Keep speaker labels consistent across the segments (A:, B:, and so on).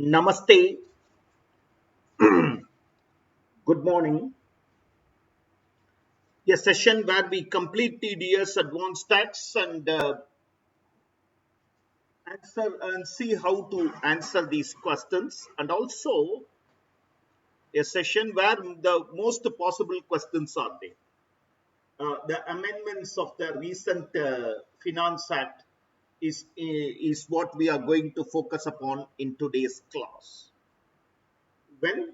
A: Namaste, good morning. A session where we complete TDS advanced tax and answer and see how to answer these questions, and also a session where the most possible questions are there. The amendments of the recent Finance Act is what we are going to focus upon in today's class. Well,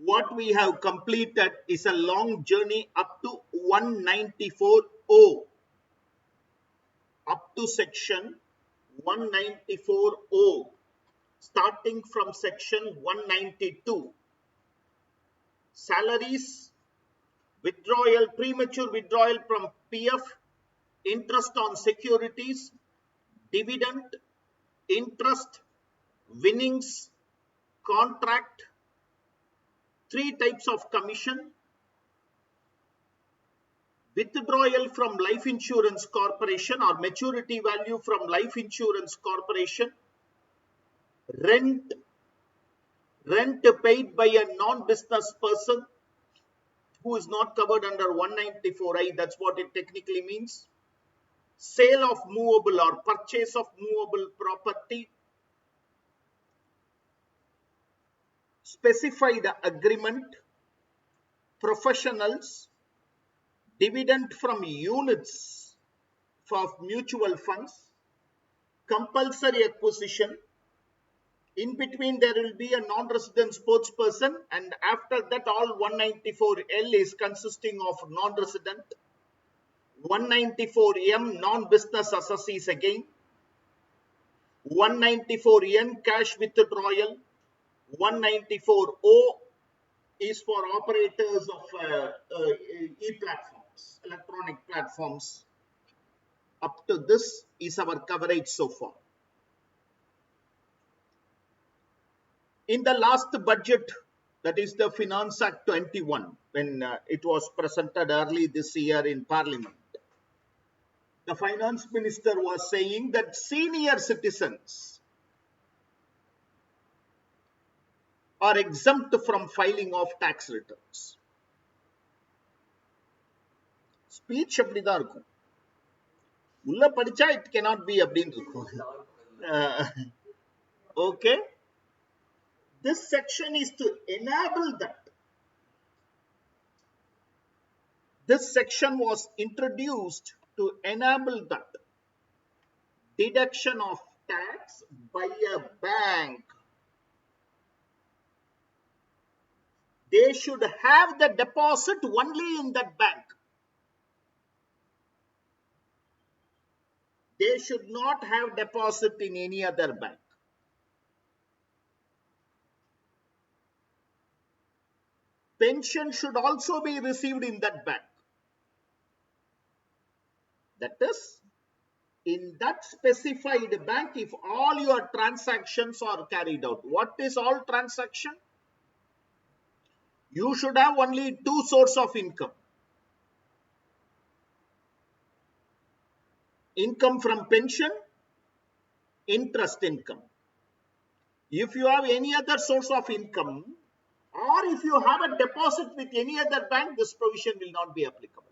A: what we have completed is a long journey up to 194O, up to section 194O, starting from section 192. Salaries, withdrawal, premature withdrawal from PF, interest on securities, dividend, interest, winnings, contract, three types of commission, withdrawal from life insurance corporation or maturity value from life insurance corporation, rent paid by a non-business person who is not covered under 194I, that's what it technically means, sale of movable or purchase of movable property, specified agreement, professionals, dividend from units for mutual funds, compulsory acquisition. In between, there will be a non-resident sports person, and after that, all 194L is consisting of non-resident. 194M non-business assessees again. 194N cash withdrawal. 194O is for operators of e-platforms, electronic platforms. Up to this is our coverage so far. In the last budget, that is the Finance Act 21, when it was presented early this year in Parliament, the Finance Minister was saying that senior citizens are exempt from filing of tax returns. Speech அப்படிதான் இருக்கும். உள்ள படிச்சா it cannot be அப்படின்னு இருக்கும். Okay. This section is to enable that. This section was introduced to enable that deduction of tax by a bank. They should have the deposit only in that bank. They should not have deposit in any other bank. Pension should also be received in that bank. That is, in that specified bank, if all your transactions are carried out. What is all transaction? You should have only two sources of income. Income from pension, interest income. If you have any other source of income, or if you have a deposit with any other bank, this provision will not be applicable.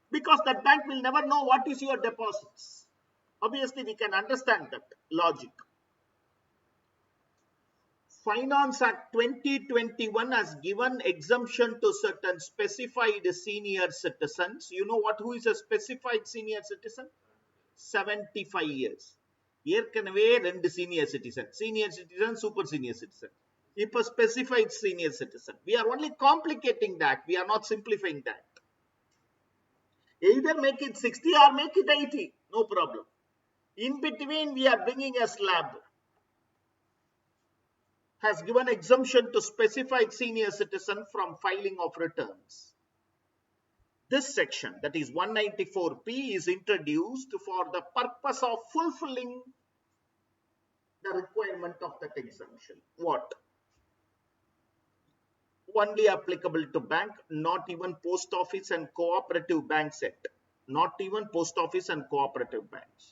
A: Because that bank will never know what is your deposits. Obviously, we can understand that logic. Finance Act 2021 has given exemption to certain specified senior citizens. You know what? Who is a specified senior citizen? 75 years. ஏற்கனவே ரெண்டு senior citizen, super senior citizen. இப்போ specified senior citizen. We are only complicating that. We are not simplifying that. Either make it 60 or make it 80. No problem. In between, we are bringing a slab. Has given exemption to specified senior citizen from filing of returns. This section, that is 194P, is introduced for the purpose of fulfilling the requirement of that exemption. What? Only applicable to bank, not even post office and cooperative banks yet. Not even post office and cooperative banks.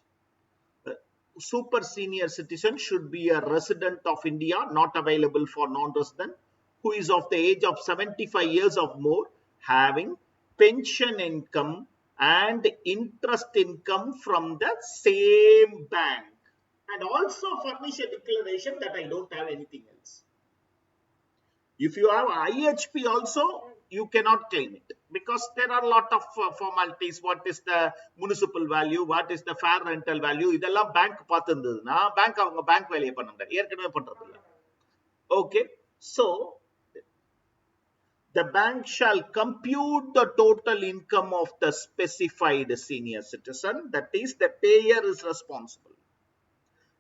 A: super senior citizen should be a resident of India, not available for non-resident, who is of the age of 75 years or more, having pension income and interest income from the same bank, and also furnish a declaration that I don't have anything else. If you have IHP also, you cannot claim it because there are a lot of formalities. What is the municipal value? What is the fair rental value? இதெல்லாம் bank பார்த்துருந்ததுன்னா bank அவங்க bank வேலையை பண்ணாங்க, ஏற்கனவே பண்றது இல்லை. Okay, so the bank shall compute the total income of the specified senior citizen, that is, the payer is responsible,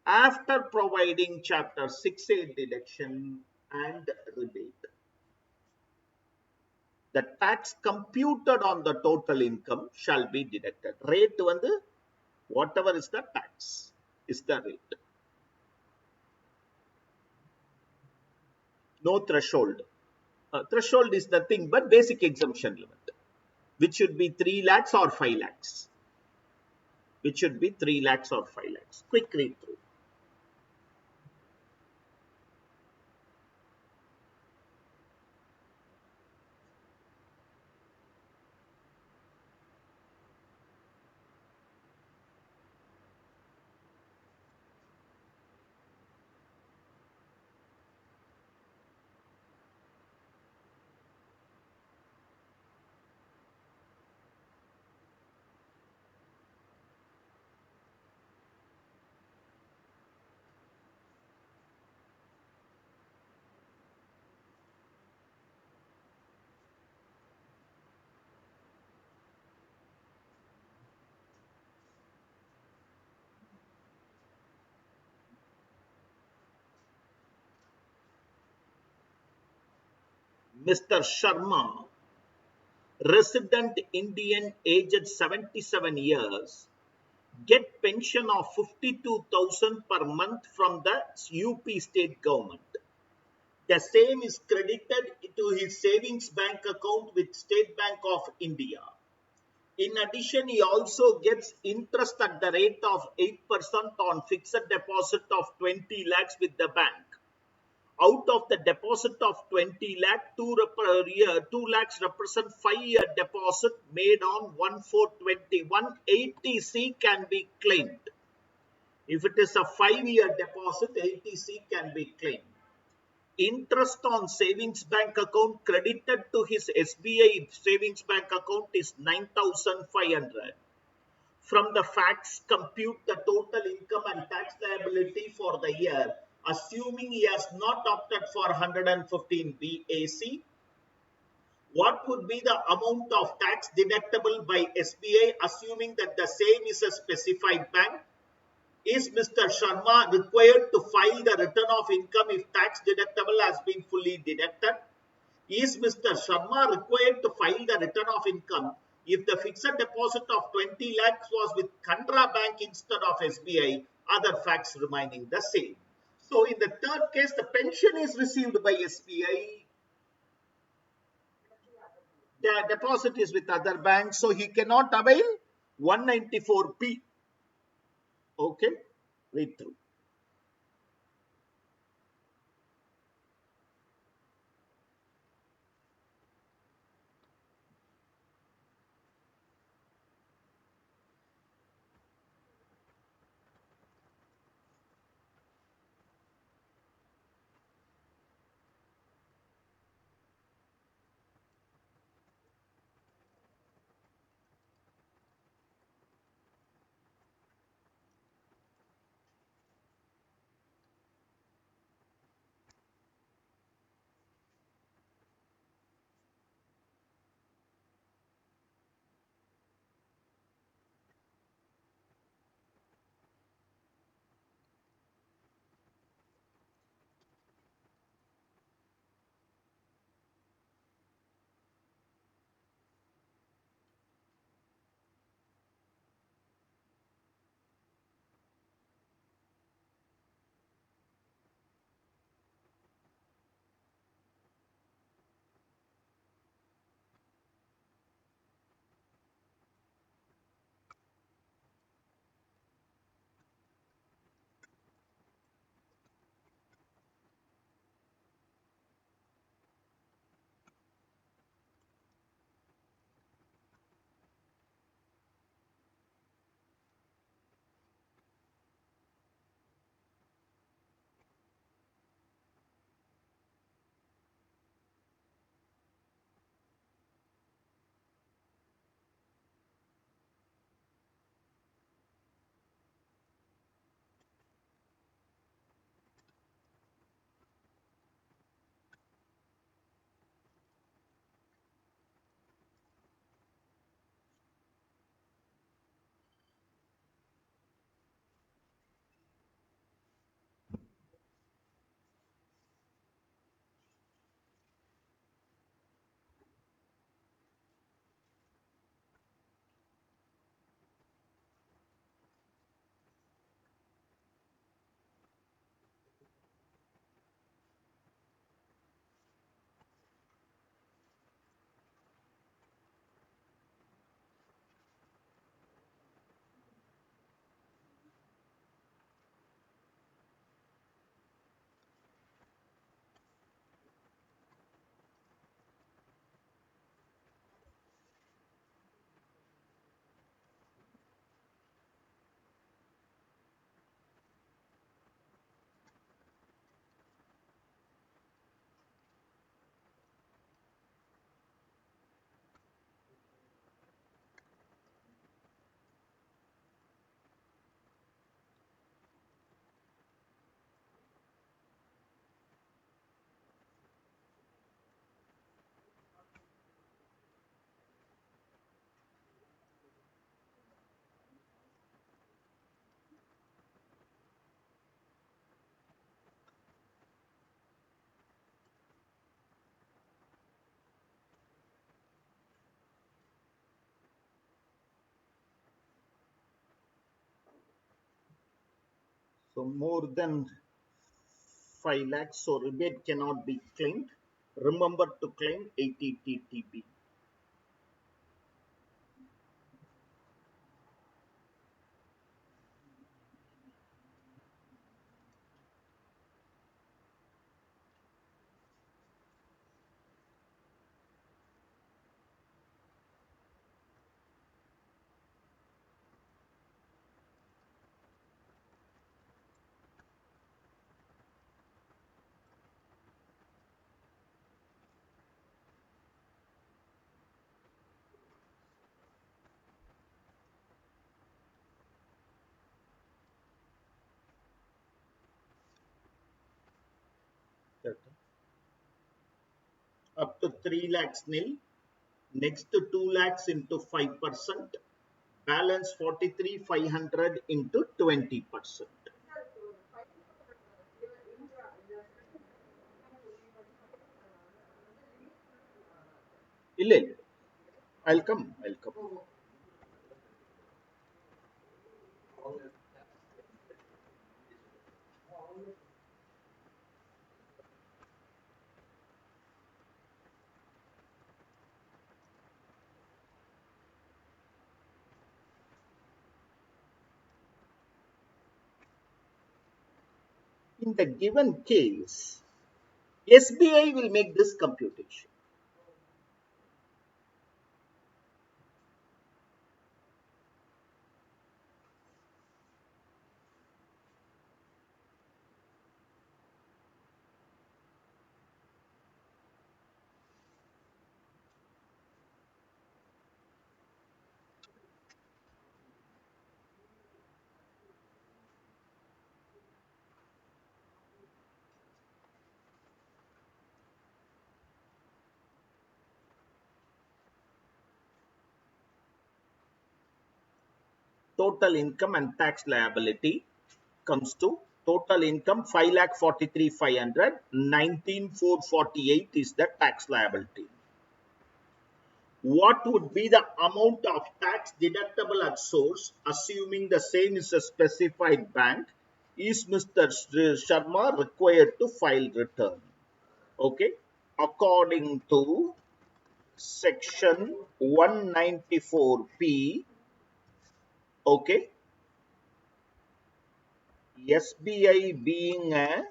A: after providing Chapter 6A deduction and rebate. The tax computed on the total income shall be deducted. Rate வந்து whatever is the tax is the rate. No threshold. Threshold is nothing but basic exemption limit, which should be 3 lakhs or 5 lakhs. Which should be 3 lakhs or 5 lakhs. Quick read through. Mr. Sharma, resident Indian aged 77 years, get pension of 52,000 per month from the UP state government. The same is credited to his savings bank account with State Bank of India. In addition, he also gets interest at the rate of 8% on fixed deposit of 20 lakhs with the bank. Out of the deposit of 20 lakh, 2 lakhs represent 5-year deposit made on 1/4/20. 180C can be claimed. If it is a 5-year deposit, 80C can be claimed. Interest on savings bank account credited to his SBI savings bank account is 9,500. From the facts, compute the total income and tax liability for the year, assuming he has not opted for 115 BAC. What would be the amount of tax deductible by SBI, assuming that the same is a specified bank? Is Mr. Sharma required to file the return of income if tax deductible has been fully deducted? Is Mr. Sharma required to file the return of income if the fixed deposit of 20 lakhs was with Canara Bank instead of SBI? Other facts remaining the same. So in the third case, the pension is received by SBI. The deposit is with other banks, so he cannot avail 194P. Okay, read through. So more than 5 lakhs, so rebate cannot be claimed. Remember to claim 80 TTB. Up to 3 lakhs nil. Next to 2 lakhs into 5%. Balance 43,500 into 20%. Ille, I'll come. I'll come. In the given case, SBI will make this computation. Total income and tax liability comes to total income 5,43,500. 19,448 is the tax liability. What would be the amount of tax deductible at source, assuming the same is a specified bank? Is Mr. Sharma required to file return? Okay. According to section 194P, okay, SBI being a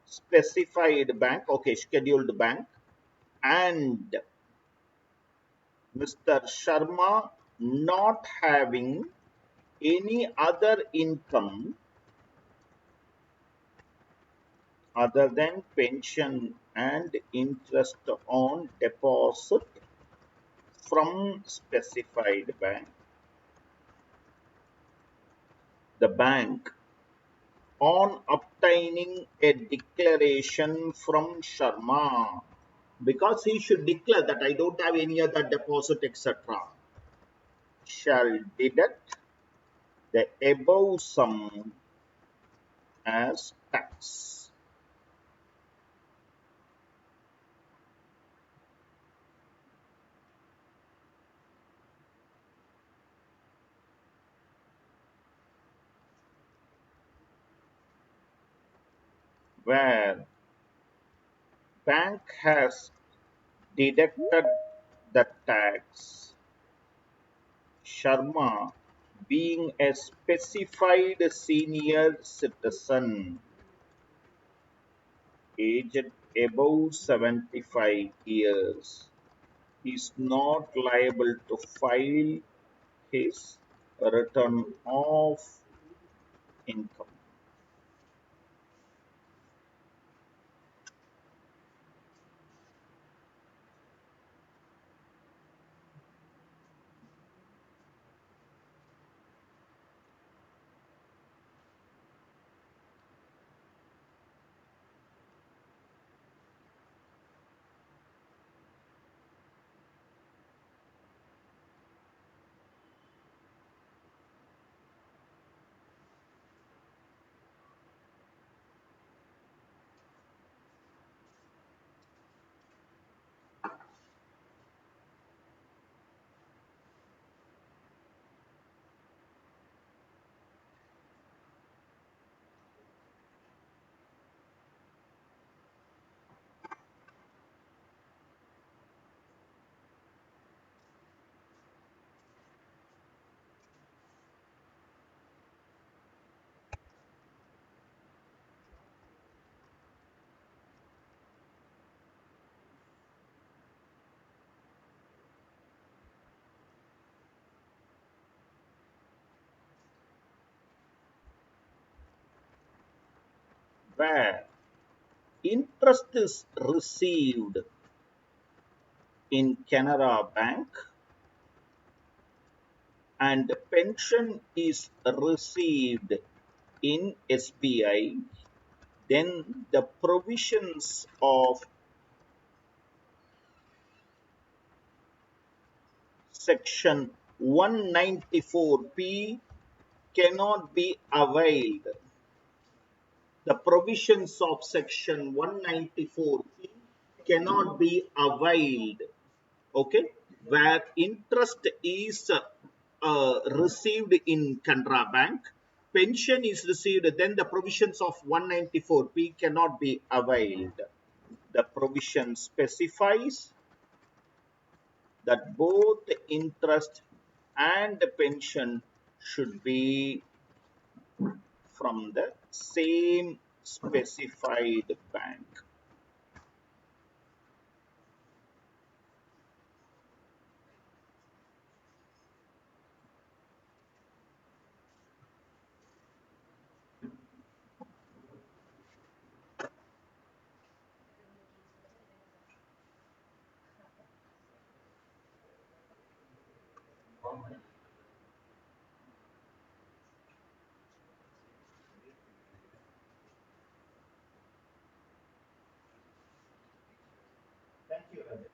A: specified bank, okay, scheduled bank, and Mr. Sharma not having any other income other than pension and interest on deposit from specified bank, the bank, on obtaining a declaration from Sharma, because he should declare that I don't have any other deposit, etc., shall deduct the above sum as tax. Where bank has deducted the tax, Sharma, being a specified senior citizen, aged above 75 years, is not liable to file his return of income. where interest is received in Canara Bank and pension is received in SBI, then the provisions of section 194P cannot be availed. The provisions of section 194P cannot be availed. Okay, where interest is received in Canara Bank, pension is received, then the provisions of 194P cannot be availed. The provision specifies that both interest and pension should be from the same specified bank. Thank you, Rajesh.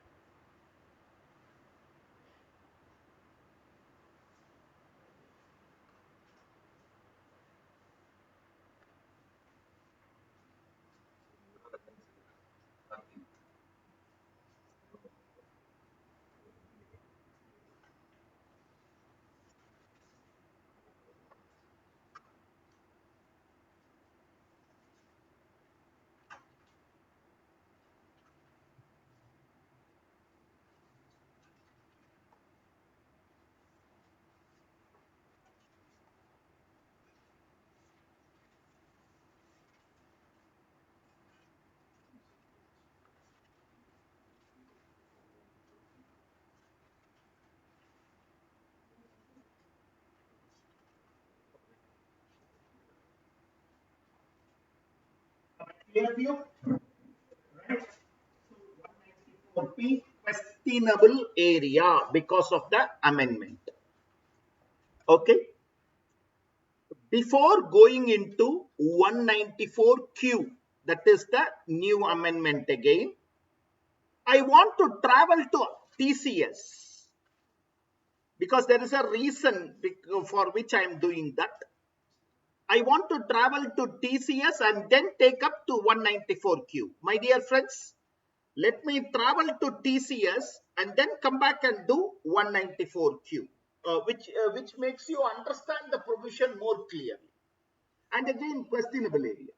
A: Clear to you? Right? So 194P questionable area because of the amendment. Okay. Before going into 194Q, that is the new amendment again, I want to travel to TCS because there is a reason for which I am doing that. I want to travel to TCS and then take up to 194Q. My dear friends, let me travel to TCS and then come back and do 194Q, which makes you understand the provision more clearly. And again, questionable area.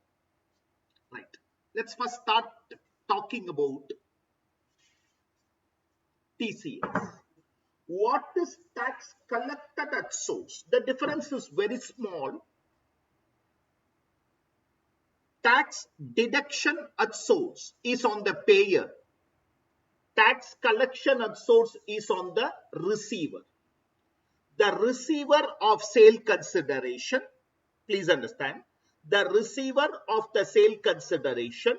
A: Right. Let's first start talking about TCS. What is tax collected at source? The difference is very small. Tax deduction at source is on the payer. Tax collection at source is on the receiver. The receiver of sale consideration, please understand, the receiver of the sale consideration,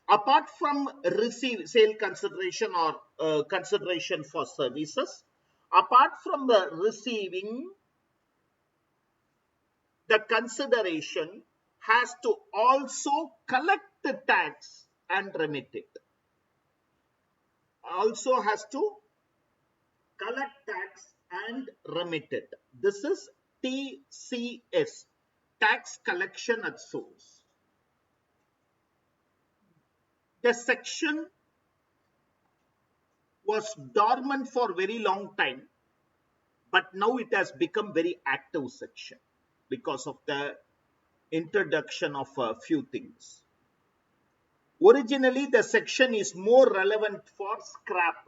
A: apart from sale consideration or consideration for services, apart from the receiving, the consideration has to also collect the tax and remit it. Also has to collect tax and remit it. This is TCS, tax collection at source. The section was dormant for a very long time, but now it has become very active section because of the introduction of a few things. Originally, the section is more relevant for scrap.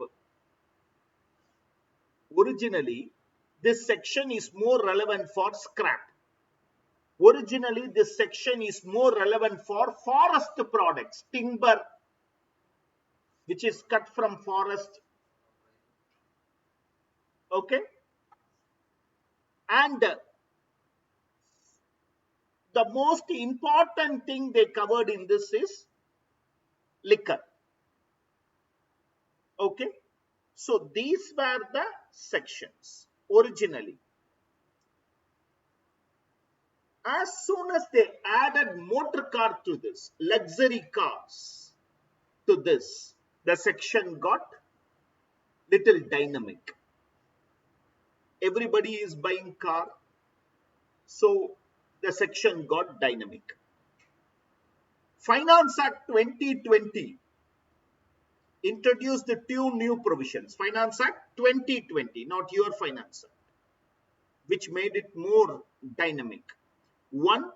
A: Originally, this section is more relevant for scrap. Originally, this section is more relevant for forest products, timber, which is cut from forest. Okay. And the most important thing they covered in this is liquor. Okay. So these were the sections originally. As soon as they added motor car to this, luxury cars to this, the section got little dynamic. Everybody is buying car, so the section got dynamic. Finance Act 2020 introduced the two new provisions. Finance Act 2020, not your Finance Act, which made it more dynamic. One,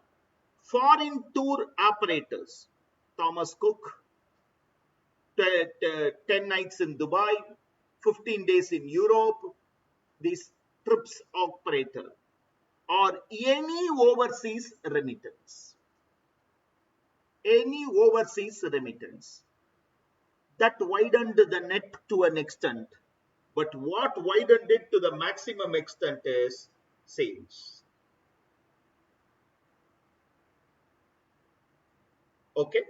A: foreign tour operators, Thomas Cook, 10 nights in Dubai, 15 days in Europe, these trips operator, or any overseas remittance. Any overseas remittance. That widened the net to an extent. But what widened it to the maximum extent is sales. Okay.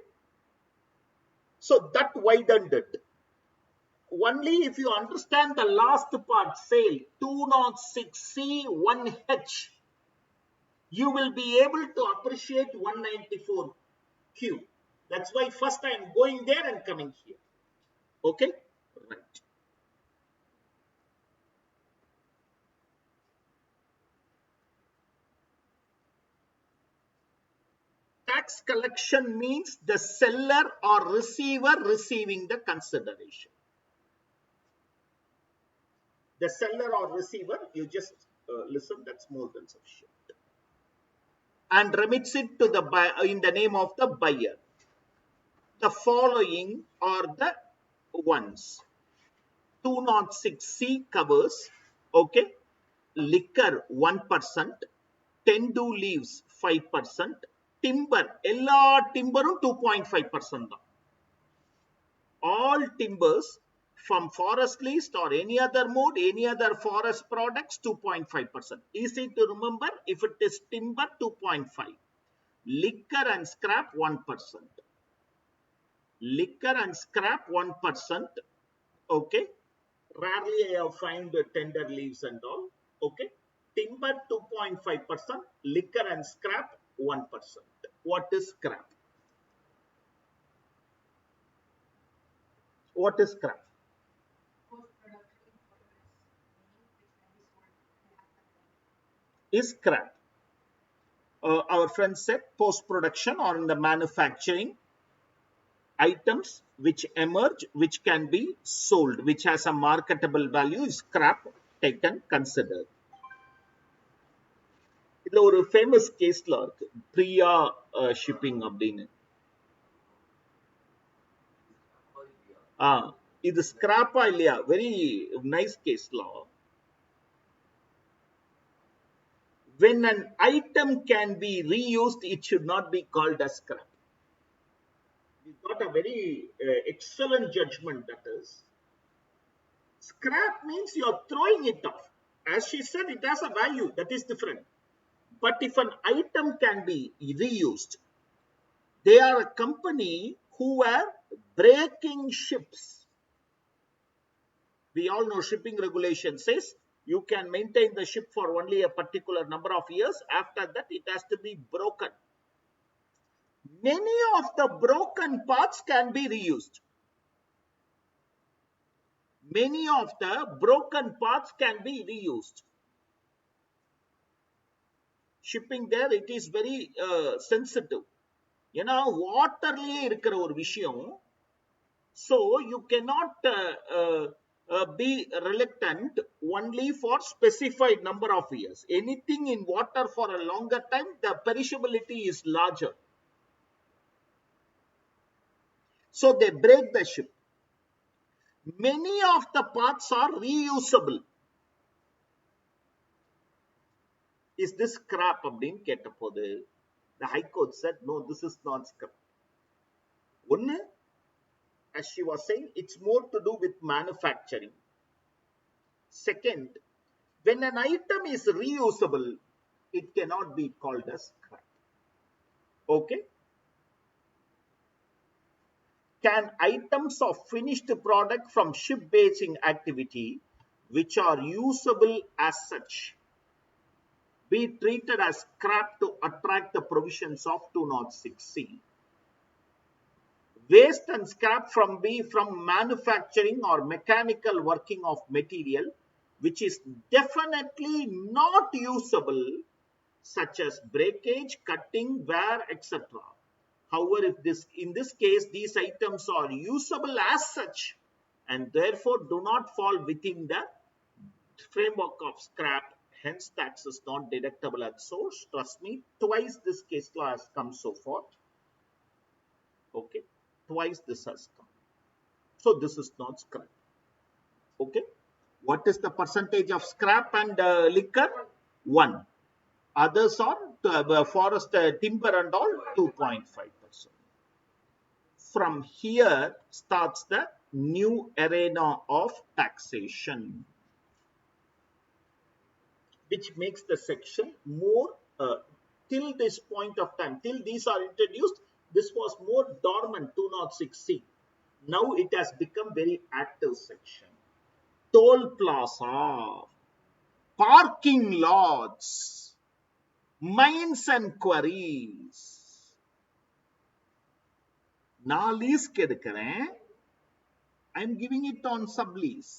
A: So that widened it. Only if you understand the last part, sale 206C1H, you will be able to appreciate 194Q. That's why first I am going there and coming here. Okay? Right. Tax collection means the seller or receiver receiving the consideration. The seller or receiver, you just listen, that's more than sufficient. And remits it to the buyer in the name of the buyer. The following are the ones. 206C covers, okay, liquor 1%, tendo leaves 5%, timber, ella timberum 2.5%. All timbers from forest leased or any other mode, any other forest products 2.5%. Easy to remember, if it is timber 2.5, liquor and scrap 1%. Liquor and scrap 1%, okay. Rarely I have found tender leaves and all, okay. Timber 2.5%, liquor and scrap 1%. What is scrap? What is scrap? Is scrap. Our friend said post-production or in the manufacturing items which emerge, which can be sold, which has a marketable value, is scrap taken, considered. இதுல ஒரு famous கேஸ்ல இருக்கு, Priya shipping அப்படின்னு. இது ஸ்கிராப்பா இல்லையா? Very nice case லா. When an item can be reused, it should not be called as scrap. We got a very excellent judgment, that is. Scrap means you are throwing it off. As she said, it has a value, that is different. But if an item can be reused, they are a company who are breaking ships. We all know shipping regulation says you can maintain the ship for only a particular number of years. After that, it has to be broken. Many of the broken parts can be reused. Many of the broken parts can be reused. Shipping there, it is very sensitive. You know, waterலயே இருக்கிற ஒரு விஷயம். So you cannot be reluctant only for specified number of years. Anything in water for a longer time, the perishability is larger. So they break the ship. Many of the parts are reusable. Is this scrap அப்படின்னு கேட்டபோது the High Court said, no, this is not scrap. ஒன்னு, as she was saying, it's more to do with manufacturing. Second, when an item is reusable, it cannot be called as scrap. Okay. Can items of finished product from ship-basing activity, which are usable as such, be treated as scrap to attract the provisions of 206C? Waste and scrap from manufacturing or mechanical working of material, which is definitely not usable, such as breakage, cutting, wear, etc. However, if in this case these items are usable as such and therefore do not fall within the framework of scrap, hence tax is not deductible at source. Trust me, twice this case law has come so far. Okay, twice this has come. So this is not scrap. Okay, what is the percentage of scrap and liquor? 1. Others are forest timber and all 2.5%. From here starts the new arena of taxation, which makes the section more, till this point of time, till these are introduced, this was more dormant 206C. Now it has become very active section. Toll plaza, parking lots, mines and quarries. நான் லீஸ்க்கு எடுக்கிறேன். I am giving it on sublease.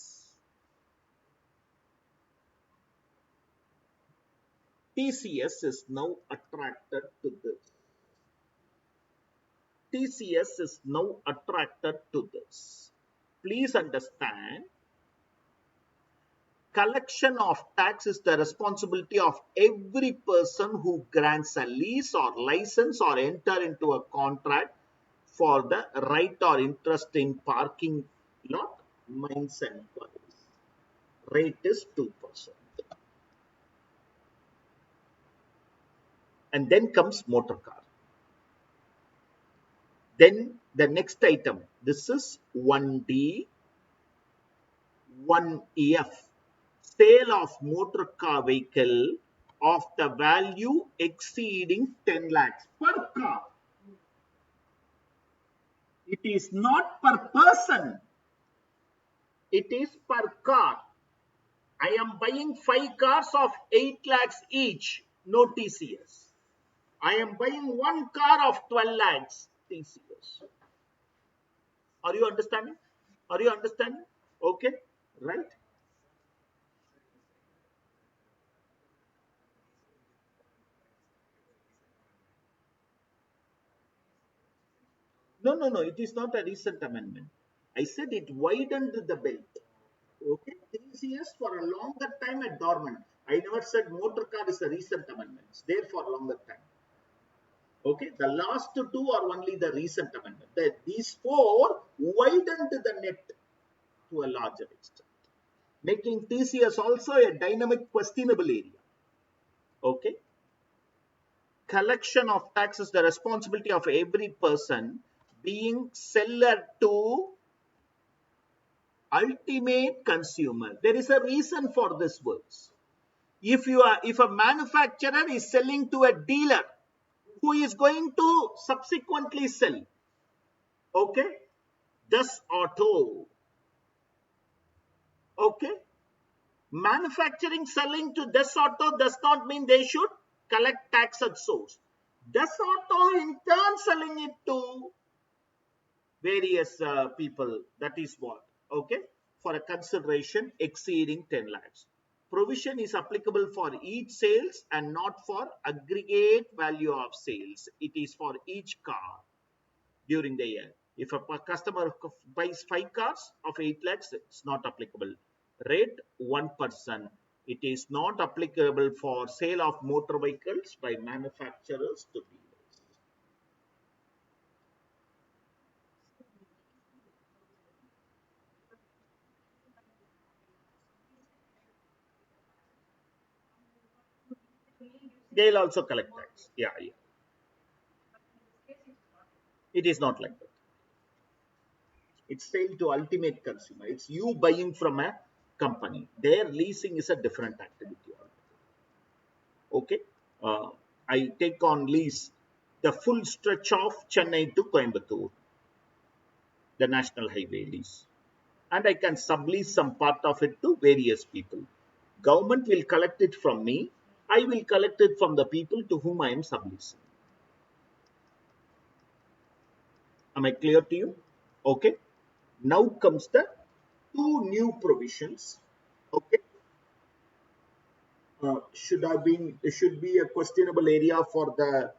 A: TCS is now attracted to this. TCS is now attracted to this. Please understand, collection of tax is the responsibility of every person who grants a lease or license or enter into a contract for the right or interest in parking lot, mines and quarries. Rate is 2%. And then comes motor car. Then the next item, this is 1D, 1F, sale of motor car vehicle of the value exceeding 10 lakhs per car. It is not per person. It is per car. I am buying 5 cars of 8 lakhs each, no TCS. I am buying 1 car of 12 lakhs, TCS. Are you understanding? Are you understanding? Okay, right? No, no, no, it is not a recent amendment. I said it widened the belt. Okay, TCS for a longer time at dormant. I never said motor car is a recent amendment. It's there for a longer time. Okay, the last two are only the recent amendment. These four widened the net to a larger extent, making TCS also a dynamic questionable area. Okay, collection of tax is the responsibility of every person, being seller to ultimate consumer. There is a reason for this words. If a manufacturer is selling to a dealer who is going to subsequently sell, okay, this auto, okay, manufacturing selling to this auto does not mean they should collect tax at source. This auto in turn selling it to various people, that is what, okay, for a consideration exceeding 10 lakhs. Provision is applicable for each sales and not for aggregate value of sales. It is for each car during the year. If a customer buys 5 cars of 8 lakhs, it's not applicable. Rate 1%. It is not applicable for sale of motor vehicles by manufacturers to dealers. They'll also collect tax. Yeah, yeah. It is not like that. It's sale to ultimate consumer. It's you buying from a company. Their leasing is a different activity. Okay. I take on lease the full stretch of Chennai to Coimbatore, the national highway lease. And I can sublease some part of it to various people. Government will collect it from me. I will collect it from the people to whom I am subleasing. Am I clear to you? Okay. Now comes the two new provisions. Okay. Should be a questionable area for the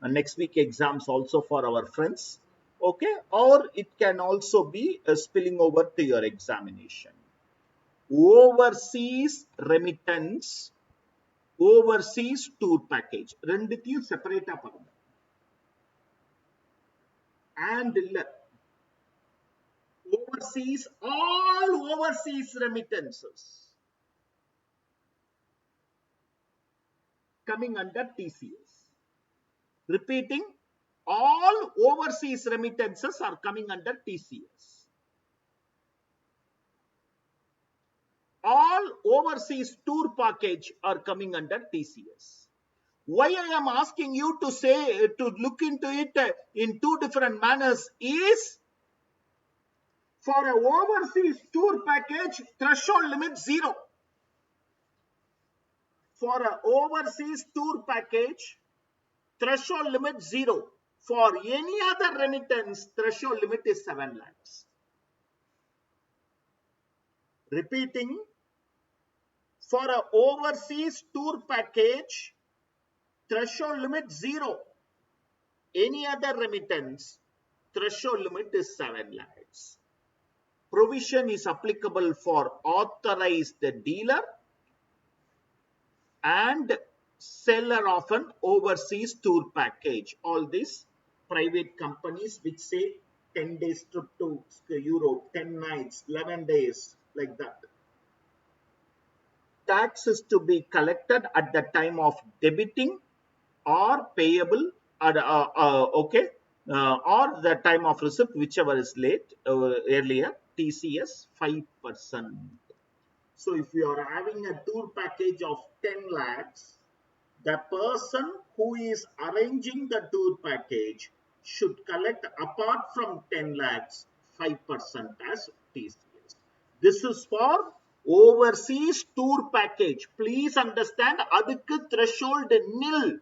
A: next week exams also for our friends. Okay. Or it can also be spilling over to your examination. Overseas remittance, overseas tour package. Rendithium separate and overseas, all overseas remittances coming under TCS. Repeating, all overseas remittances are coming under TCS. All overseas tour package are coming under TCS. Why I am asking you to say, to look into it in two different manners is, for an overseas tour package, threshold limit 0. For an overseas tour package, threshold limit 0. For any other remittance, threshold limit is 7 lakhs. Repeating, for an overseas tour package, threshold limit 0. Any other remittance, threshold limit is 7 lakhs. Provision is applicable for authorized dealer and seller of an overseas tour package. All these private companies which say 10 days trip to Europe, 10 nights, 11 days, like that. Tax is to be collected at the time of debiting or payable, or the time of receipt, whichever is late, earlier, TCS 5%. So if you are having a tour package of 10 lakhs, the person who is arranging the tour package should collect, apart from 10 lakhs, 5% as TCS. This is for overseas tour package. Please understand, adukku threshold nil.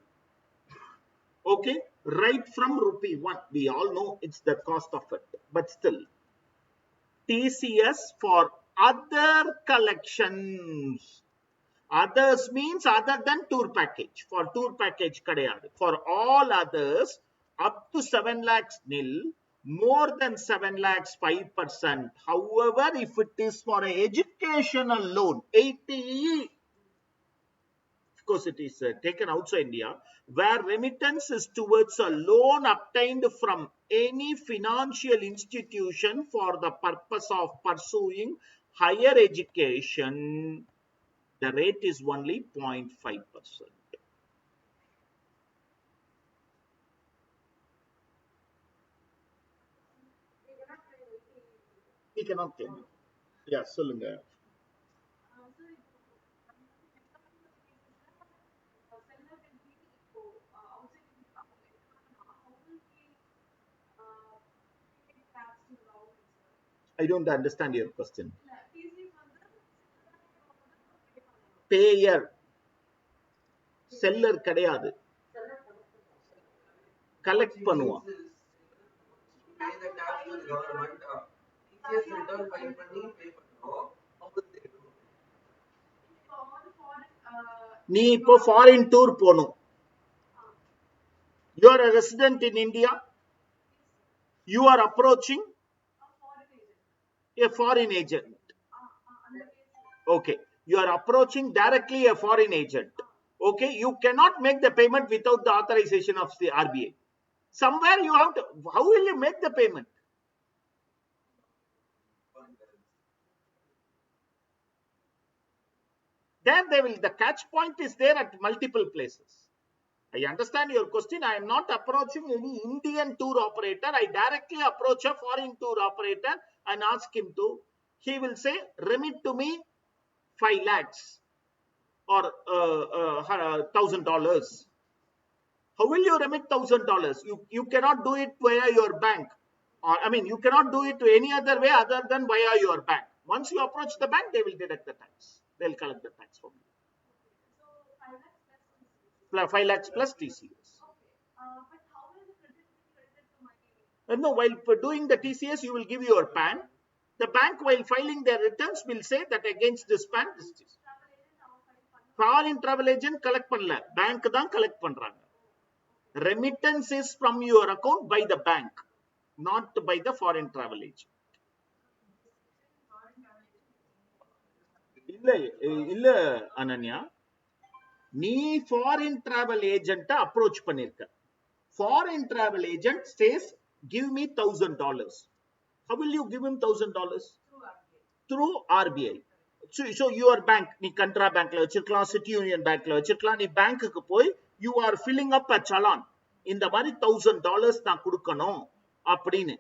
A: Okay, right from rupee 1. We all know it's the cost of it, but still. TCS for other collections. Others means other than tour package. For tour package kadayadu. For all others, up to 7 lakhs nil, more than 7 lakhs 5%. However, if it is for an educational loan, 80, of course it is taken outside India, where remittance is towards a loan obtained from any financial institution for the purpose of pursuing higher education, the rate is only 0.5%. We cannot claim it. Yeah, சொல்லுங்க. I don't understand your question. Payer, seller கிடையாது. Collect பண்ணுவான்.
B: Pay the tax to the government. TCS return file பண்ணி pay பண்ணோம்.
A: நீ இப்போ foreign tour போணும். You are a resident in India. You are approaching a foreign agent. Okay. You are approaching directly a foreign agent. Okay. You cannot make the payment without the authorization of the RBI. Somewhere you have to, how will you make the payment? Then the catch point is there at multiple places. I understand your question. I am not approaching any Indian tour operator. I directly approach a foreign tour operator and ask him to. He will say, remit to me 5 lakhs or $1,000. How will you remit $1,000? You cannot do it via your bank. Or, I mean, you cannot do it to any other way other than via your bank. Once you approach the bank, they will deduct the tax. They'll collect the tax from you. 5 lakhs plus TCS. No, while doing the TCS, you will give your PAN. The bank, while filing their returns, will say that against this PAN, this is. Foreign travel agent collect பண்ணல. Bank தான் collect பண்றாங்க. Remittance is from your account by the bank, not by the foreign travel agent. இல்ல அனன்யா, நீ foreign travel agent approach பண்ணிருக்க. Foreign travel agent says, give me $1,000. How will you give him $1,000? Through RBI. So your bank, நீ கண்ட்ரா பேங்க்ல வச்சிருக்கலாம், city union பேங்க்ல வச்சிருக்கலாம், நீ பேங்க்குக்கு போய் you are filling up a challan. இந்த மாதிரி $1,000 நான் கொடுக்கணும் அப்படின்னு.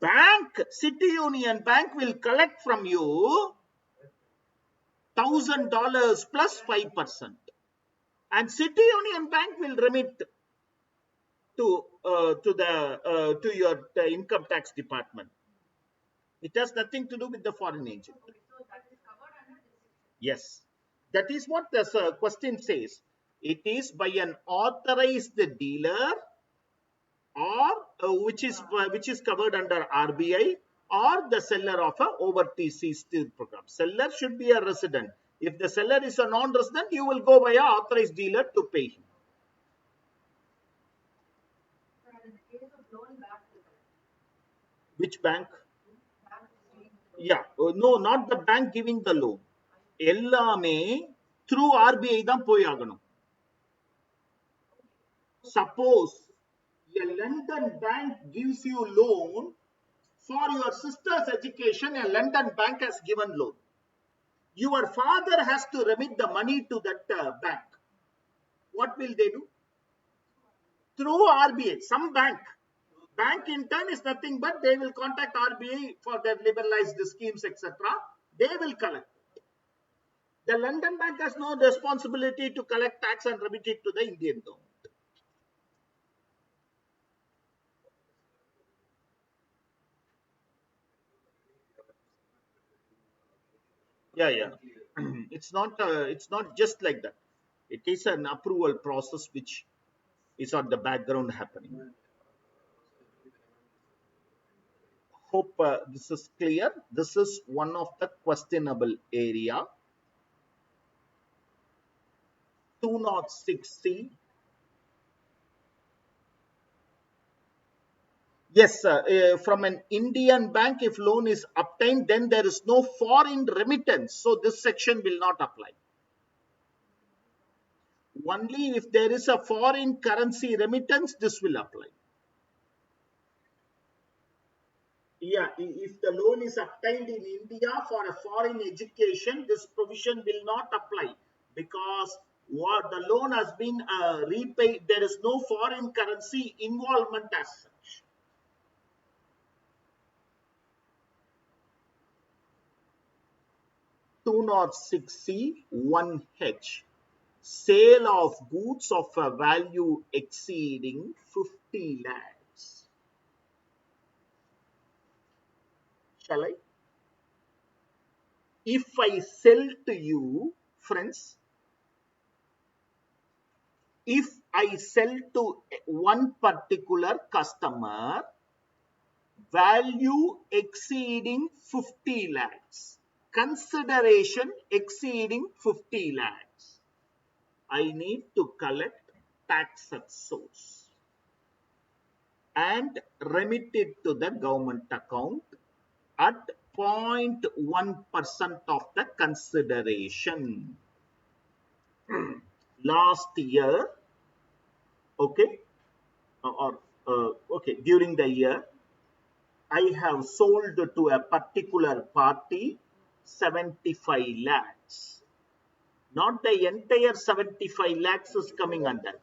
A: Bank, City Union Bank will collect from you $1,000 plus 5%. And City Union Bank will remit to your income tax department. It has nothing to do with the foreign agent.
C: Okay, so that is covered under this section.
A: Yes, that is what the question says. It is by an authorized dealer, or which is covered under RBI, or the seller of a overseas steel program. Seller should be a resident. If the seller is a non-resident, you will go via authorized dealer to pay him.
C: In the case of loan back to the
A: Which bank?
C: bank is doing the
A: Yeah, no, not the bank giving the loan. எல்லாமே through RBI தான் போய் ஆகணும். Suppose a London bank gives you loan for your sister's education, a London bank has given loan. Your father has to remit the money to that bank. What will they do? Through RBI, some bank. Bank in turn is nothing but they will contact RBI for their liberalized schemes, etc. They will collect. The London bank has no responsibility to collect tax and remit it to the Indian government. Yeah. It's not just like that. It is an approval process which is on the background happening. Hope this is clear. This is one of the questionable area. 206C. Yes, from an Indian bank, if loan is obtained, then there is no foreign remittance. So this section will not apply. Only if there is a foreign currency remittance, this will apply. Yeah, if the loan is obtained in India for a foreign education, this provision will not apply, because what the loan has been repaid, there is no foreign currency involvement as such. (206C)(1)(h), sale of goods of a value exceeding 50 lakhs. Shall I? If I sell to you, friends, if I sell to one particular customer, value exceeding 50 lakhs, consideration exceeding 50 lakhs, I need to collect tax at source and remit it to the government account at 0.1% of the consideration. Last year, okay, during the year, I have sold to a particular party 75 lakhs. Not the entire 75 lakhs is coming under.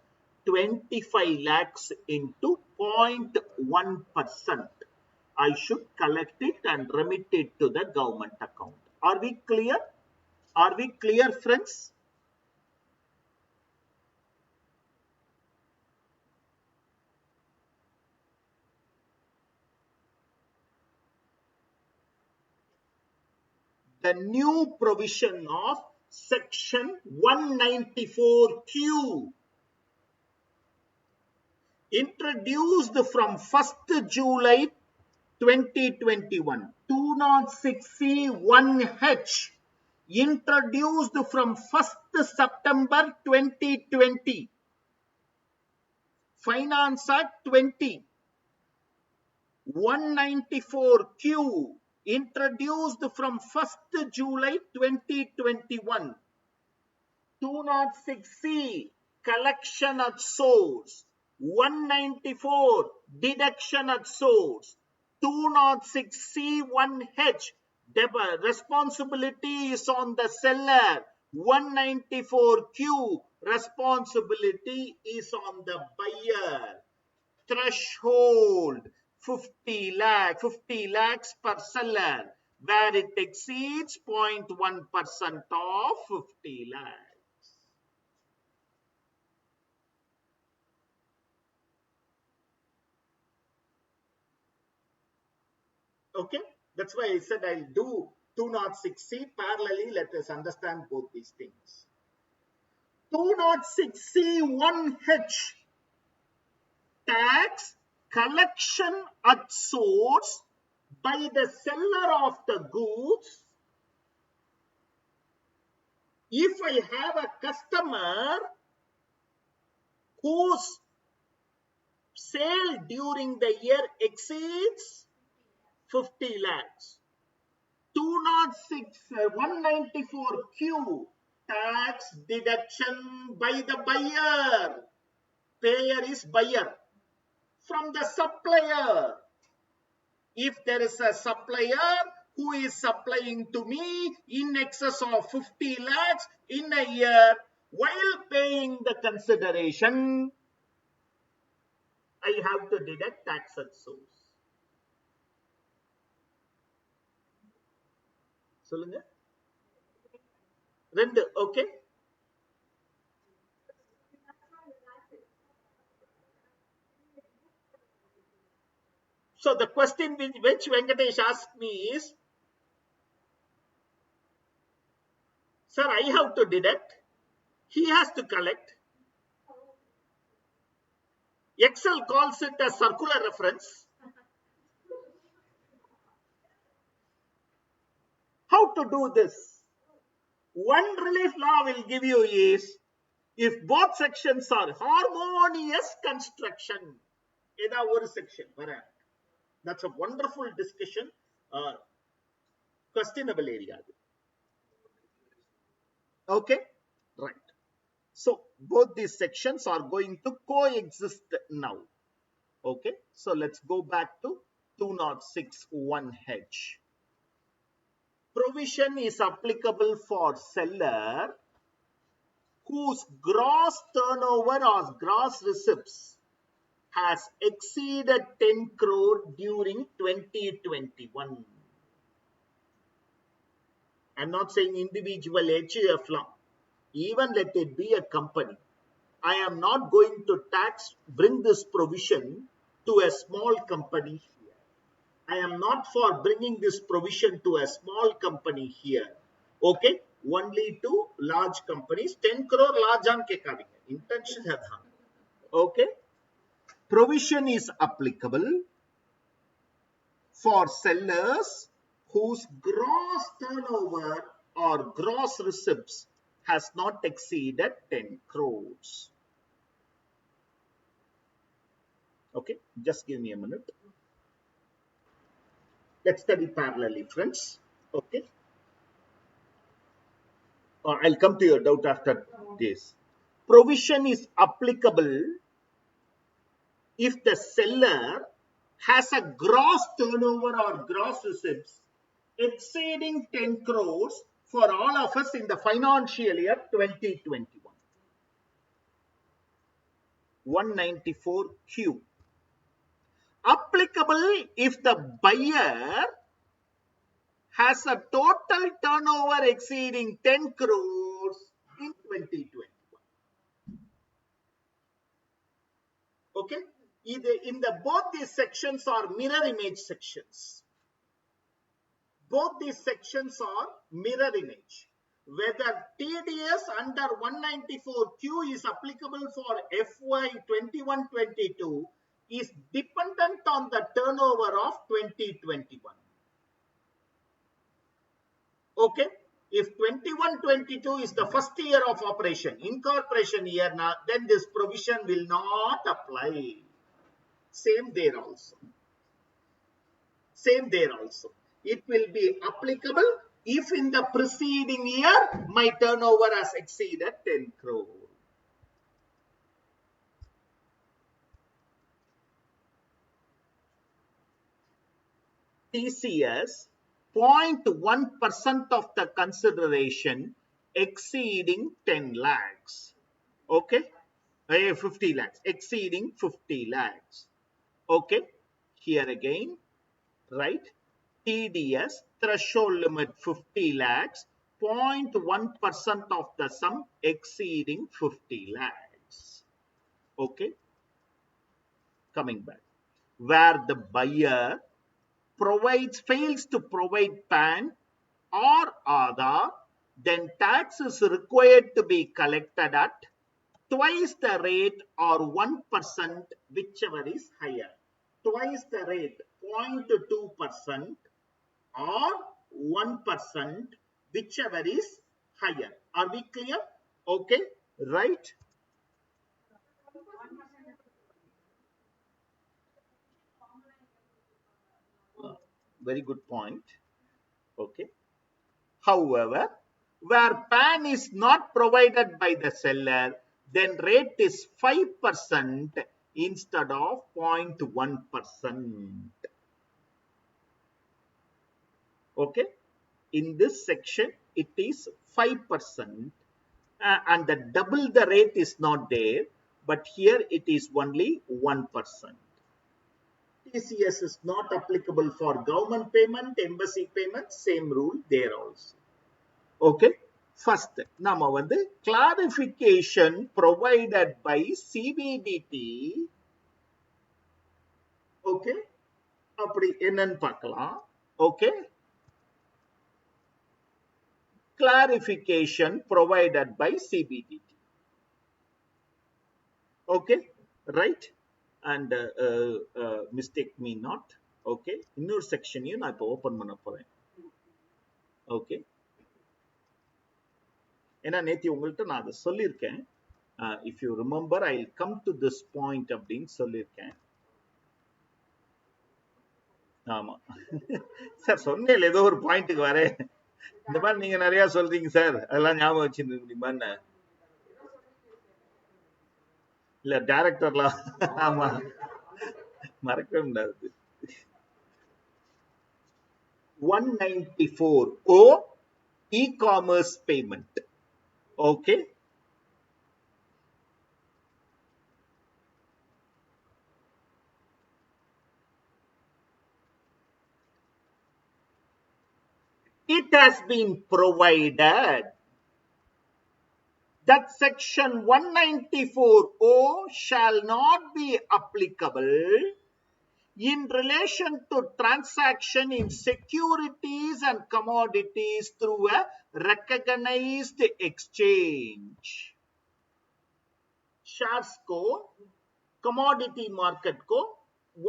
A: 25 lakhs into 0.1%. I should collect it and remit it to the government account. Are we clear? Are we clear, friends? the new provision of section 194Q introduced from 1st July 2021. 206C1H introduced from 1st September 2020. Finance Act 20. 194Q introduced from 1st July 2021. 206C collection at source. 194 deduction at source. 206C1H responsibility is on the seller. 194Q responsibility is on the buyer. Threshold 50 lakhs per seller, where it exceeds 0.1% of 50 lakhs. Okay, that's why I said I'll do 206C parallelly. Let us understand both these things. 206C1H tax collection at source by the seller of the goods. If I have a customer whose sale during the year exceeds 50 lakhs, 194Q tax deduction by the buyer. Payer is buyer from the supplier. If there is a supplier who is supplying to me in excess of 50 lakhs in a year, while paying the consideration, I have to deduct tax at source. சொல்லுங்க ரெண்டு okay. So the question which Venkatesh asked me is, sir, I have to deduct, he has to collect. Excel calls it a circular reference. How to do this? One relief law will give you is, if both sections are harmonious construction, eda oru section vara. That's a wonderful discussion, questionable area. Okay, right. So both these sections are going to coexist now. Okay, so let's go back to 206(1)(h). Provision is applicable for seller whose gross turnover or gross receipts has exceeded 10 crore during 2021. I'm not saying individual HUF law. Even let it be a company. I am not going to bring this provision to a small company here. I am not for bringing this provision to a small company here. Okay, only to large companies. 10 crore large an kekadinga. Intention hai. Okay, provision is applicable for sellers whose gross turnover or gross receipts has not exceeded 10 crores. Okay, just give me a minute. Let's study parallelly, friends. Okay, I'll come to your doubt after this. Provision is applicable if the seller has a gross turnover or gross receipts exceeding 10 crores for all of us in the financial year 2021. 194Q. Applicable if the buyer has a total turnover exceeding 10 crores in 2021. Okay, both these sections are mirror image sections. Both these sections are mirror image. Whether TDS under 194Q is applicable for FY 21-22 is dependent on the turnover of 2021. Okay, if 21-22 is the first year of operation, incorporation year, now, then this provision will not apply. Same there also. Same there also. It will be applicable if in the preceding year my turnover has exceeded 10 crore. TCS 0.1% of the consideration exceeding 10 lakhs. Okay, 50 lakhs, exceeding 50 lakhs. Okay, here again, right? TDS threshold limit 50 lakhs, 0.1% of the sum exceeding 50 lakhs. Okay, coming back, where the buyer fails to provide PAN or Aadhaar, then tax is required to be collected at twice the rate or 1%, whichever is higher. Twice the rate, 0.2% or 1%, whichever is higher. Are we clear? Okay, right? Very good point. Okay. However, where PAN is not provided by the seller, then rate is 5% instead of 0.1%. Okay. In this section, it is 5%, and the double the rate is not there, but here it is only 1%. TCS is not applicable for government payment, embassy payment, same rule there also. Okay, first, nama vandu clarification provided by CBDT. Okay, அப்படி என்னன்னு பார்க்கலாம். Okay, clarification provided by CBDT. Okay, right? And mistake me not. Okay, இன்னொரு செக்ஷனையும் நான் இப்போ open பண்ண போறேன். Okay, ஏன்னா நேத்தி உங்கள்கிட்ட நான் அதை சொல்லியிருக்கேன். If you remember, I will come to this point அப்படின்னு சொல்லியிருக்கேன். ஆமா சார், சொன்னேன் ஏதோ ஒரு பாயிண்ட்டுக்கு வரேன். இந்த மாதிரி நீங்க நிறைய சொல்றீங்க சார், அதெல்லாம் ஞாபகம் வச்சிருக்க முடியுமான்னு. இல்ல டைரக்டர்லாம் ஆமா மறக்கவே முடியாது. 194O e-commerce payment. Okay, it has been provided that section 194O shall not be applicable in relation to transaction in securities and commodities through a recognized exchange. Shares Co, commodity market Co,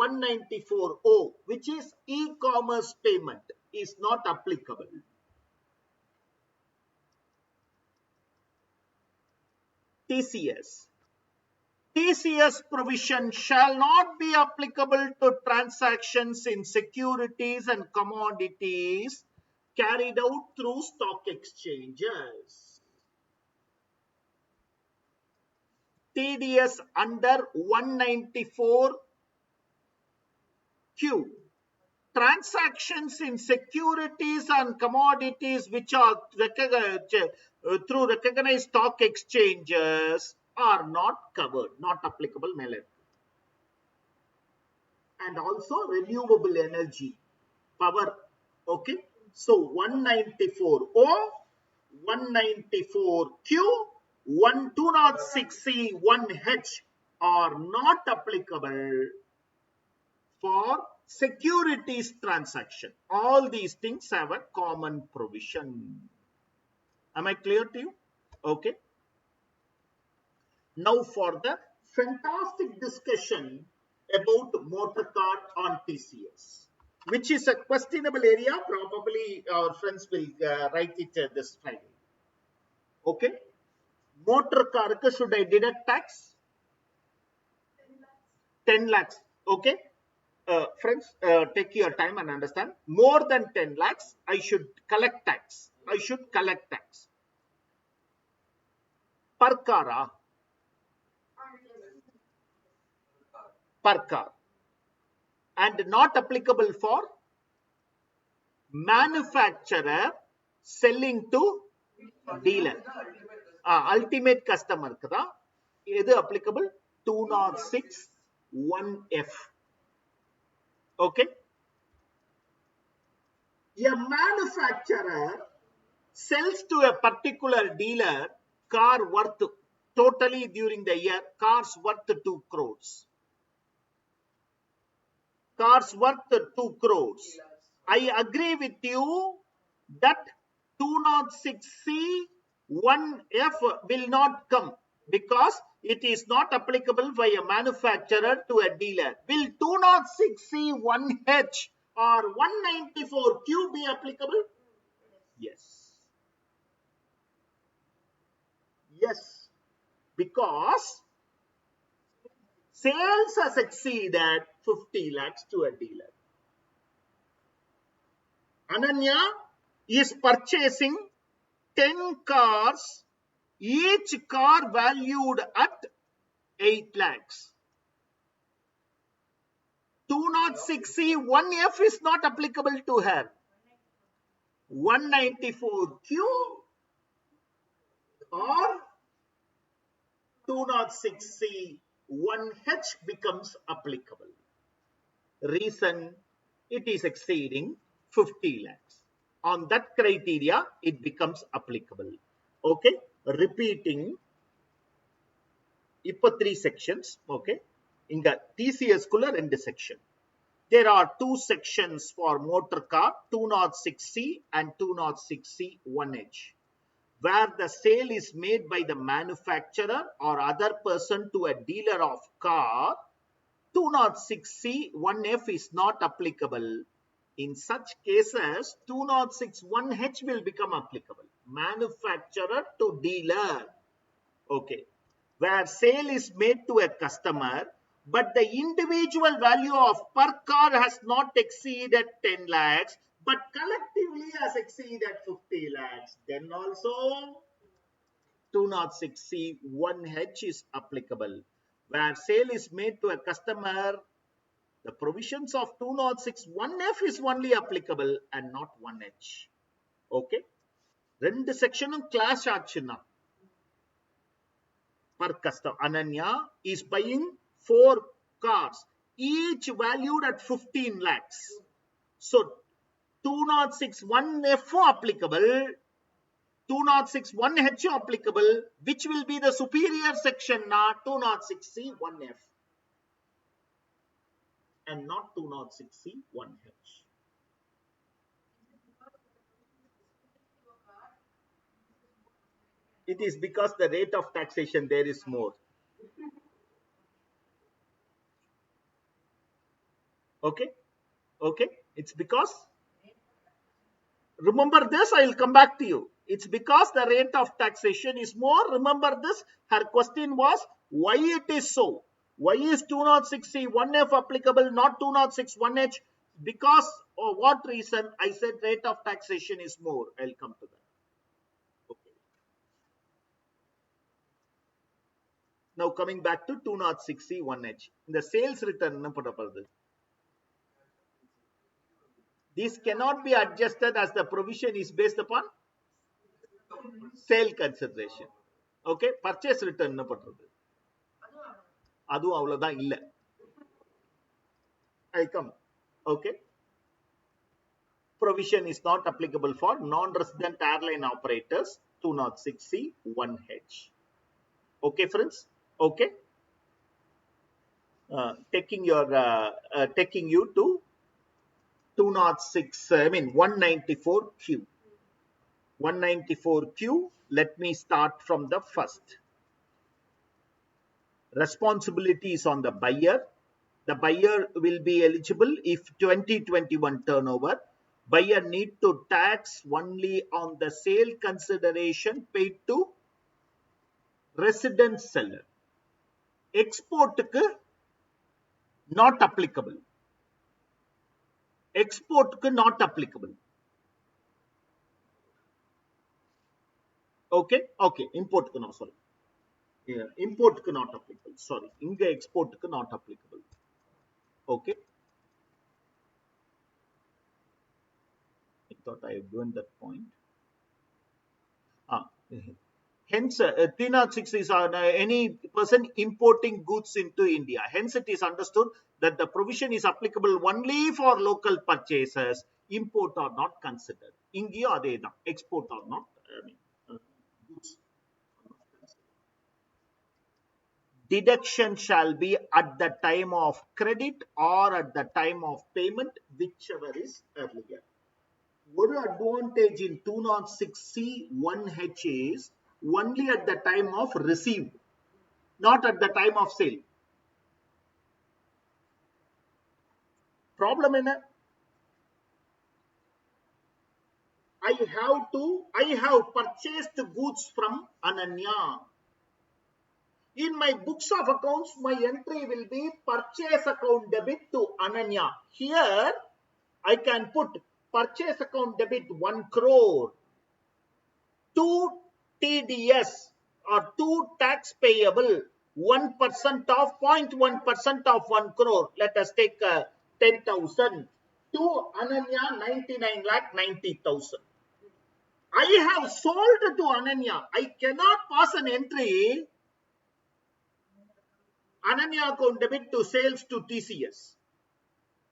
A: 194O, which is e-commerce payment, is not applicable. TCS provision shall not be applicable to transactions in securities and commodities carried out through stock exchanges. TDS under 194Q. Transactions in securities and commodities which are through recognized stock exchanges are not covered, not applicable. And also renewable energy, power. Okay, so 194O, 194Q, 206C, 1H are not applicable for securities transaction. All these things have a common provision. Am I clear to you? Okay. Now for the fantastic discussion about motor car on TCS, which is a questionable area. Probably our friends will write it this Friday. Okay. Motor car, should I deduct tax? 10 lakhs. Okay. Friends, take your time and understand. More than 10 lakhs, I should collect tax. I should collect tax. Per car, per car. And not applicable for manufacturer selling to dealer. Ultimate customer. Is applicable 206 1F. Okay. A manufacturer sells to a particular dealer car worth totally during the year, cars worth 2 crores. Cars worth 2 crores. I agree with you that 206C 1F will not come because it is not applicable by a manufacturer to a dealer. Will 206C 1H or 194Q be applicable? Yes. Yes. Because sales has exceeded 50 lakhs to a dealer. Ananya is purchasing 10 cars, each car valued at 8 lakhs. 206C 1F is not applicable to her. 194Q or 206C 1H becomes applicable. Reason, it is exceeding 50 lakhs. On that criteria, it becomes applicable. Okay, repeating. Now 3 sections. Okay, in the TCS kulla 2 section. There are 2 sections for motor car, 206C and 206C 1H, where the sale is made by the manufacturer or other person to a dealer of car. 206C 1F is not applicable. In such cases, 206 1H will become applicable. Manufacturer to dealer. Okay. Where sale is made to a customer, but the individual value of per car has not exceeded 10 lakhs, but collectively has exceeded 50 lakhs. Then also 206C 1H is applicable. Where sale is made to a customer, the provisions of 206 1F is only applicable and not 1H. Okay. 2 section clash aachuna. Per customer, Ananya is buying 4 cars, each valued at 15 lakhs. So 206 1F applicable, 206 1H applicable. Which will be the superior section? 206C 1F. And not 206C 1H. It is because the rate of taxation there is more. Okay. Okay. It's because, remember this, I will come back to you. It's because the rate of taxation is more. Remember this. Her question was, why it is so? Why is 206C 1F applicable, not 206 1H? Because of what reason? I said rate of taxation is more. I'll come to that. Okay. Now coming back to 206C 1H. The sales return. This cannot be adjusted as the provision is based upon sale consideration. Okay. Purchase return. Adu avladha illa. I come. Okay. Provision is not applicable for non-resident airline operators 206C 1H. Okay, friends. Okay. Taking you to 206, 194Q. 194Q, let me start from the first. Responsibilities on the buyer. The buyer will be eligible if 2021 turnover. Buyer need to tax only on the sale consideration paid to resident seller. Export not applicable. Export not applicable. Okay, okay. Import no, sorry. Yeah, import not applicable. Sorry, inga export not applicable. Okay. I thought I have given that point. Hence, 306 is any person importing goods into India. Hence, it is understood that the provision is applicable only for local purchases. Import are not considered. India are they export or not. Goods. Deduction shall be at the time of credit or at the time of payment, whichever is earlier. One advantage in 206C 1H is only at the time of receive, not at the time of sale. Problem in I have purchased goods from Ananya. In my books of accounts, my entry will be purchase account debit to Ananya. Here, I can put purchase account debit 1 crore to TDS or to tax payable 1% of 0.1% of 1 crore. Let us take 10,000 to Ananya 99 lakh 90,000. I have sold to Ananya. I cannot pass an entry Ananya account debit to sales to TCS.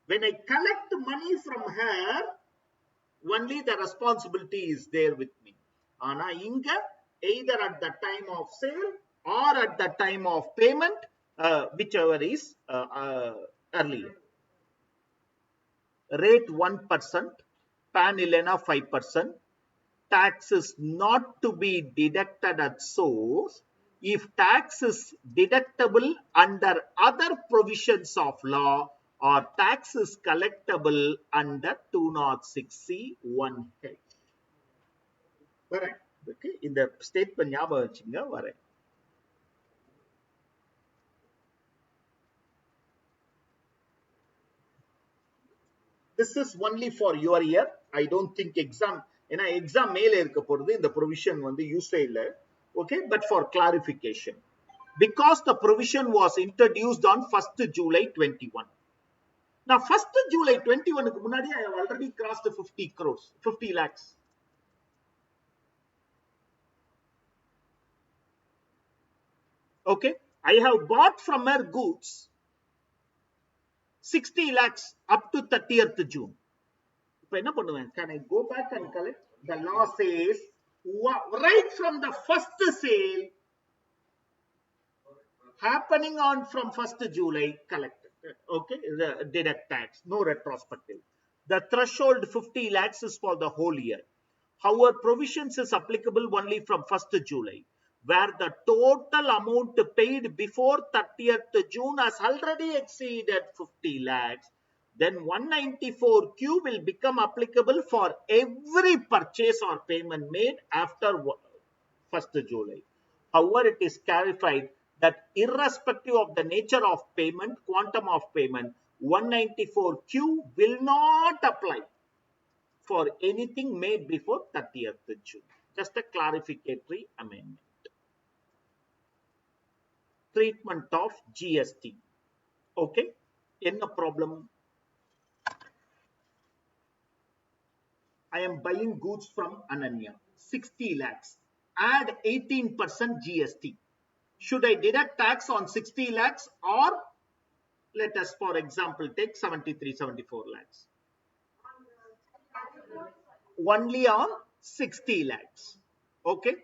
A: When I collect money from her, only the responsibility is there with me. Ana inga either at the time of sale or at the time of payment, whichever is earlier. Rate 1%, PAN Elena 5%. Tax is not to be deducted at source if tax is deductible under other provisions of law or tax is collectible under 206C 1H. Correct. Okay. In the statement, this is only for your year. I don't think exam மேல இருக்க போறது இந்த provision use இல்ல. Okay, but for clarification, because the provision was introduced on 1st July 21. Now 1st July 21 க்கு முன்னாடி I have already crossed the 50 crores, 50 lakhs. Okay, I have bought from her goods 60 lakhs up to 30th June. இப்போ என்ன பண்ணுவேன்? Can I go back and collect? The law says right from the first sale happening on from 1st July collected. Okay, the deduct tax, no retrospective. The threshold 50 lakhs is for the whole year. However, provisions is applicable only from 1st July, where the total amount paid before 30th June has already exceeded 50 lakhs. Then 194Q will become applicable for every purchase or payment made after 1st July. However, it is clarified that irrespective of the nature of payment, quantum of payment, 194Q will not apply for anything made before 30th June. Just a clarificatory amendment. Treatment of GST. Okay, any problem? I am buying goods from Ananya, 60 lakhs. Add 18% GST. Should I deduct tax on 60 lakhs or let us, for example, take 73, 74 lakhs? Only on 60 lakhs. Okay.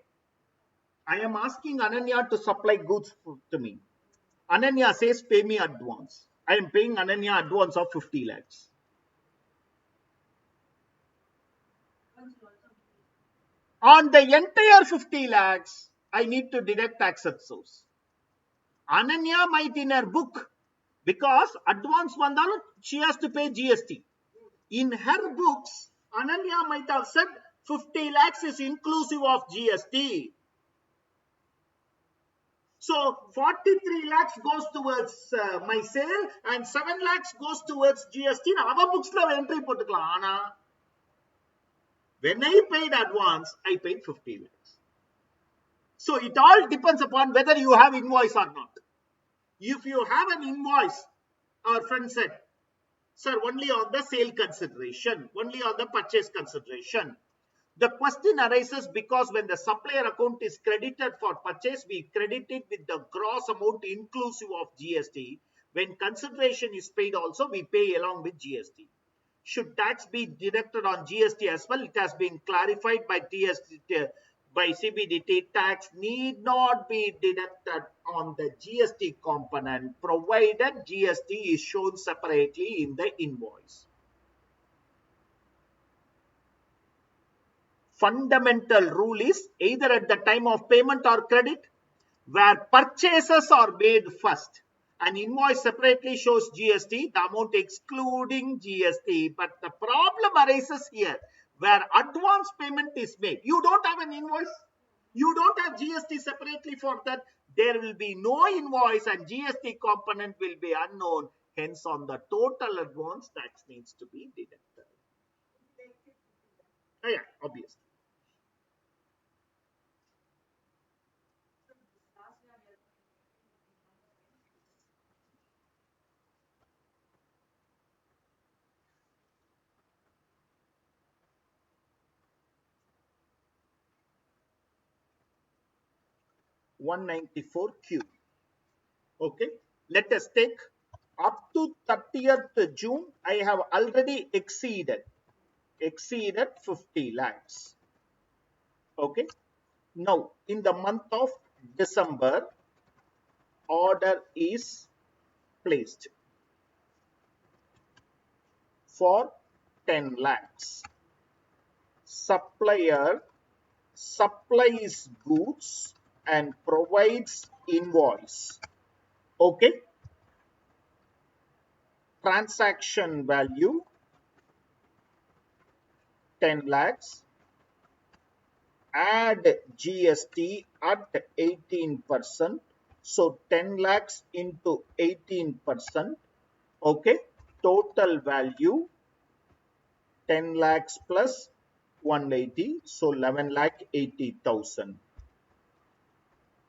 A: I am asking Ananya to supply goods to me. Ananya says, pay me advance. I am paying Ananya advance of 50 lakhs. On the entire 50 lakhs, I need to deduct tax at source. Ananya might in her book, because advance vandalum, she has to pay GST. In her books, Ananya might have said 50 lakhs is inclusive of GST. So 43 lakhs goes towards my sale and 7 lakhs goes towards GST. Our books la entry potukalam. Ana when I paid advance, I paid 50 lakhs. So it all depends upon whether you have invoice or not. If you have an invoice, our friend said, sir, only on the sale consideration, only on the purchase consideration. The question arises because when the supplier account is credited for purchase, we credit it with the gross amount inclusive of GST. When consideration is paid also, we pay along with GST. Should tax be deducted on GST as well? It has been clarified by by CBDT. Tax need not be deducted on the GST component, provided GST is shown separately in the invoice. Fundamental rule is either at the time of payment or credit, where purchases are made first. An invoice separately shows GST, the amount excluding GST. But the problem arises here, where advance payment is made. You don't have an invoice. You don't have GST separately for that. There will be no invoice and GST component will be unknown. Hence, on the total advance, tax needs to be deducted. Yeah, obviously. $194Q. Okay, let us take up to 30th June. I have already exceeded 50 lakhs. Okay, now in the month of December, order is placed for 10 lakhs. Supplier supplies goods and provides invoice. Okay, transaction value 10 lakhs, add GST at 18%, so 10 lakhs into 18%. Okay, total value 10 lakhs plus 180, so 11 lakh 80,000.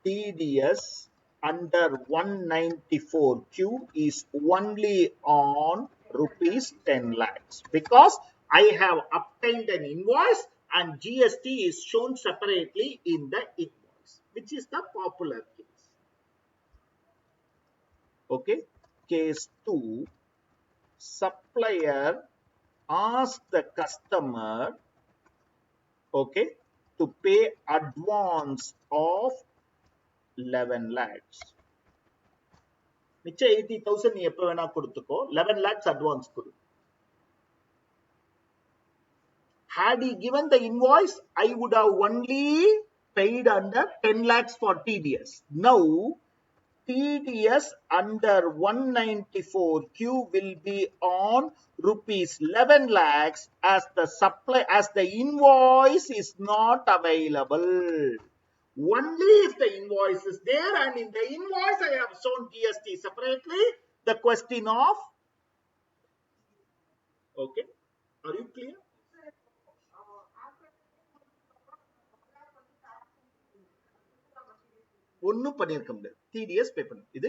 A: TDS under 194Q is only on rupees 10 lakhs because I have obtained an invoice and GST is shown separately in the invoice, which is the popular case. Okay, case 2, supplier asks the customer, okay, to pay advance of 11 lakhs. மிச்ச 80,000 நீ எப்ப வேணா கொடுத்துக்கோ, 11 lakhs advance கொடு. Had he given the invoice, I would have only paid under 10 lakhs for TDS. Now, TDS under 194Q will be on rupees 11 lakhs as the invoice is not available. Only if the invoice is there, and in the invoice I have shown GST separately, the question of, okay, are you clear? ஒன்னும் பண்ணிருக்க முடியாது, TDS பே பண்ணு. இது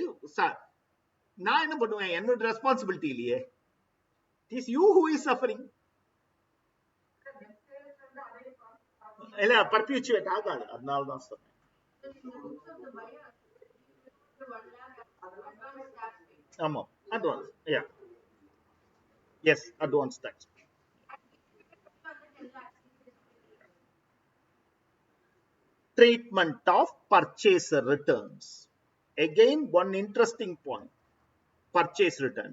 A: நான் என்ன பண்ணுவேன், என்னோட responsibility இல்லையே. It is you who is suffering. இல்ல பர்பிச்சுவேட் ஆகாது, அதனால தான் சொன்னேன். ஆமா, advance. Yeah, yes, advance tax. Treatment of purchase returns. Again, one interesting point, purchase return,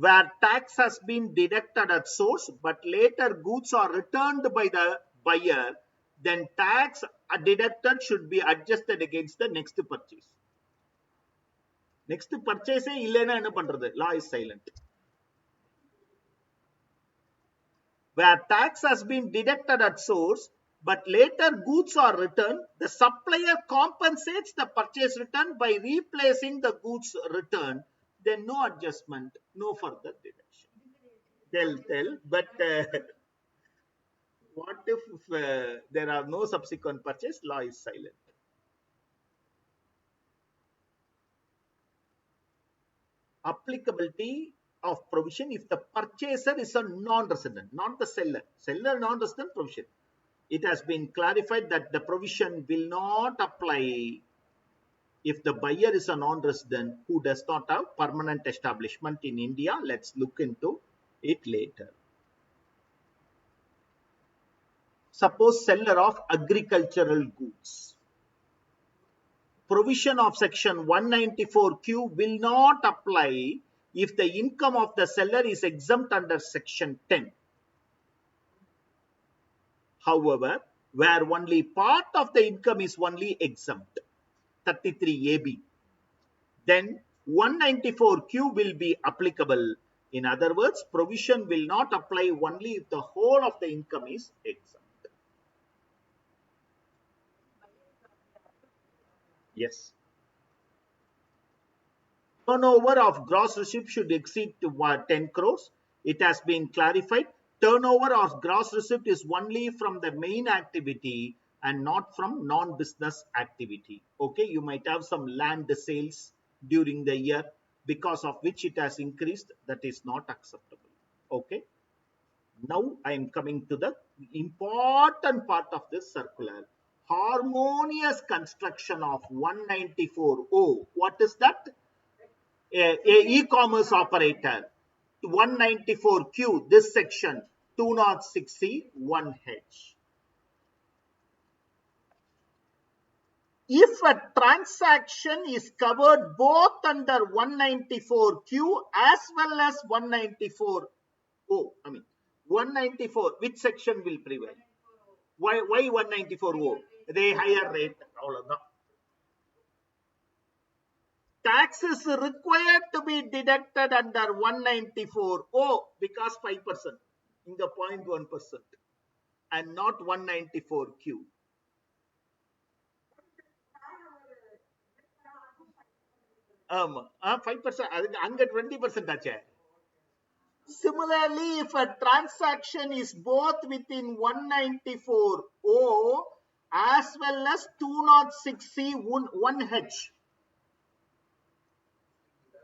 A: where tax has been deducted at source, but later goods are returned by the buyer. then tax deducted should be adjusted against the next purchase. Next purchase இல்லைன்னா என்ன பண்றது? Law is silent. Where tax has been deducted at source, but later goods are returned, the supplier compensates the purchase return by replacing the goods returned. Then no adjustment, no further deduction. Tell, but what if there are no subsequent purchase? Law is silent. Applicability of provision if the purchaser is a non-resident, not the seller. Seller non-resident provision. It has been clarified that the provision will not apply if the buyer is a non-resident who does not have permanent establishment in India. Let's look into it later. Suppose seller of agricultural goods. Provision of section 194Q will not apply if the income of the seller is exempt under section 10. However, where only part of the income is only exempt, 33AB, then 194Q will be applicable. In other words, provision will not apply only if the whole of the income is exempt. Yes. Turnover of gross receipt should exceed 10 crores. It has been clarified. Turnover of gross receipt is only from the main activity and not from non-business activity. Okay, you might have some land sales during the year because of which it has increased. That is not acceptable. Okay. Now I am coming to the important part of this circular. Harmonious construction of 194O. What is that? E-commerce operator. 194Q, this section, 206C, 1H. If a transaction is covered both under 194Q as well as 194O, 194, which section will prevail? Why 194O? The higher rate. Tax is required to be deducted under 194O because 5%, in the 0.1%, and not 194Q. Ama 5%, அங்க 20% ஆச்சே. Similarly, if a transaction is both within 194O as well as 206C 1H,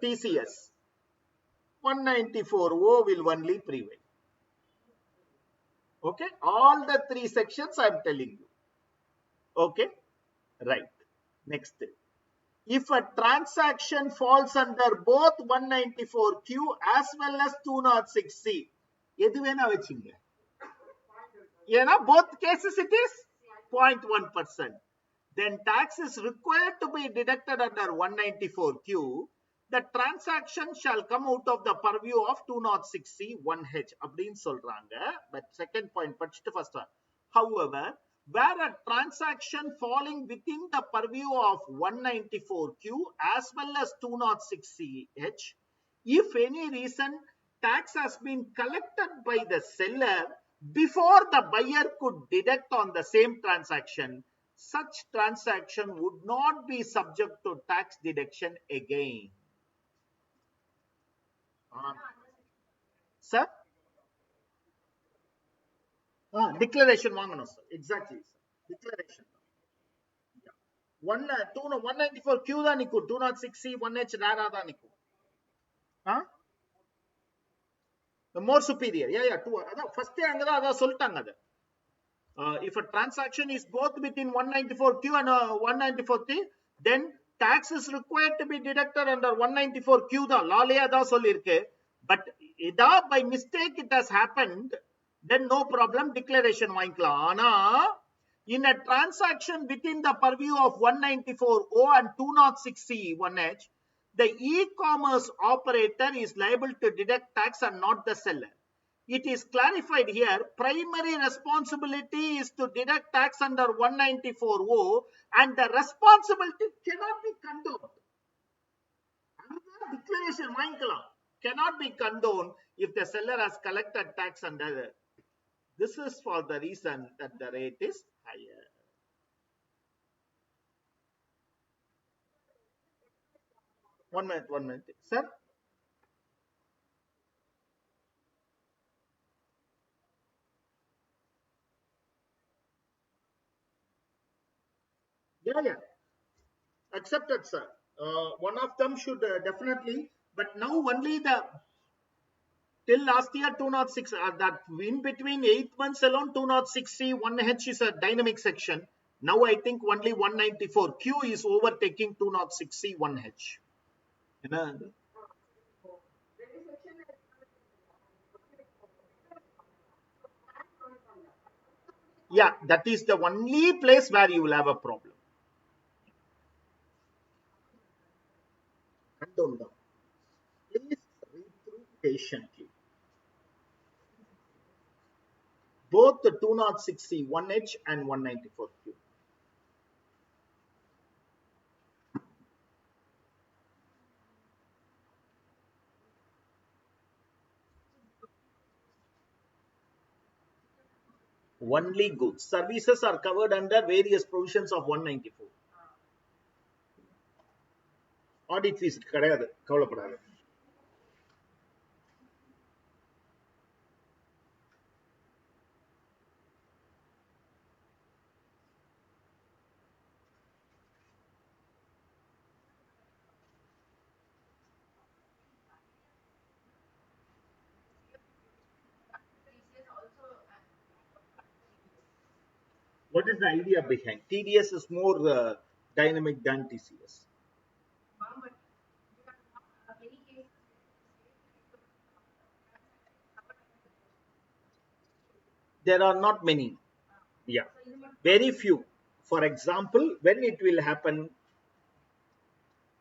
A: TCS, 194O will only prevail. Okay, all the three sections I am telling you. Okay, right. Next, if a transaction falls under both 194Q as well as 206C, எது வேணா வச்சுங்க. ஏன்னா both cases it is 0.1%. Then tax is required to be deducted under 194Q. The transaction shall come out of the purview of 206C 1H அப்படின்னு சொல்றாங்க. But second point படிச்சுட்டு first one. However, where a transaction falling within the purview of 194Q as well as 206CH, if any reason tax has been collected by the seller before the buyer could deduct on the same transaction, such transaction would not be subject to tax deduction again. Sir? Declaration வாங்கணும் sir. Exactly sir. Declaration. 194Q தான் நிக்கும். 206C 1H rare தான் நிக்கும். More superior. Yeah. அதான் first அங்கதான் அதான் சொல்லிட்டாங்க அது. If a transaction is both between 194Q and 194T, then tax is required to be deducted under 194Q தான். லாலியா தான் சொல்லிருக்கு. But இதா by mistake it has happened, then no problem, declaration வாங்கிக்கலாம். ஆனா in a transaction within the purview of 194O and 206C 1H, the e-commerce operator is liable to deduct tax and not the seller. it is clarified here, primary responsibility is to deduct tax under 194O and the responsibility cannot be condoned. Another declaration cannot be condoned if the seller has collected tax under. This is for the reason that the rate is higher. One minute, sir. Yeah. Accepted, sir. One of them should definitely, but now only the till last year 206 that in between 8 months alone 206C 1H is a dynamic section. Now I think only 194Q is overtaking 206C 1H. You know? Yeah, that is the only place where you will have a problem. Hold on. Please read through patiently. Both the 206C 1H and 194Q. Only goods. Services are covered under various provisions of 194. Audit fees கிடையாது, கவலைப்படாது. What is the idea behind? TDS is more dynamic than TCS. There are not many. Yeah, very few. For example, when it will happen,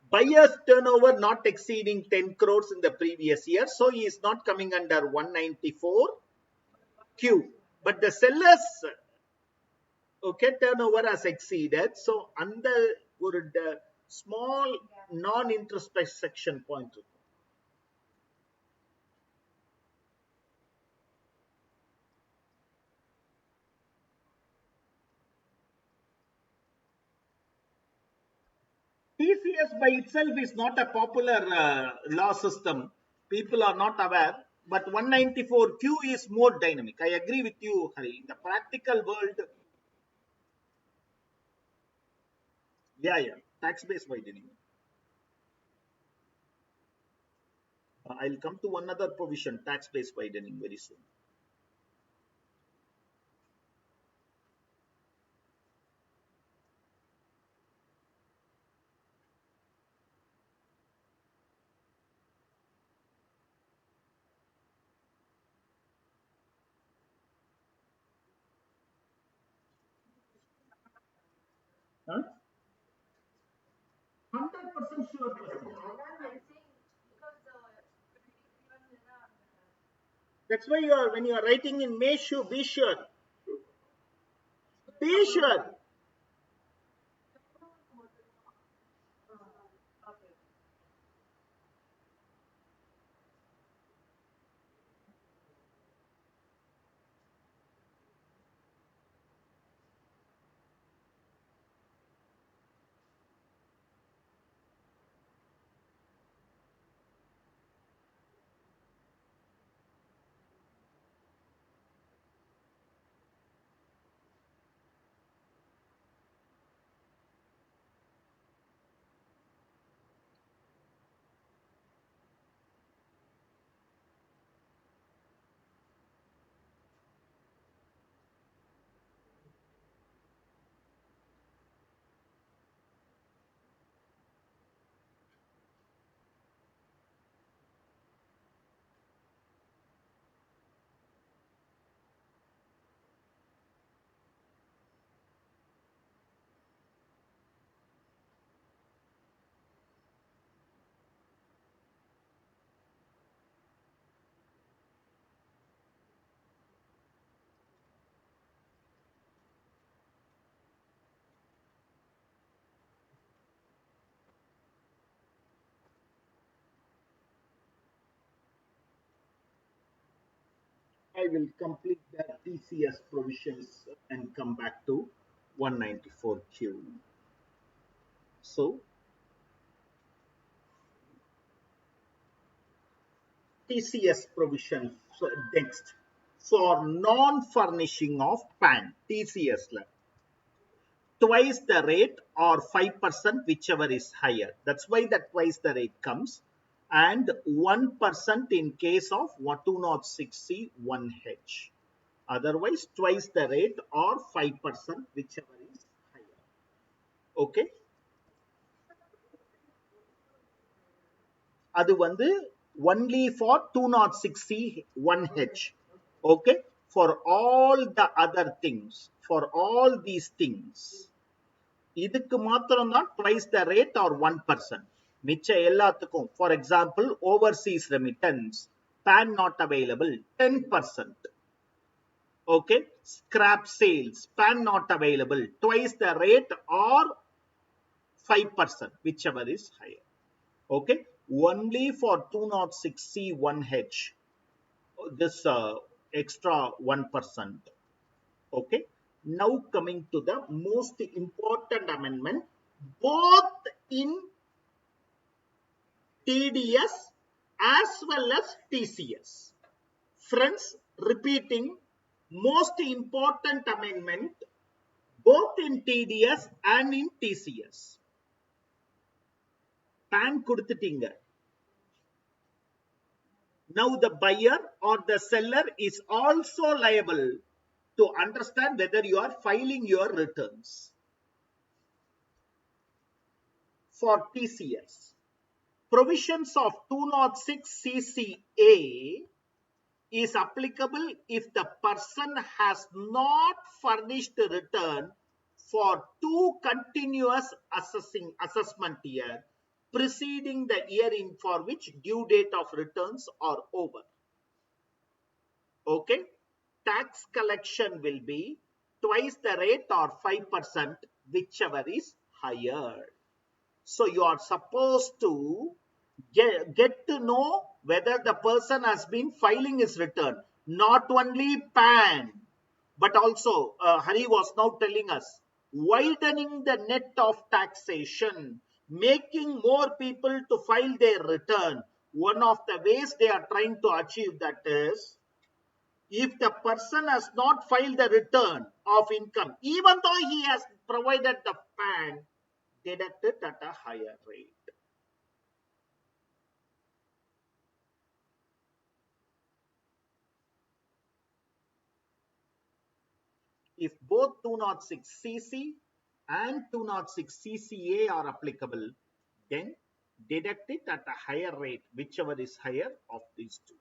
A: buyer's turnover not exceeding 10 crores in the previous year, so he is not coming under 194Q. But the sellers, okay, turnover has exceeded, so under the small non-interest section point. TCS by itself is not a popular law system. People are not aware. But 194Q is more dynamic. I agree with you, Hari. In the practical world, yeah. Tax base widening. I'll come to another provision, tax base widening, very soon. Huh? 100% sure. That's why when you are writing in May, be sure. Be sure. I will complete the TCS provisions and come back to 194Q. So TCS provision. So next, for non-furnishing of PAN, TCS twice the rate or 5%, whichever is higher. That's why that twice the rate comes. And 1% in case of 206C 1H. Otherwise, twice the rate or 5%, whichever is higher. Okay. அது வந்து only for 206C 1H. Okay. For all the other things, for all these things, இதுக்கு மாத்திரம் தான் twice the rate or 1%. மிச்ச எல்லாத்துக்கும், for example, overseas remittance, PAN not available, 10%. Okay. Scrap sales, PAN not available, twice the rate or 5%, whichever is higher. Okay. Only for 206C 1H, this extra 1%. Okay. Now coming to the most important amendment, both in TDS as well as TCS. Friends, repeating, most important amendment both in TDS and in TCS. PAN கொடுத்துட்டீங்க. Now the buyer or the seller is also liable to understand whether you are filing your returns. For TCS, provisions of 206CCA is applicable if the person has not furnished a return for 2 continuous assessment year preceding the year in for which due date of returns are over. Okay. Tax collection will be twice the rate or 5%, whichever is higher. So you are supposed to get to know whether the person has been filing his return. Not only PAN, but also Hari was now telling us, widening the net of taxation, making more people to file their return. One of the ways they are trying to achieve that is, if the person has not filed the return of income, even though he has provided the PAN, deducted at a higher rate. If both 206CC and 206CCA are applicable, then deduct it at a higher rate, whichever is higher of these two.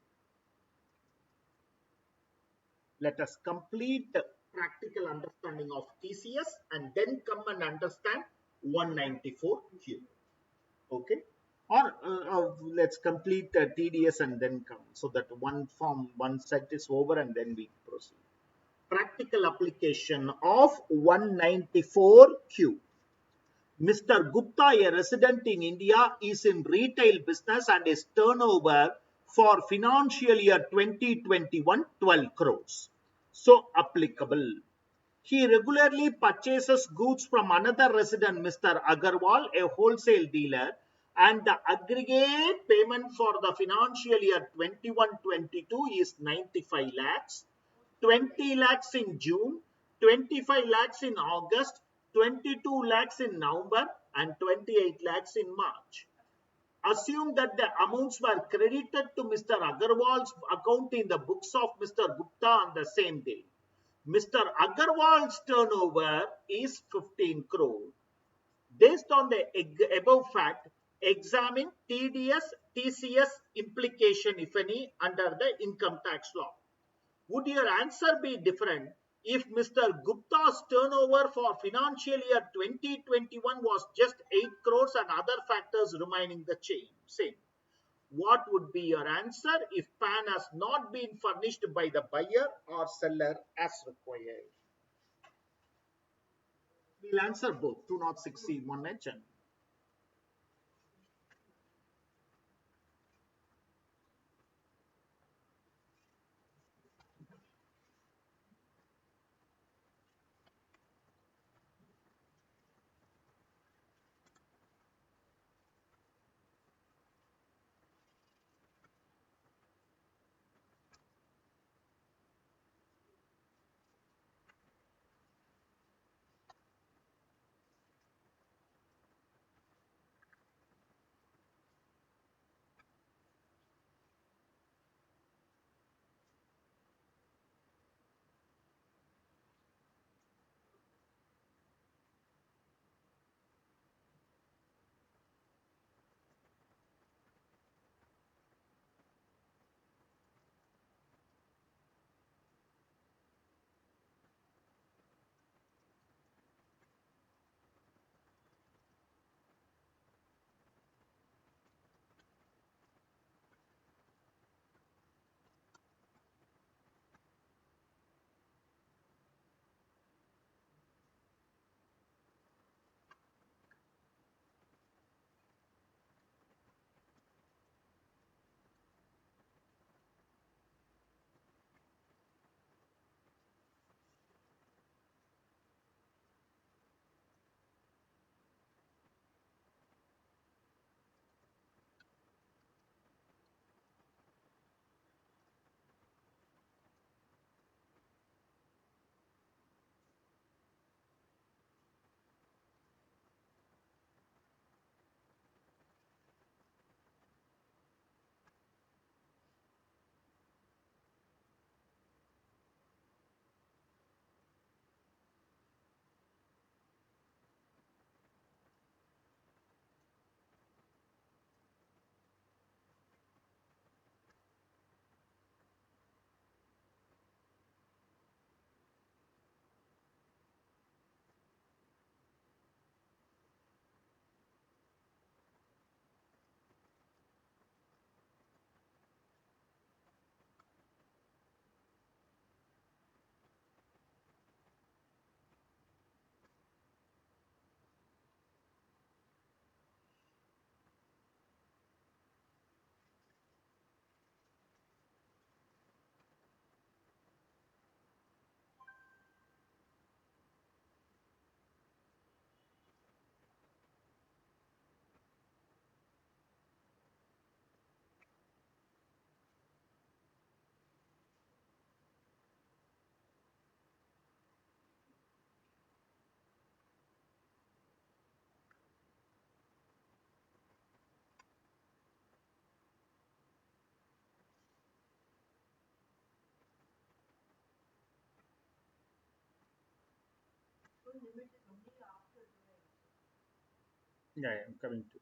A: Let us complete the practical understanding of TCS and then come and understand 194Q. Okay. Or let's complete TDS and then come, so that one form, one set is over and then we proceed. Practical application of 194Q. Mr. Gupta, a resident in India, is in retail business and his turnover for financial year 2021 12 crores. So applicable. He regularly purchases goods from another resident, Mr. Agarwal, a wholesale dealer, and the aggregate payment for the financial year 21-22 is 95 lakhs. 20 lakhs in June, 25 lakhs in August, 22 lakhs in November, and 28 lakhs in March. Assume that the amounts were credited to Mr. Agarwal's account in the books of Mr. Gupta on the same day. Mr. Agarwal's turnover is 15 crore. Based on the above fact, examine TDS, TCS implication, if any, under the income tax law. Would your answer be different if Mr. Gupta's turnover for financial year 2021 was just 8 crores and other factors remaining the same? What would be your answer if PAN has not been furnished by the buyer or seller as required? We'll answer both 206C 1H and
C: limit is only after July.
A: Yeah, yeah, I'm coming to.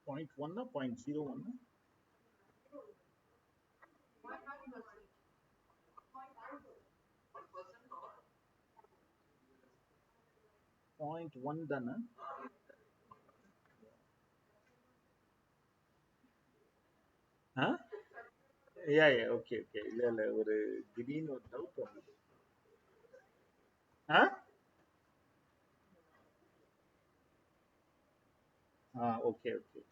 A: Point one or point zero one?
C: Why not proceed?
B: 1% or
A: Point one தானே? Huh? Yeah, yeah, okay, okay. இல்ல இல்ல ஒரு திடீர்னு ஒரு doubt வந்தது. Huh? Okay, okay.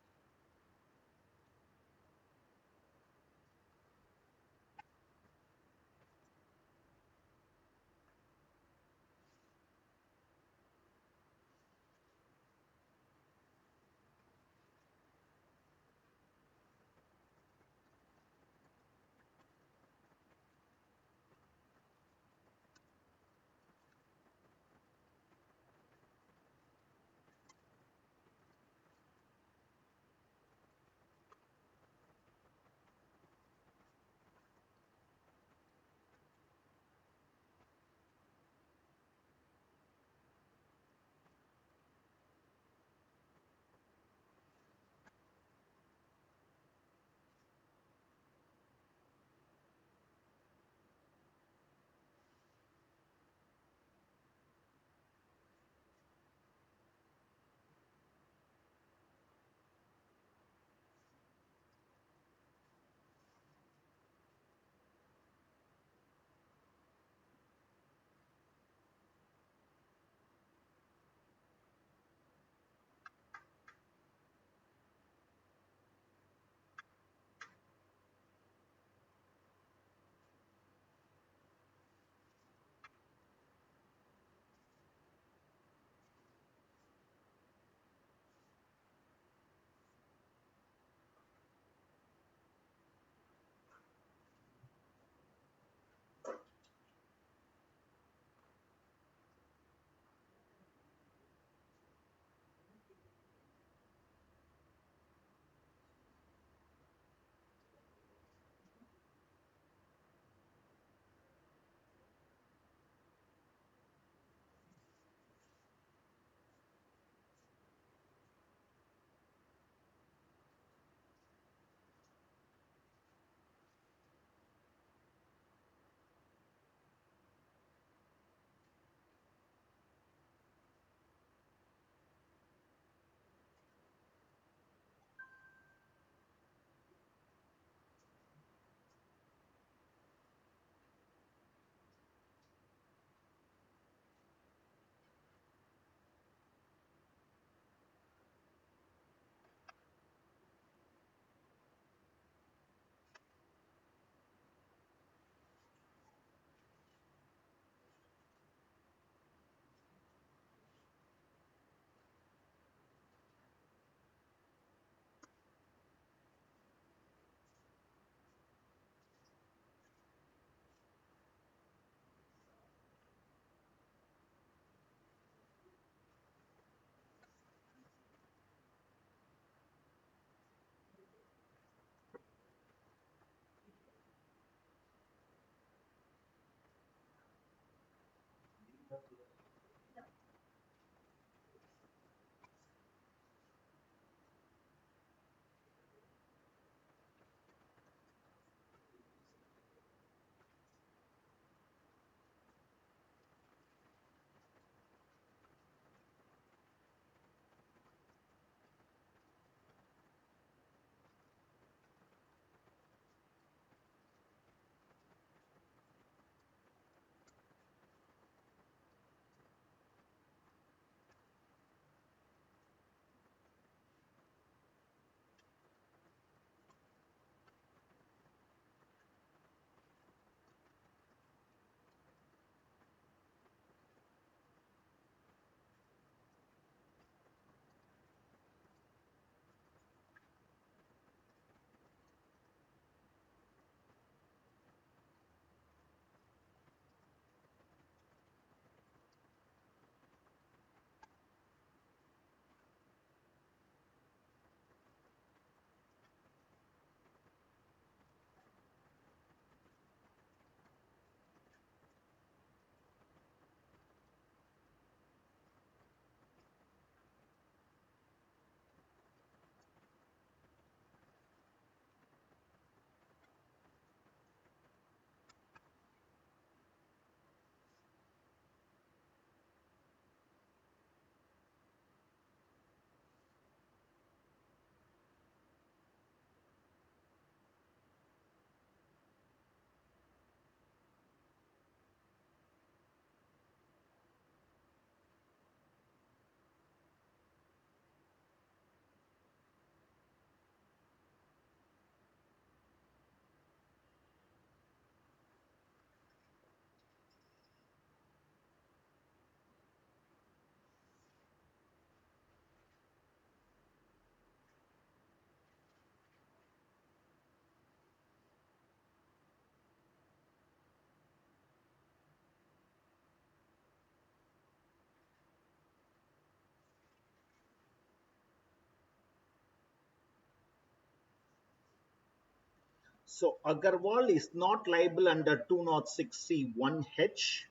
A: So Agarwal is not liable under 206C1H.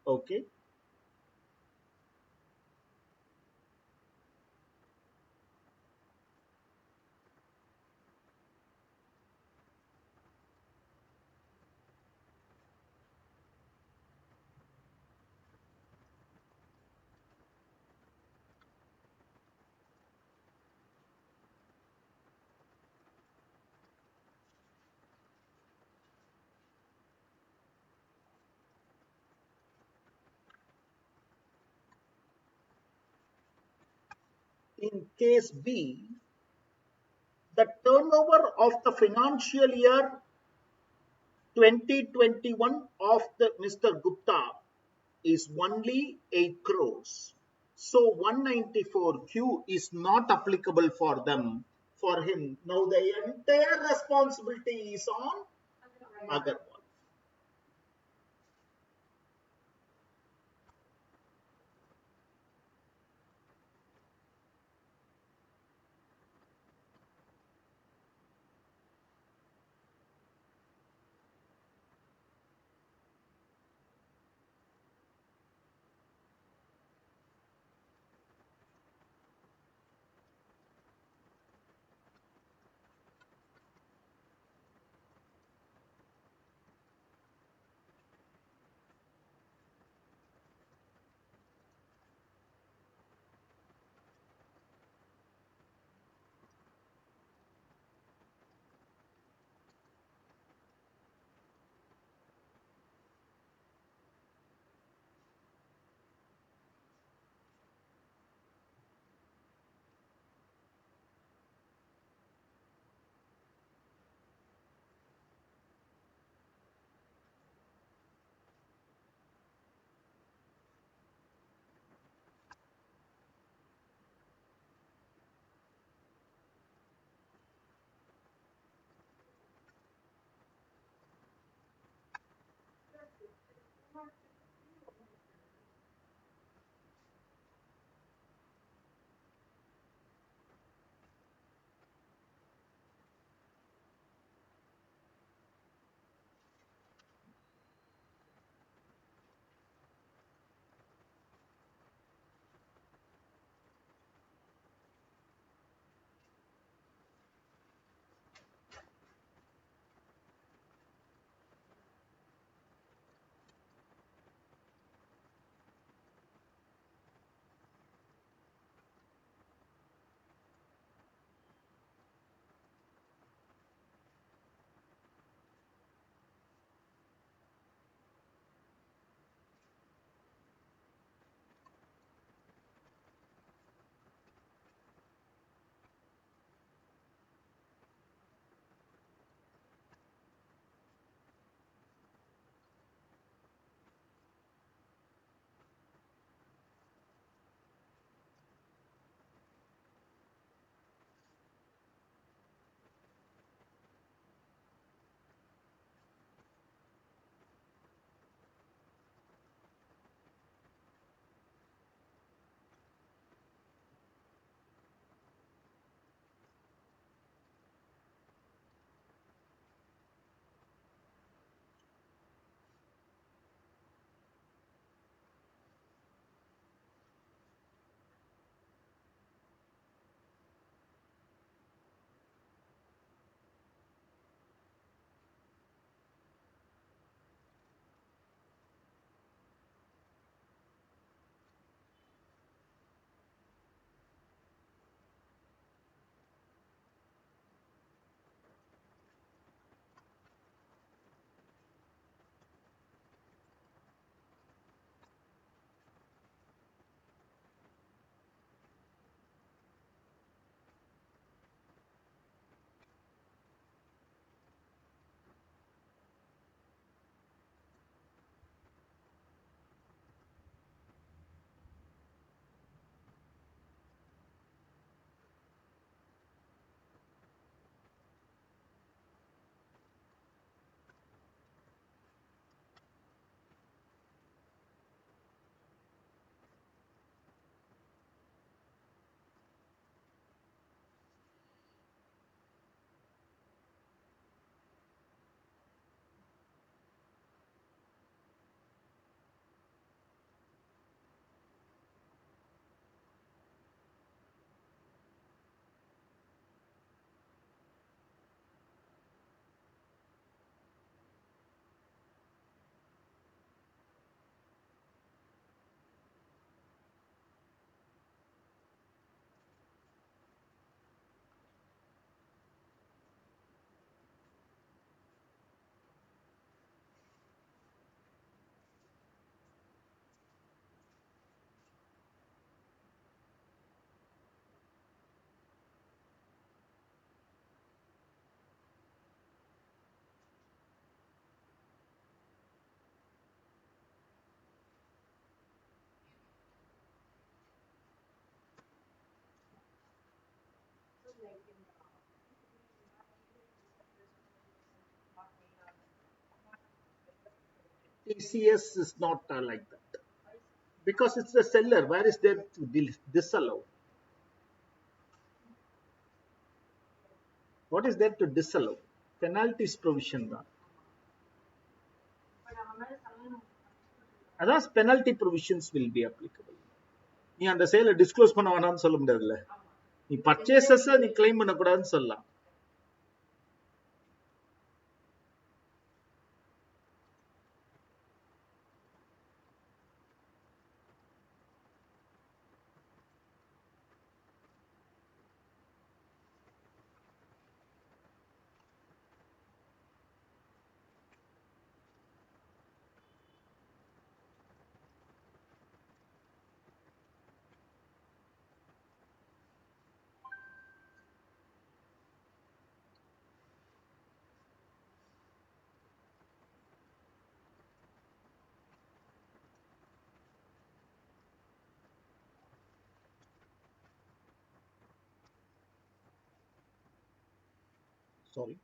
A: Okay. In case B, the turnover of the financial year 2021 of the Mr. Gupta is only 8 crores. So 194Q is not applicable for them, for him. Now the entire responsibility is on Agarwal. TCS is not like that because it's the seller. Where is there to disallow? What is there to disallow? Penalties provision தான். Adas penalty provisions will be applicable. நீ அந்த சேலை disclose பண்ண வேணாம்னு சொல்ல முடியாதுல்ல. நீ purchases நீ கிளைம் பண்ணக்கூடாதுன்னு சொல்லலாம். Sorry.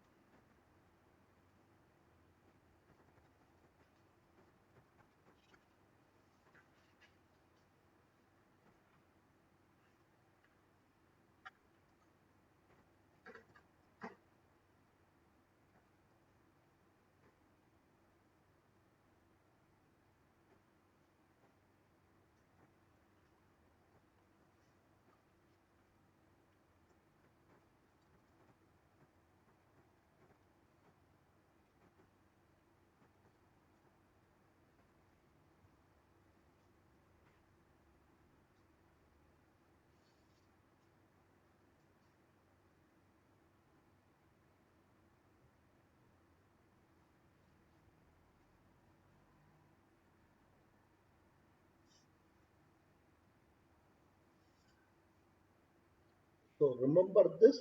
A: So remember this,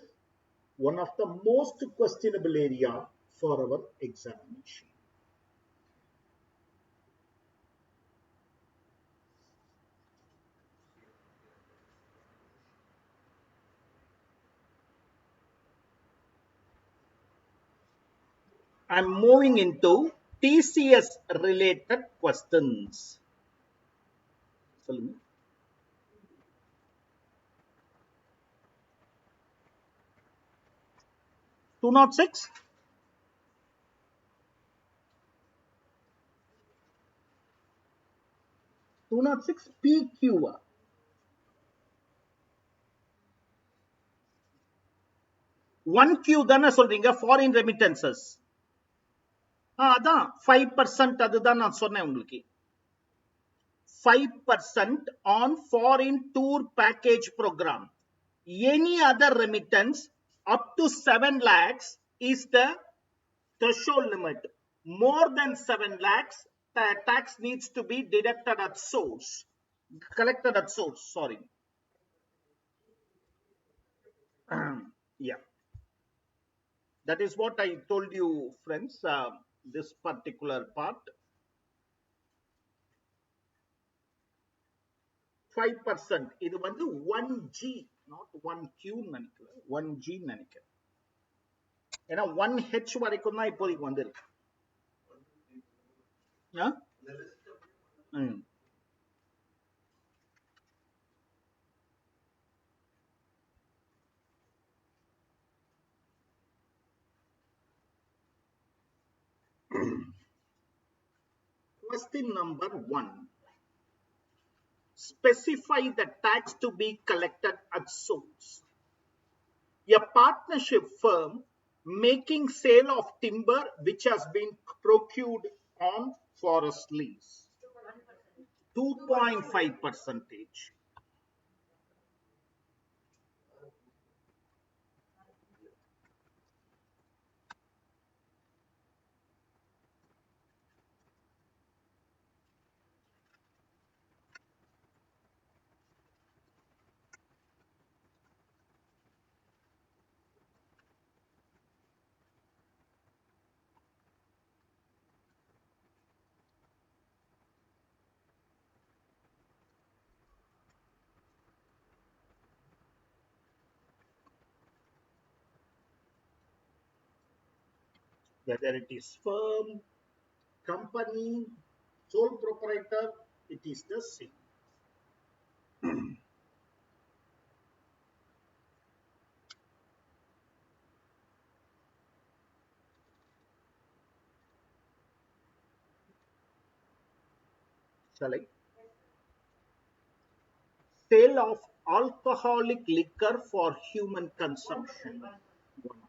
A: one of the most questionable area for our examination. I'm moving into TCS related questions. 206. 206 PQ. 1Q தானே சொல்றீங்க ஃபாரின் ரெமிட்டன்சஸ். அதான் 5% அதுதான் நான் சொன்னேன் உங்களுக்கு. 5% on foreign tour package program. Any other remittance up to 7 lakhs is the threshold limit. More than 7 lakhs, the tax needs to be deducted at source. Collected at source, sorry. Yeah. That is what I told you, friends, this particular part. 5%. இது வந்து 1G, not 1Q நினைக்கிறேன். 1G நினைக்கிறேன். ஏன்னா 1H வரைக்கும் தான் இப்போதைக்கு வந்திருக்கு. Question number 1. Specify the tax to be collected at source. A partnership firm making sale of timber which has been procured on forest lease. 2.5%. Whether it is firm, company, sole proprietor, it is the same. Shall I? Sale of alcoholic liquor for human consumption. 1%.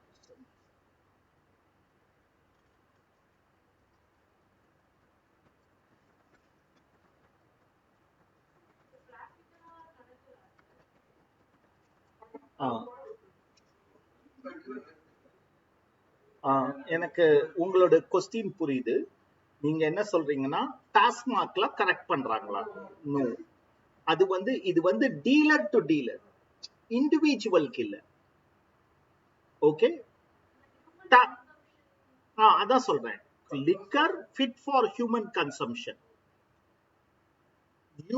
A: ஆ, எனக்கு உங்களோட question புரியுது. நீங்க என்ன சொல்றீங்கன்னா டாஸ்மாக்ல correct பண்றாங்களா? No. அது வந்து இது வந்து டீலர் டு டீலர், இண்டிவிஜுவலுக்கு இல்ல. ஓகே, அதான் சொல்றேன். Liquor fit for human consumption.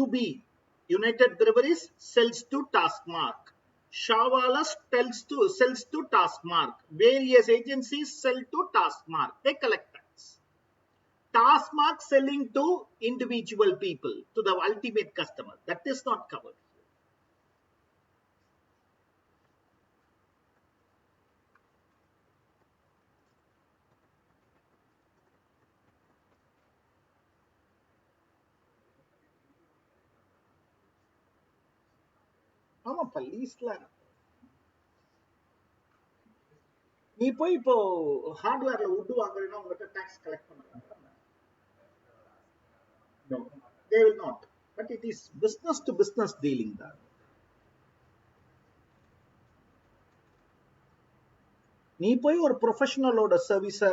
A: UB, United Breweries, sells to Taskmark. Shawala sells to Taskmark. Various agencies sell to Taskmark. They collect tax. Taskmark selling to individual people, to the ultimate customer. That is not covered. ஆமாப்பா, லீஸ்ல நீ போய் இப்போ ஹார்ட்வேர்ல would வாங்குறீங்கன்னா உங்ககிட்ட tax collect பண்றாங்க. No, they will not. But it is business to business dealing தான். நீ போய் ஒரு ப்ரொஃபஷனலோட சர்வீஸை,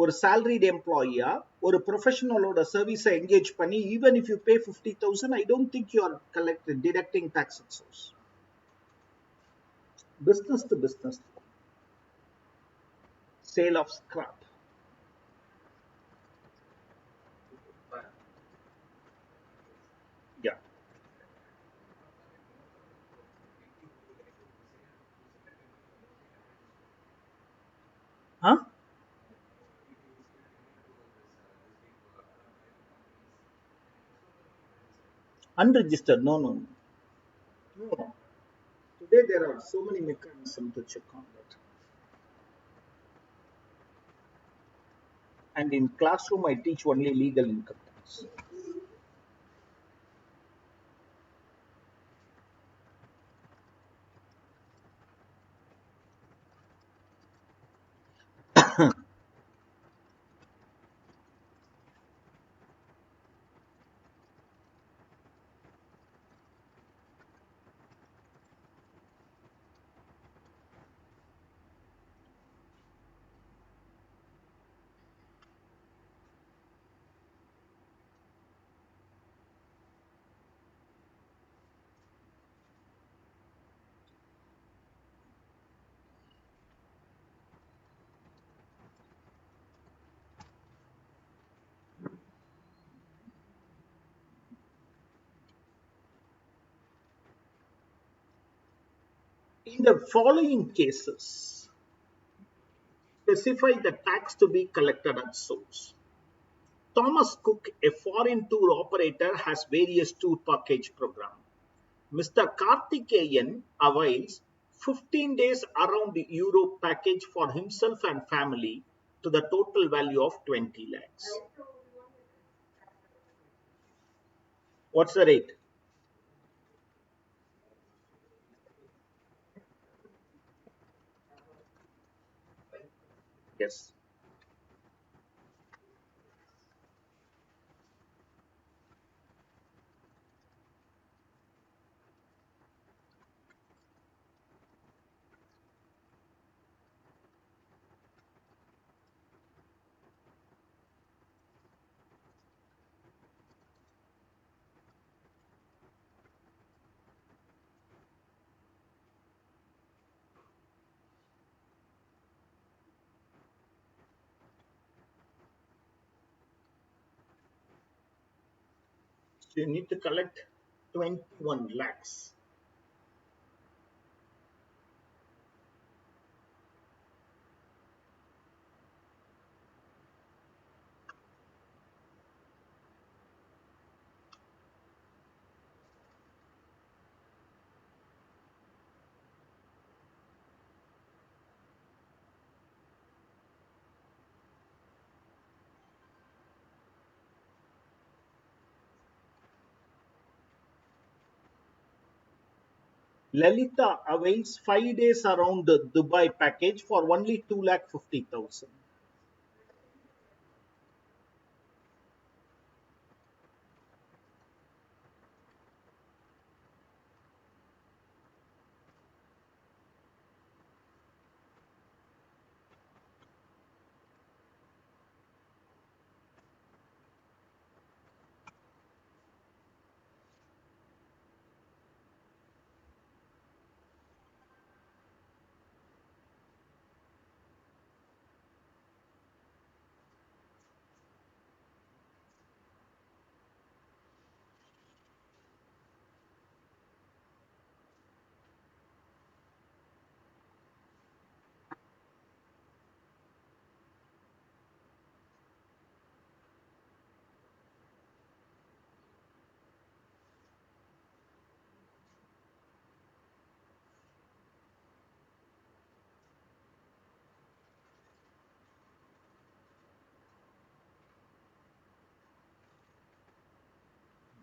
A: ஒரு salaried எம்ப்ளாயியா ஒரு ப்ரொஃபஷனலோட சர்வீஸை என்கேஜ் பண்ணி, even if you pay 50,000, I don't think you are deducting tax at source. Business to business. Sale of scrap. Yeah. Huh? Unregistered? No, no, no. No. Today there are so many mechanisms to check on that. And in classroom, I teach only legal income tax. In the following cases, specify the tax to be collected at source. Thomas Cook, a foreign tour operator, has various tour package programs. Mr. Karthikeyan avails 15 days around the Europe package for himself and family to the total value of 20 lakhs. What's the rate? Yes. So you need to collect 21 lakhs. Lalita avails 5 days around the Dubai package for only 2,50,000.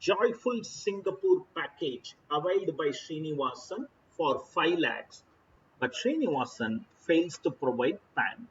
A: Joyful Singapore package availed by Srinivasan for 5 lakhs, but Srinivasan fails to provide PAN.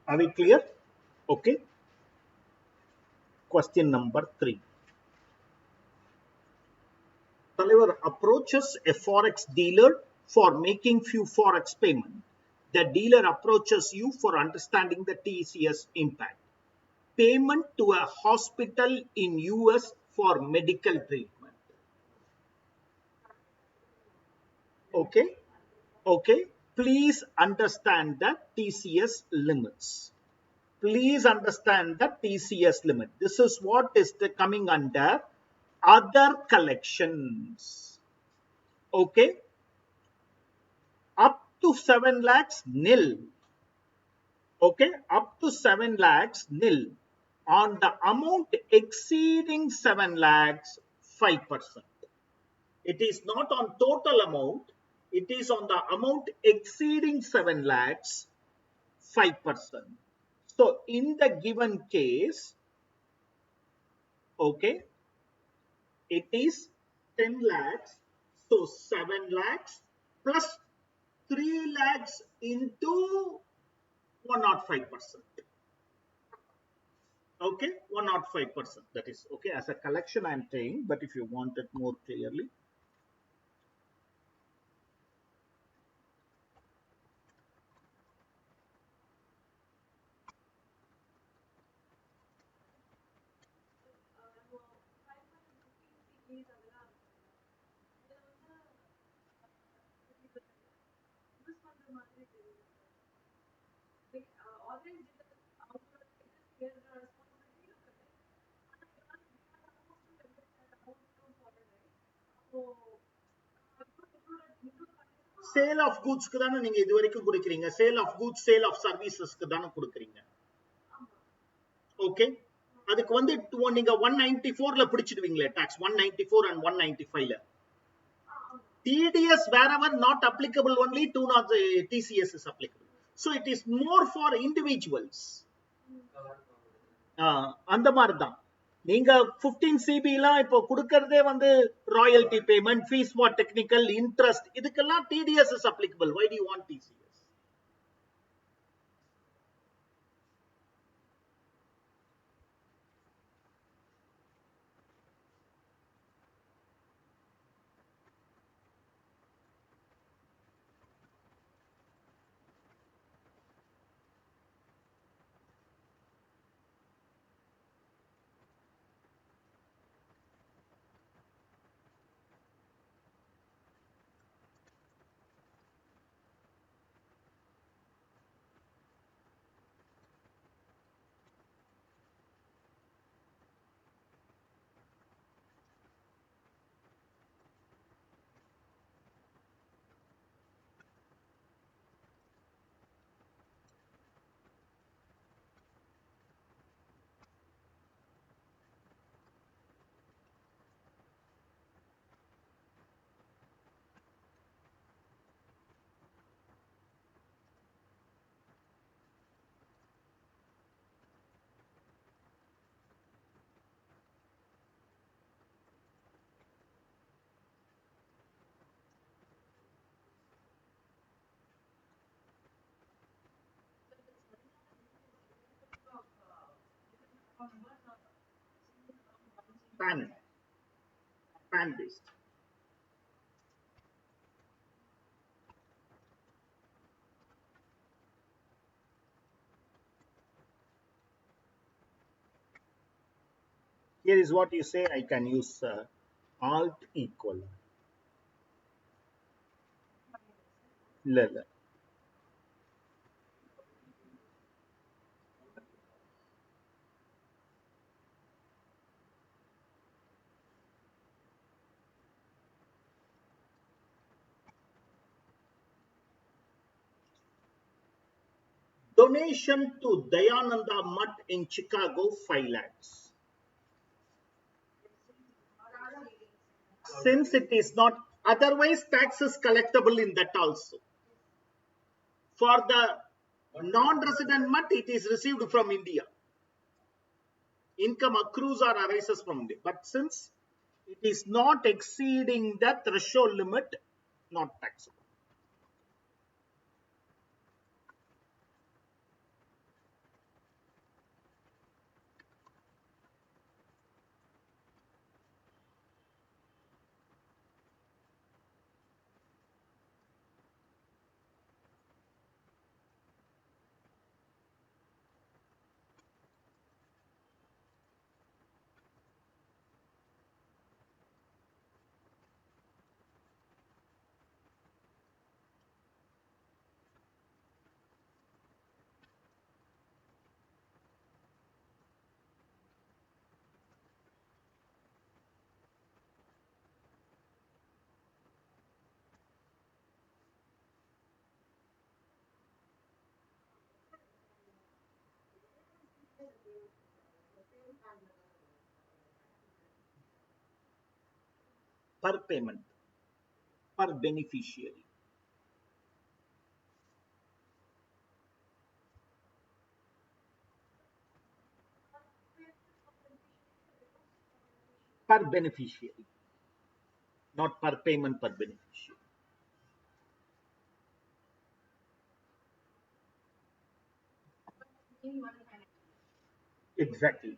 A: Are we clear? Okay. Question number 3. தலைவர் approaches a forex dealer for making few forex payment. The dealer approaches you for understanding the TCS impact. Payment to a hospital in US for medical treatment. Okay. Okay. Please understand the TCS limits. Please understand the TCS limit. This is what is coming under other collections. Okay. Up to 7 lakhs nil. Okay. Up to 7 lakhs nil. On the amount exceeding 7 lakhs, 5%. It is not on total amount. It is on the amount exceeding 7 lakhs, 5%. So in the given case, okay, it is 10 lakhs. So 7 lakhs plus 3 lakhs into 105%. Okay, 105%. That is okay. As a collection, I am saying, but if you want it more clearly, sale of கூட்ஸ்க்கு தானே நீங்க இது வரைக்கும் கொடுக்குறீங்க. Sale of goods, sale of சர்வீசஸ்க்கு தானே கொடுக்குறீங்க. Okay, அதுக்கு வந்து நீங்க 194ல பிடிச்சிடுவீங்களே டாக்ஸ், 194 and 195ல. TDS wherever not applicable, only TCS is applicable. So it is more for individuals. அந்த மாதிரி தான் நீங்க 15 சிபிலாம் இப்போ கொடுக்கறதே வந்து royalty payment, fees for technical, interest, இதுக்கெல்லாம் TDS is applicable. Why do you want TCS? PAN based. Here is what you say. I can use alt equal. இல்ல donation to Dayananda Mutt in Chicago, 5 lakhs. Since it is not, otherwise tax is collectible in that also. For the non-resident Mutt, it is received from India. Income accrues or arises from India. But since it is not exceeding the threshold limit, not taxable. Per payment, per beneficiary. Per beneficiary, not per payment, per beneficiary. Exactly.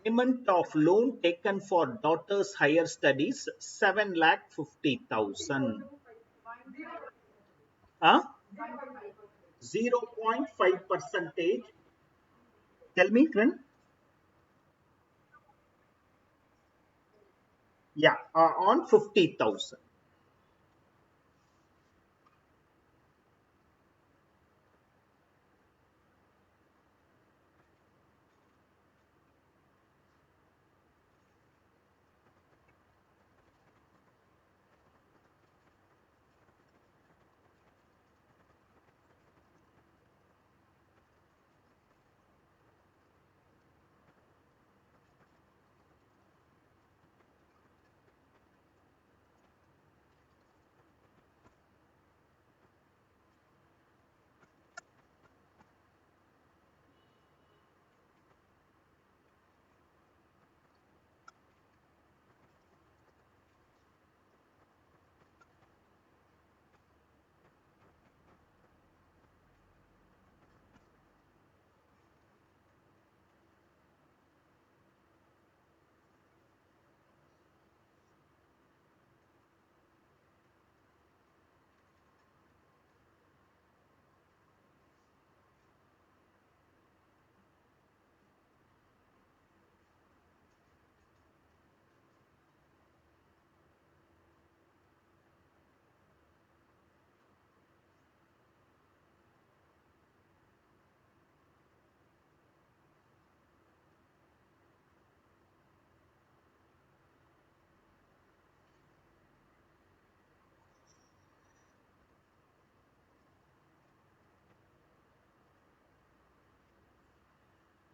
A: Payment of loan taken for daughter's higher studies, 7,50,000. Huh? 0.5 percentage. Tell me, Kren. Yeah, on 50,000.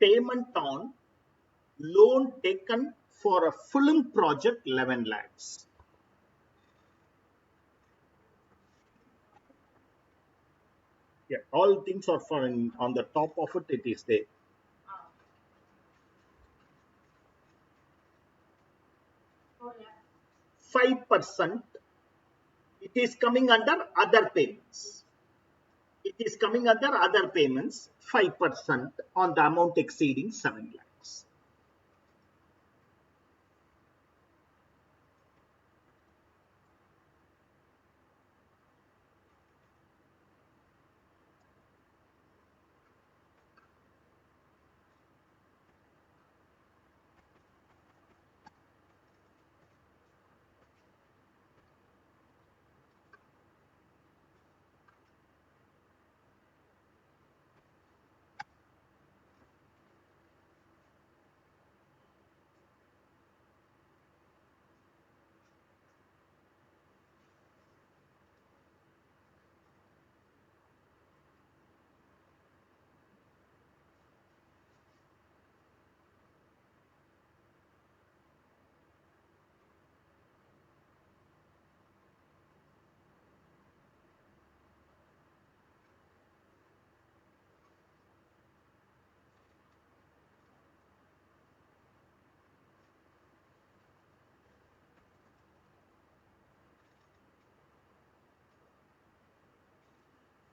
A: payment on loan taken for a film project 11 lakhs. Yeah, all things are foreign. On the top of it, it is there. 5%, it is coming under other payments. It is coming under other payments, 5% on the amount exceeding 7 lakhs.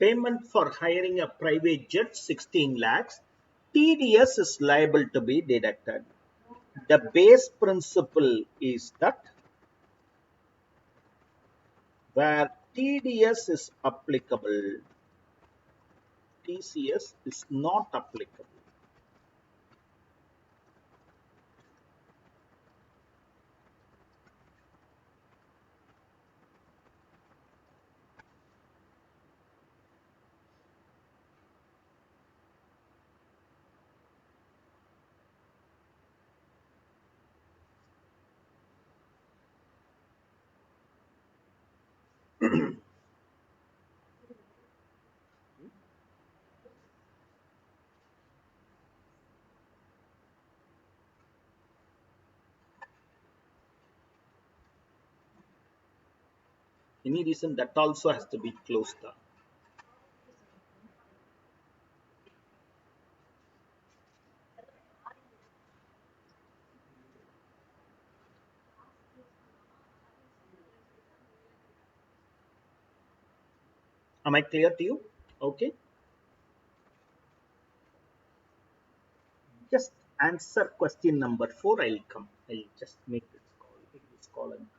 A: Payment for hiring a private jet 16 lakhs. TDS is liable to be deducted. The base principle is that where TDS is applicable, TCS is not applicable. Any reason that also has to be closed down. Am I clear to you? Okay. Just answer question number 4. I'll come. I'll just make this call. Take this call and come.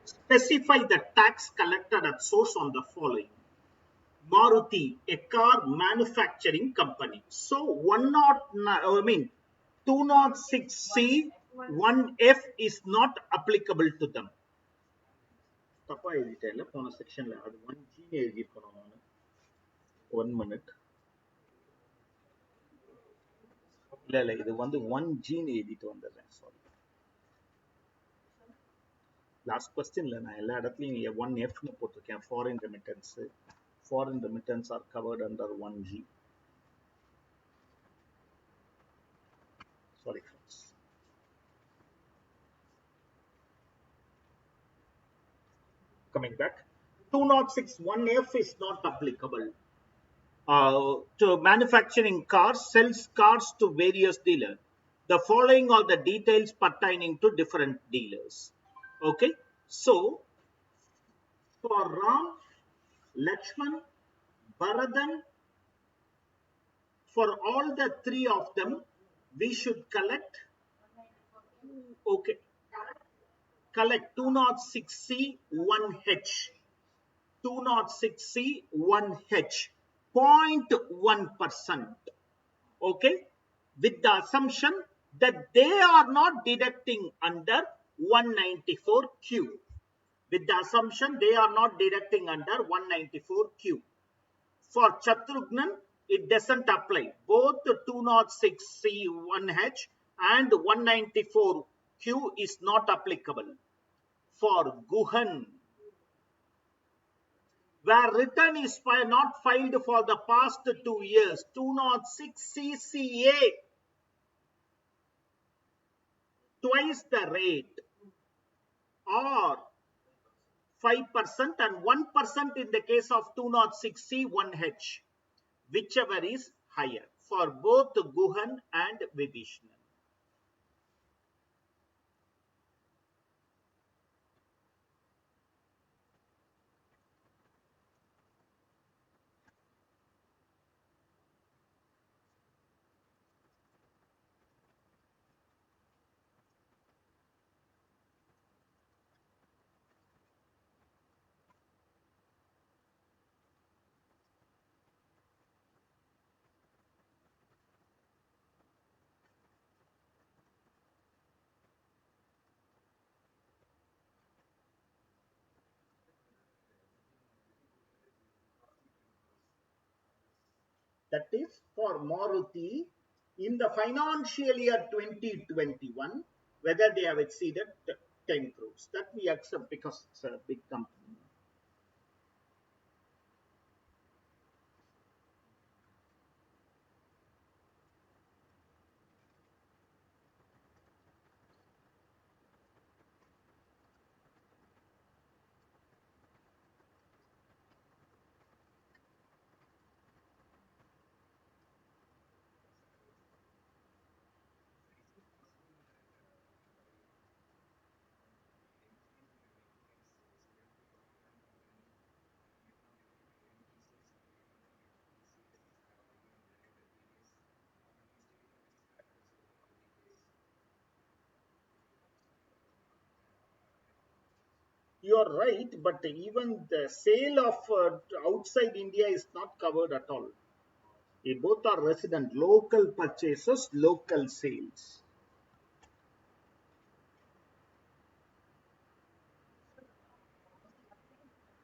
A: Specify the tax collected at source on the following. Maruti, a car manufacturing company. So 206C 1F is not applicable to them. தப்பா எழுதிட்டேன்ல போன செக்ஷன்ல அது 1G எழுதியிருக்கணும் நான் 1 minute இல்ல இது வந்து 1G எழுதிட்டு வந்துடுறேன் சாரி லாஸ்ட் கொஸ்டின்ல நான் எல்லா இடத்துலயும் 1F னு போட்டிருக்கேன் foreign remittance R covert under 1G sorry friends. Coming back, 206(1)(f) is not applicable to manufacturing cars, sells cars to various dealers. The following are the details pertaining to different dealers. Okay, so for Ram, Lakshman, Bharathan, for all the three of them, we should collect. Okay, collect 206C 1H. 206C 1H 0.1%. Okay, with the assumption that they are not deducting under 194Q. With the assumption they are not deducting under 194Q. For Shatrugnan, it doesn't apply. Both 206C 1H and 194Q is not applicable. For Guhan, where return is not filed for the past 2 years, 206CCA, twice the rate, or 5% and 1% in the case of 206C 1H, whichever is higher, for both Guhan and Vibhishnan. That is for Maruti in the financial year 2021, whether they have exceeded 10 crores. That we accept because it's a big company. You are right, but even the sale of outside India is not covered at all. Both are resident, local purchases, local sales.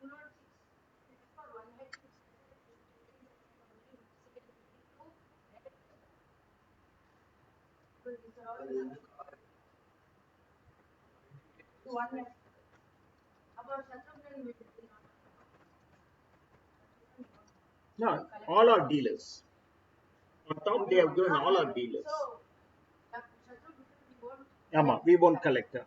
C: Do not six for 1 lakh you said that you taking the land only sale only to rent. But these are all to 1 lakh. About Shatrughan will not Shatrughan won't
A: No,
C: collect.
A: all are dealers. On top, they have given all are dealers.
C: So Shatrughan we won't
A: Ama, we won't collect.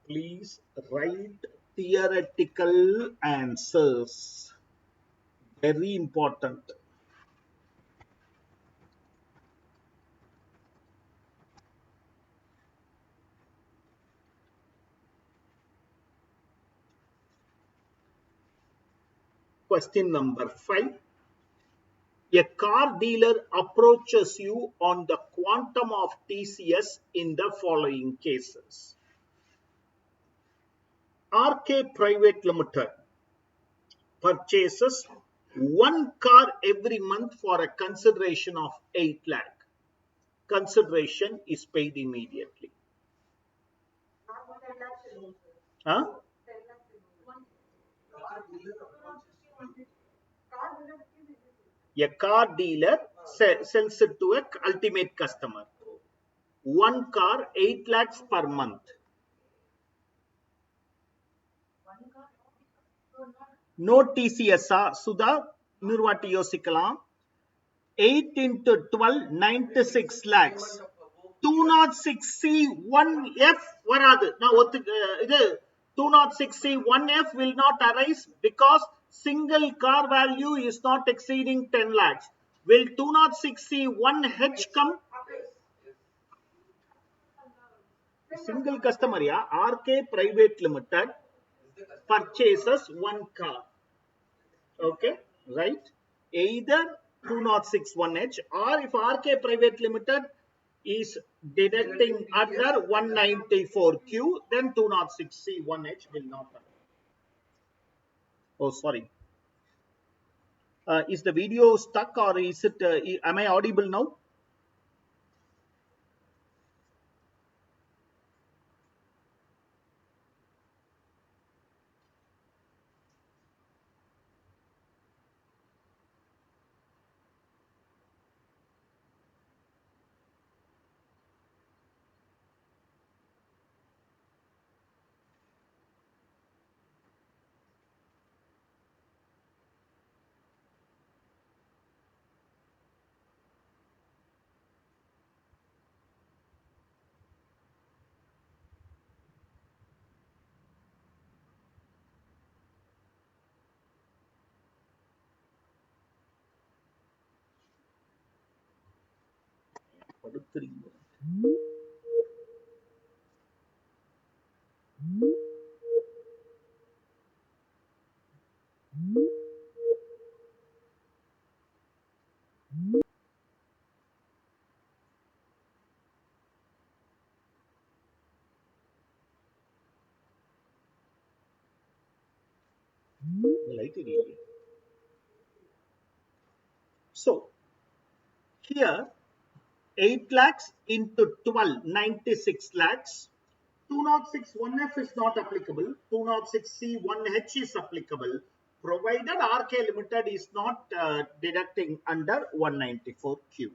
A: Please write theoretical answers. Very important. Question number 5. A car dealer approaches you on the quantum of TCS in the following cases. RK Private Limited purchases one car every month for a consideration of 8 lakh. Consideration is paid immediately. Huh? A car dealer sells it to a ultimate customer. One car, 8 lakhs per month. No TCS, Sudha, Nurvati Yosikala. 8 into 12, 96 lakhs. 206C 1F வராது. நான் இது 206C 1F will not arise because single car value is not exceeding 10 lakhs. Will 206C 1H come? Single customer, yeah, RK Private Limited purchases one car. Okay, right? Either 206(1)H or if RK Private Limited is deducting under 194Q, then 206C(1)H will not happen. Oh, sorry. Is the video stuck or is it? Am I audible now? படுத்துறீங்க. Light எரியலையே. So here 8 lakhs into 12, 96 lakhs. 206(1)F is not applicable. 206C(1)H is applicable, provided RK Limited is not deducting under 194Q.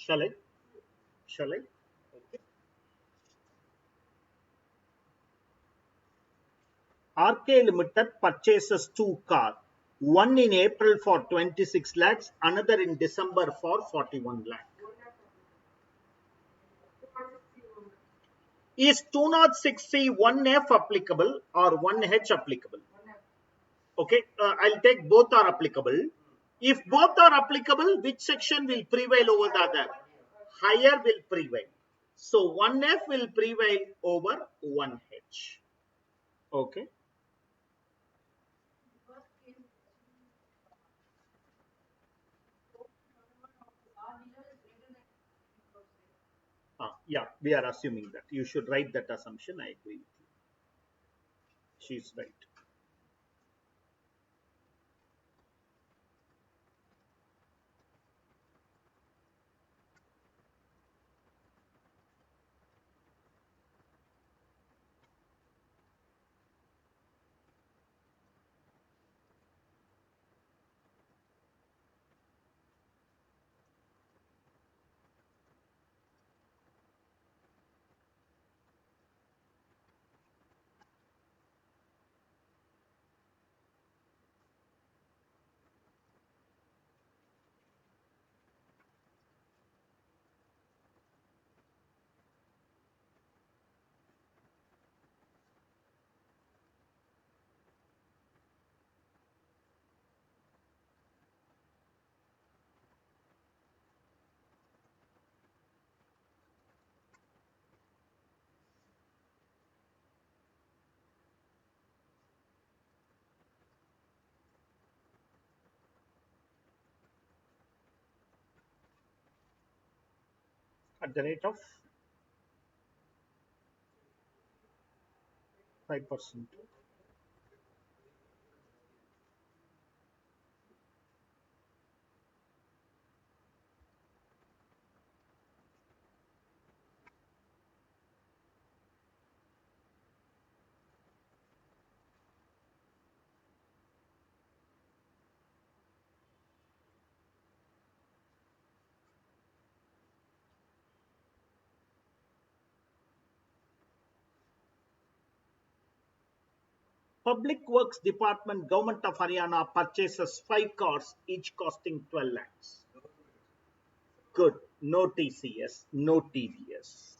A: Shall I? Shall I? Okay. RK Limited purchases two cars, one in April for 26 lakhs, another in December for 41 lakhs. Is 206C 1F applicable or 1H applicable? Okay, I'll take both are applicable. If both are applicable, which section will prevail over the other? Higher will prevail. So 1F will prevail over 1H. Okay. Yeah, we are assuming that. You should write that assumption. I agree with you. She's right. At the rate of 5%. Public Works Department, Government of Haryana purchases 5 cars, each costing 12 lakhs. Good. No TCS, no TDS.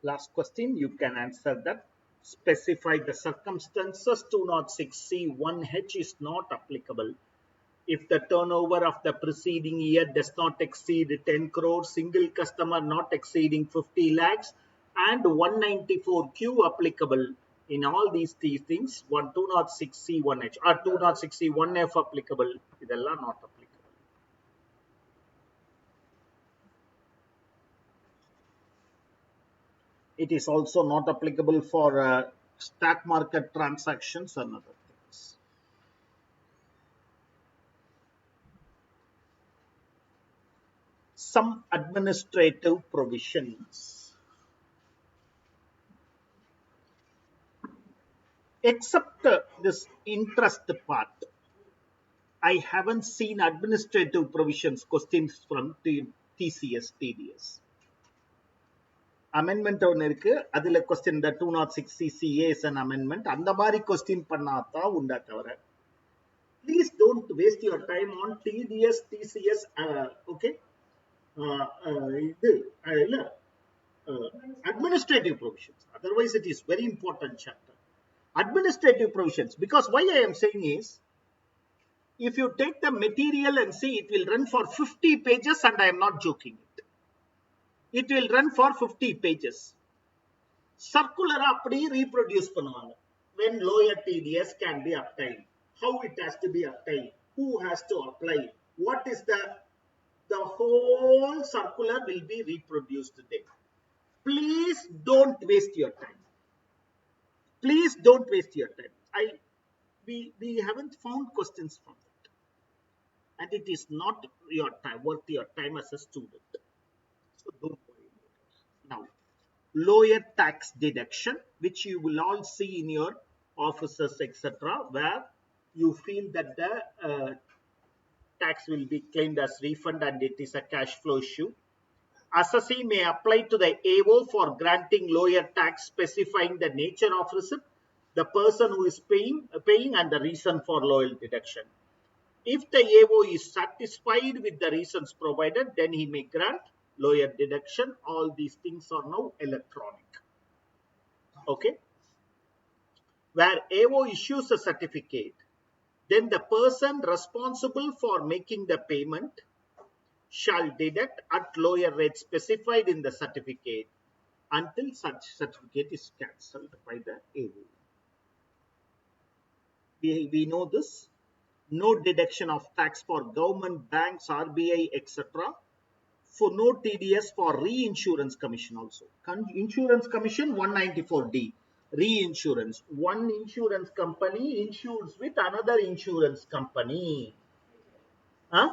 A: Last question, you can answer that. Specify the circumstances 206C 1H is not applicable if the turnover of the preceding year does not exceed 10 crores, single customer not exceeding 50 lakhs, and 194Q applicable. In all these three things, 206C 1H or 206C 1F applicable, idella not applicable. It is also not applicable for stock market transactions and other things. Some administrative provisions. except this interest part, I haven't seen administrative provisions questions from TCS, TDS. Amendment ஒன்று இருக்கு, அதுல question the 206 CCA is an amendment. அந்த மாதிரி question பண்ணாதான் உண்டா தவிர. Please don't waste your time on TDS, TCS, okay? Administrative provisions. Otherwise, it is very important chapter. Administrative provisions. Because why I am saying is, if you take the material and see, it will run for 50 pages, and I am not joking it. It will run for 50 pages. Circular அப்படி reproduce பண்ணுவாங்க. When lower TDS can be obtained. How it has to be obtained. Who has to apply. What is the whole circular will be reproduced there. Please don't waste your time. Please don't waste your time. We haven't found questions from that. And it is not your time, worth your time as a student. So don't worry about it. Now, lower tax deduction, which you will all see in your offices, etc., where you feel that the tax will be claimed as refund and it is a cash flow issue. Assessee may apply to the AO for granting lower tax, specifying the nature of receipt, the person who is paying and the reason for lower deduction. If the AO is satisfied with the reasons provided, then he may grant lower deduction. All these things are now electronic. Okay? Where AO issues a certificate, then the person responsible for making the payment shall deduct at lower rate specified in the certificate until such certificate is cancelled by the AO. We know this. No deduction of tax for government, banks, RBI, etc. For no TDS for reinsurance commission also. Insurance commission 194D. Reinsurance. One insurance company insures with another insurance company. Huh?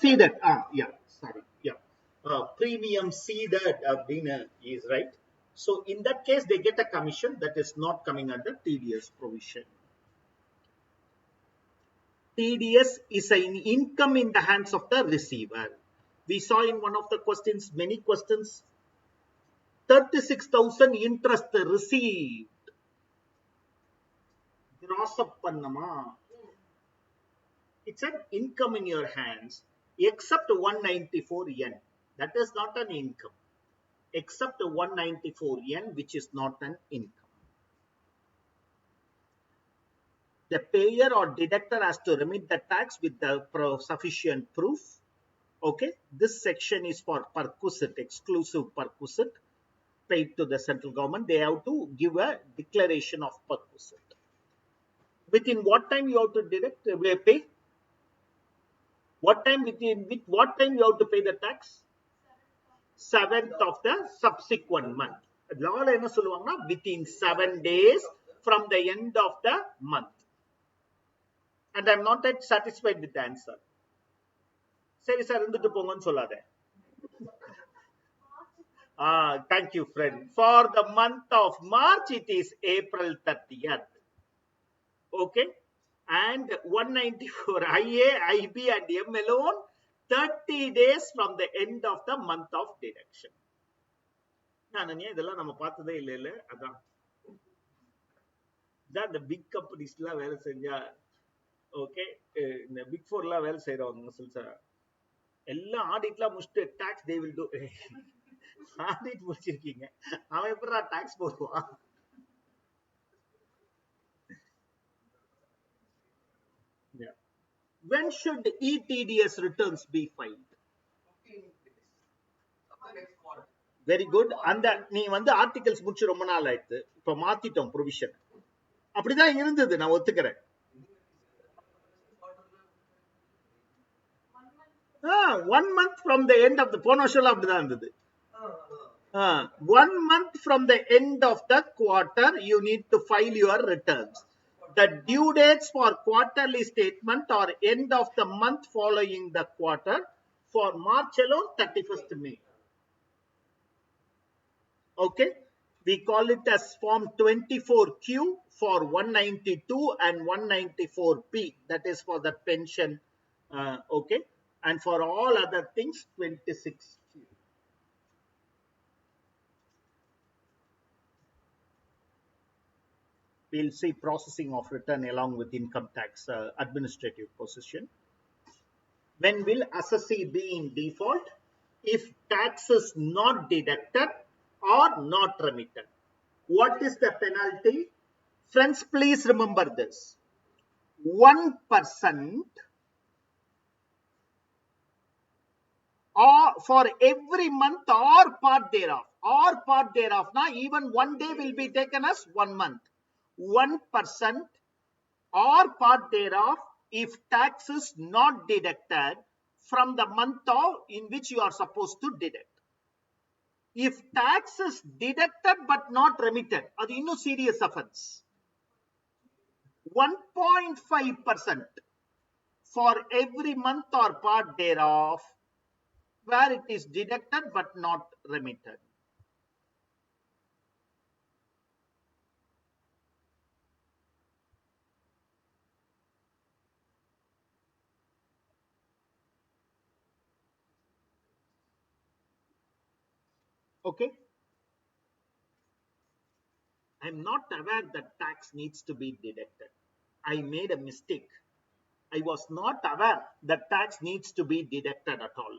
A: Ceded. Yeah. Sorry. Yeah. Premium ceded is right. So in that case, they get a commission that is not coming under TDS provision. TDS is an income in the hands of the receiver. We saw in one of the questions, many questions, 36,000 interest received. Gross up pannama. It's an income in your hands, except 194 yen. That is not an income. Except 194 yen, which is not an income. The payer or deductor has to remit the tax with the sufficient proof. Okay, this section is for perquisite, exclusive perquisite, paid to the central government. They have to give a declaration of perquisite. Within what time you have to pay? What time with what time you have to pay the tax? 7th of the subsequent month. Law என்ன சொல்லுவாங்கன்னா within 7 days from the end of the month. And I am not that satisfied with the answer. சரி sir இருந்துட்டு போங்கன்னு சொல்லாத. Thank you, friend. For the month of March, it is April 30th. Okay. And 194 IA, IB and M alone, 30 days from the end of the month of deduction. இதெல்லாம் நம்ம பார்த்ததே இல்ல. அதான் இந்த பிக் கம்பெனிஸ்லாம் வேலை செஞ்சா ஓகே, இந்த பிக் ஃபோர்லாம் வேலை செய்யறவங்க சொல்ல எல்லாம் ஆடிட்லாம் முடிச்சுட்டு tax they will do. Audit முடிச்சிருக்கீங்க, அவன் எப்படா டாக்ஸ் போடுவான்? When should ETDS returns be filed?
B: 15 days. Next quarter.
A: Very good. அந்த நீ ஆர்டிகல்ஸ் முடிச்சு ரொம்ப நாள் ஆயிடுது, இப்ப மாத்திட்டோம் ப்ரொவிஷன். அப்படிதான் இருந்தது, நான் ஒத்துக்கிறேன். 1 month from the end of the போன வருஷம் அப்படிதான் இருந்தது. 1 month from the end of the quarter you need to file your returns. The due dates for quarterly statement are end of the month following the quarter. For March alone, 31st May. Okay. We call it as Form 24Q for 192 and 194P. That is for the pension. Okay. And for all other things, 26Q. We'll see processing of return along with income tax administrative position. When will assessee be in default? If tax is not deducted or not remitted. What is the penalty? Friends, please remember this. 1% or for every month or part thereof. Now even one day will be taken as 1 month. 1% or part thereof if tax is not deducted from the month in which you are supposed to deduct. If tax is deducted but not remitted, அது இன்னும் serious offense. 1.5% for every month or part thereof where it is deducted but not remitted. Okay. I am not aware that tax needs to be deducted. I made a mistake. I was not aware that tax needs to be deducted at all.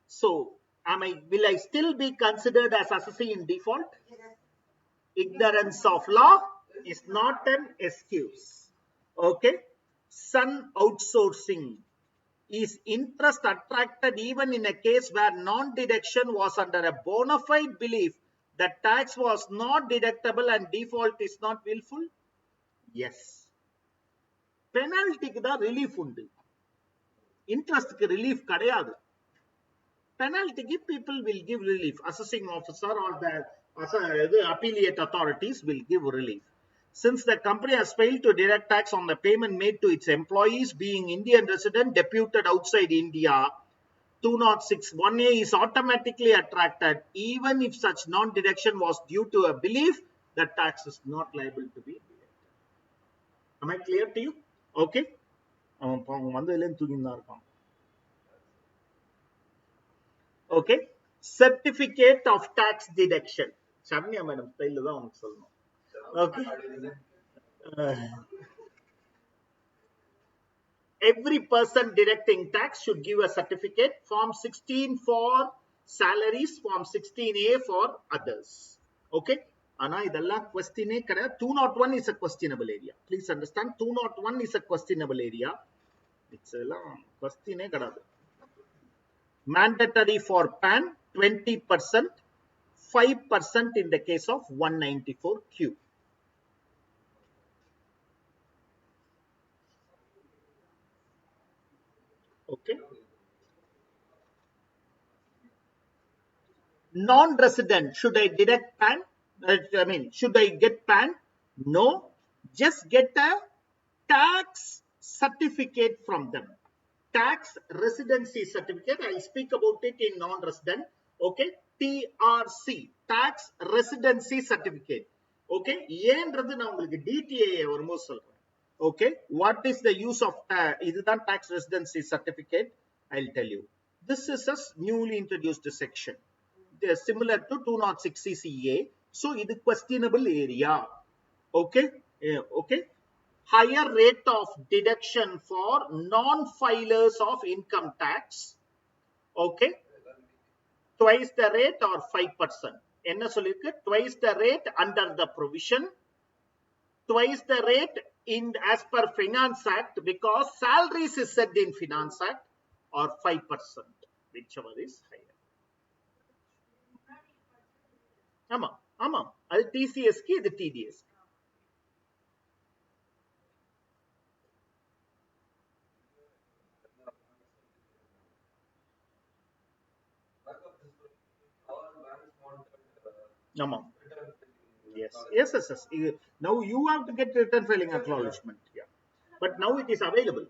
A: So, will I still be considered as assessee in default? Ignorance of law is not an excuse. Okay. Sun outsourcing. Is interest attracted even in a case where non-deduction was under a bona fide belief that tax was not deductible and default is not willful? Yes. Penalty ku da relief undu. Interest ku relief kadayadu. Penalty ku people will give relief. Assessing officer or the appellate authorities will give relief. Since the company has failed to deduct tax on the payment made to its employees being Indian resident deputed outside India, 206(1)(a) is automatically attracted even if such non-deduction was due to a belief that tax is not liable to be deducted. Am I clear to you? Okay. Okay. Certificate of tax deduction. Shamya madam, okay. Every person deducting tax should give a certificate. Form 16 for salaries, Form 16A for others. Okay. Ana idella question 201 is a questionable area. Please understand, 201 is a questionable area. It's a question. Mandatory for PAN 20%, 5% in the case of 194Q. Okay. Non-resident, should I deduct PAN? Should I get PAN? No. Just get a tax certificate from them. Tax residency certificate. I speak about it in non-resident. Okay. TRC. Tax residency certificate. Okay. ஏன்றது நான் உங்களுக்கு DTA வரும்போது சொல்றேன். Okay. What is the use of இதுதான் tax residency certificate? I'll tell you. This is a newly introduced section. They are similar to 206 CCA. So, it is questionable area. Okay. Okay. Higher rate of deduction for non-filers of income tax. Okay. Twice the rate or 5%. என்ன சொல்லிருக்கு? Twice the rate under the provision. Twice the rate as per Finance Act, because salaries is set in Finance Act, or 5%, whichever is higher. ஆமா அது TCSக்கு இது TDS. Yes. Now you have to get return filing acknowledgement. Yeah, but now it is available.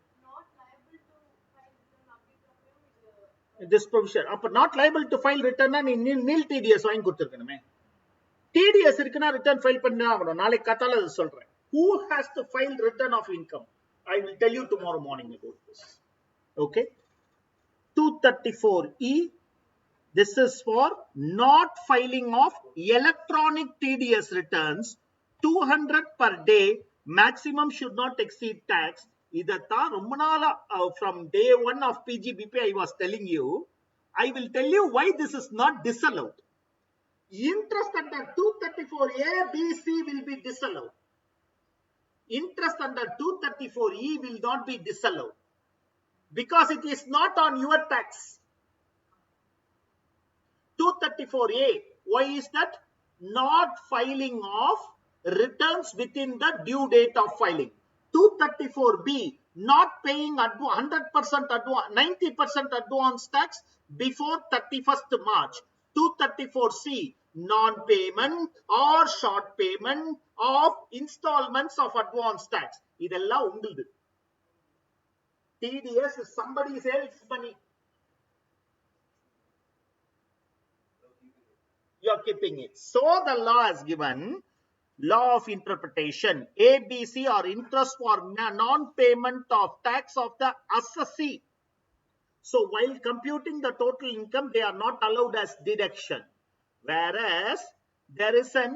A: This provision. Not liable to file return and nil TDS வாங்கி கொடுத்திருக்கணுமே. TDS இருக்குனா return file பண்ணி ஆகணும். நாளைக்கு காத்தால அது சொல்றேன். Who has to file return of income? I will tell you tomorrow morning about this. Okay. 234E. This is for not filing of electronic TDS returns. 200 per day. Maximum should not exceed tax. இதைத்தான் ரொம்ப நாளா from day one of PGBP I was telling you. I will tell you why this is not disallowed. Interest under 234A, B, C will be disallowed. Interest under 234E will not be disallowed because it is not on your tax. 234A, why is that? Not filing of returns within the due date of filing. 234B, not paying 100% advance, 90% advance tax before 31st March. 234C, non-payment or short payment of installments of advance tax. இதெல்லாம் உங்களுது. TDS is somebody else's money. You are keeping it. So the law has given law of interpretation. ABC or interest for non-payment of tax of the assessee. So while computing the total income, they are not allowed as deduction. Whereas there is an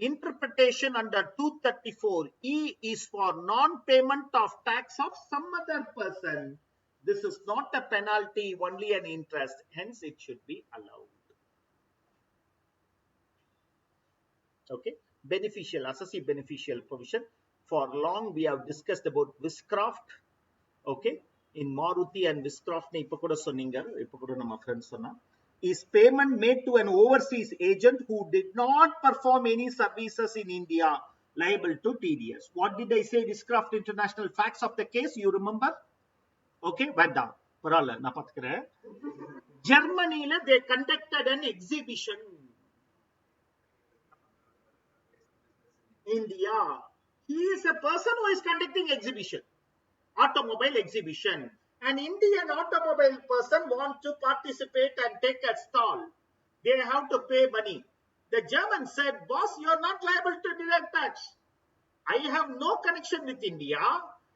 A: interpretation under 234E is for non-payment of tax of some other person. This is not a penalty, only an interest. Hence, it should be allowed. Okay. Beneficial, assessee beneficial provision. For long, we have discussed about Wiscroft. Okay. In Maruti and Wiscroft, ipo kuda sonninga, ipo kuda nama friends sonna. Is payment made to an overseas agent who did not perform any services in India liable to TDS? What did I say? Wiscroft International, facts of the case, you remember? Okay, write down. Parala, na patkare. Germany, they conducted an exhibition. India. He is a person who is conducting exhibition, automobile exhibition. An Indian automobile person wants to participate and take a stall. They have to pay money. The German said, boss, you are not liable to deduct tax. I have no connection with India.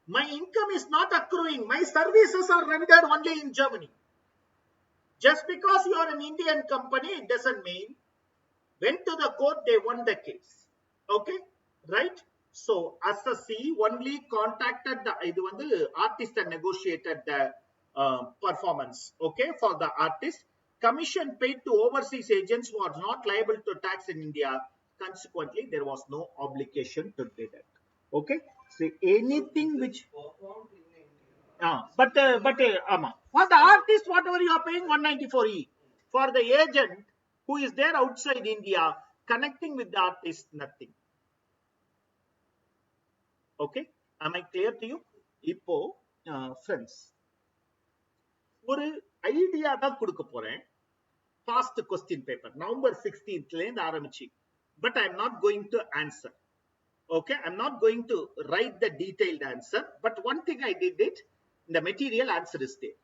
A: My income is not accruing. My services are rendered only in Germany. Just because you are an Indian company, it doesn't mean. Went to the court, they won the case. Okay, right? So, assessee only contacted the artist and negotiated the performance. Okay, for the artist. Commission paid to overseas agents was not liable to tax in India. Consequently, there was no obligation to deduct. Okay, so anything which. For the artist, whatever you are paying 194E. For the agent who is there outside India, connecting with the artist, nothing. Okay, am I clear to you? இப்போ friends, ஒரு idea தான் கொடுக்க போறேன். Past question paper, November 16th ல இருந்து ஆரம்பிச்சு. But I am not going to answer. Okay, I am not going to write the detailed answer. But one thing I did it, the material answer is there.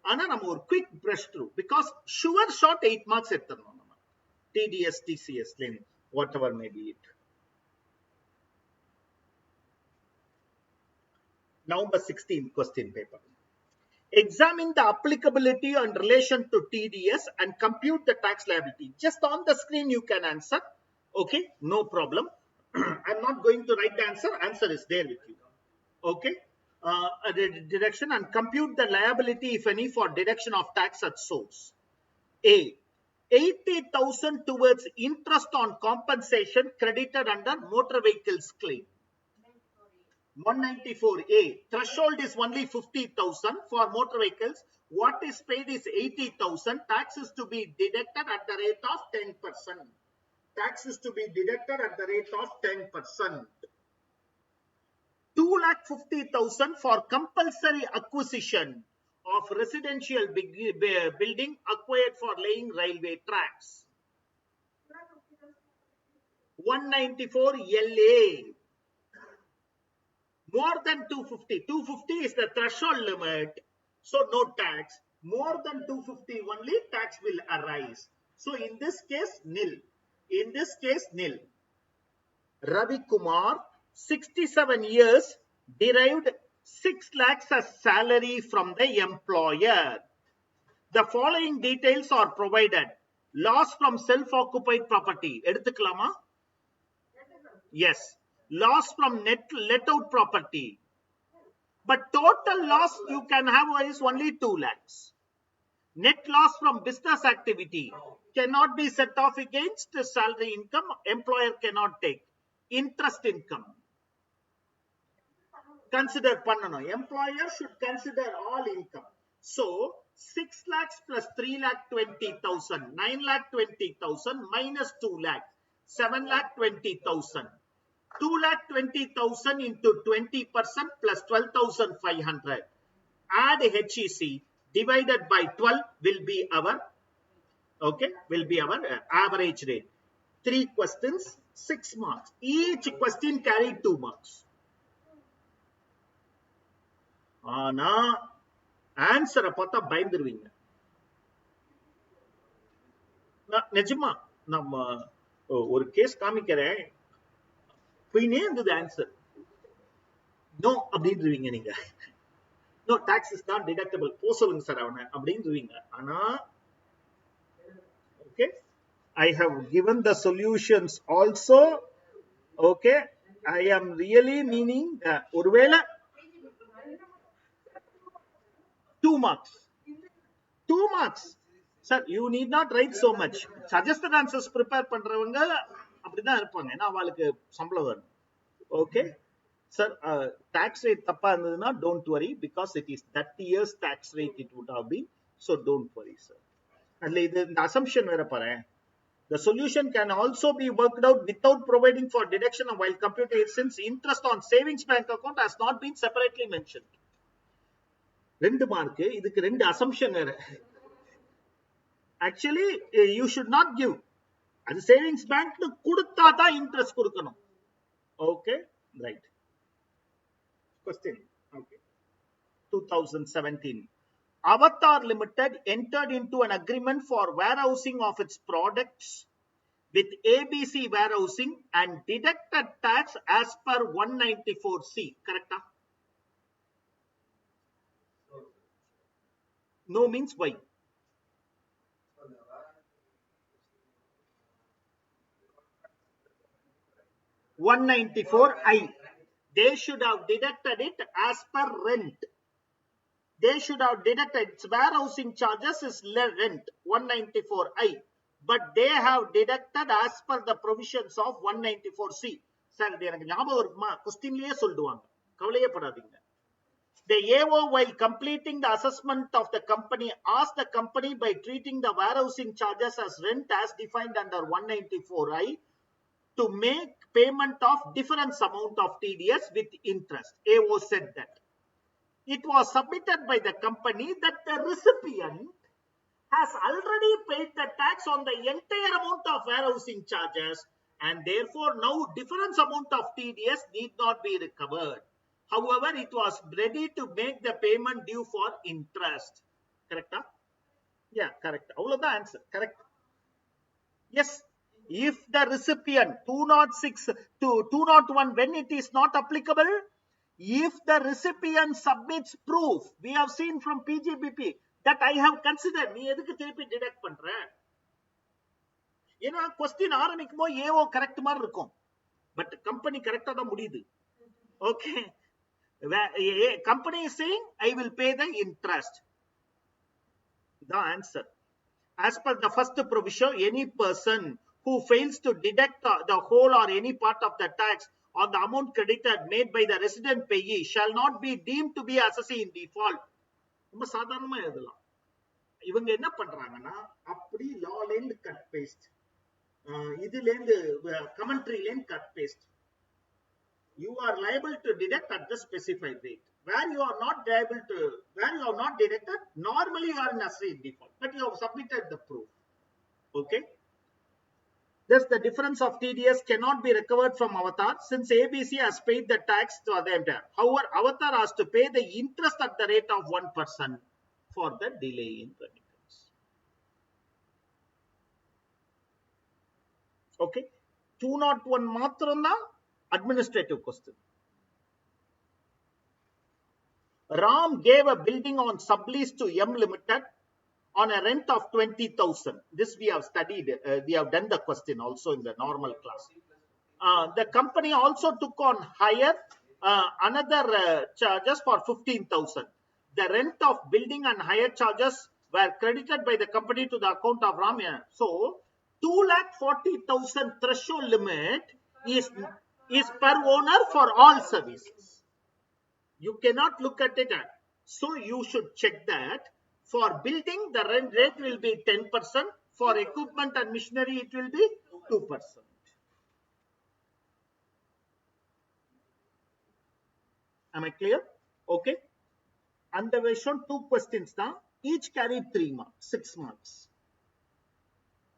A: ஆனா நம்ம ஒரு quick brush through because sure short 8 marks எடுத்துறோம் நம்ம. TDS, TCS, whatever may be it. November 16th question paper. Examine the applicability and relation to TDS and compute the tax liability. Just on the screen you can answer. Okay, no problem. I'm not going to write the answer. Answer is there with you. Okay. Deduction and compute the liability, if any, for deduction of tax at source. A. 80,000 towards interest on compensation credited under motor vehicles claim. 194A. Threshold is only 50,000 for motor vehicles. What is paid is 80,000. Tax is to be deducted at the rate of 10%. Tax is to be deducted at the rate of 10%. 250,000 for compulsory acquisition of residential building acquired for laying railway tracks. 194 LA. More than 250. 250 is the threshold limit. So no tax. More than 250 only tax will arise. So in this case, nil. In this case, nil. Ravi Kumar, 67 years, derived 6 lakhs as salary from the employer. The following details are provided. Loss from self-occupied property. Eduthukalama? Yes. Loss from let out property. But total loss you can have is only 2 lakhs. Net loss from business activity cannot be set off against salary income. Employer cannot take. Interest income. Consider pannanum. Employer should consider all income. So 6 lakhs plus 3 lakh 20,000, 9 lakh 20,000 minus 2 lakh, 7 lakh 20,000. 2 lakh 20,000 into 20% plus 12,500. Add HEC divided by 12 will be our average rate. 3 questions, 6 marks. Each question carried 2 marks. ஆனா ஆன்சரை பார்த்தா பயந்துருவீங்க. நிஜமா நம்ம ஒரு case காமிக்கிறேன். போயினே இருந்தது answer. No அப்படின்றீங்க நீங்க. No tax is not deductible. போ சொல்லுங்க சார் அவனை அப்படின்றீங்க. ஆனா okay, I have given the solutions also. Okay, I am really meaning ஒருவேளை 2 marks. 2 marks. Sir, you need not write so much. Suggested answers prepare பண்றவங்க அப்படிதான் இருப்பாங்க. ஏன்னா அவளுக்கு சம்பளம் வரும். Okay. Sir, tax rate தப்பா இருந்ததுன்னா don't worry because it is 30 years tax rate it would have been. So don't worry, sir. அதுல இது இந்த assumption வேற பாரு. The solution can also be worked out without providing for deduction while computing since interest on savings bank account has not been separately mentioned. 2 mark, இதுக்கு 2 assumption வேற. Actually, you should not give. அது savings bank கொடுத்தா தான் interest கொடுக்கணும். Okay, right. Question. Okay. 2017. Avatar Limited entered into an agreement for warehousing of its products with ABC Warehousing and deducted tax as per 194C. Correct? No means why? (194I). They should have deducted it as per rent. They should have deducted its warehousing charges is rent 194I, but they have deducted as per the provisions of 194C. Sir இது எனக்கு ஞாபகம் இருக்குமா? கொஸ்டின்லயே சொல்லுவாங்க, கவலையே படாதீங்க. The AO, while completing the assessment of the company, asked the company by treating the warehousing charges as rent as defined under 194I to make payment of difference amount of TDS with interest. AO said that. It was submitted by the company that the recipient has already paid the tax on the entire amount of warehousing charges and therefore now difference amount of TDS need not be recovered. However, it was ready to make the payment due for interest. Correct? Yeah, correct. All of the answer. Correct. Yes. If the recipient 206 to 201, when it is not applicable, if the recipient submits proof, we have seen from PGBP that I have considered, நீ எதுக்கு திருப்பி detect பண்ற? ஏன்னா question ஆரம்பிக்கும் போது AO correct மாதிரி இருக்கும், but company கரெக்டா தான் முடியுது. Okay, company is saying I will pay the interest. The answer, as per the first provision, any person who fails to deduct the whole or any part of the tax on the amount credited made by the resident payee shall not be deemed to be assessee in default. ரொம்ப சாதாரணமா எழுதலாம். இவங்க என்ன பண்றாங்கன்னா அப்படி லால இருந்து cut paste, இதுல இருந்து கமெண்ட்ரில இருந்து cut paste. You are liable to deduct at the specified rate. Where you are not liable to, where you are not deducted, normally you are in assessee in default, but you have submitted the proof. Okay. Thus, the difference of TDS cannot be recovered from Avatar since ABC has paid the tax to the entire. However, Avatar has to pay the interest at the rate of 1% for the delay in remittance. Okay. 201 matram administrative question. Ram gave a building on sublease to M Limited on a rent of 20,000. This we have studied. We have done the question also in the normal class. The company also took on hire another charges for 15,000. The rent of building and hire charges were credited by the company to the account of Ramya. So 2,40,000 threshold limit is per owner for all services. You cannot look at it. So you should check that. For building, the rent rate will be 10%. For equipment and machinery, it will be 2%. Am I clear? Okay. And there were shown 2 questions now. Each carried 3 marks, 6 marks.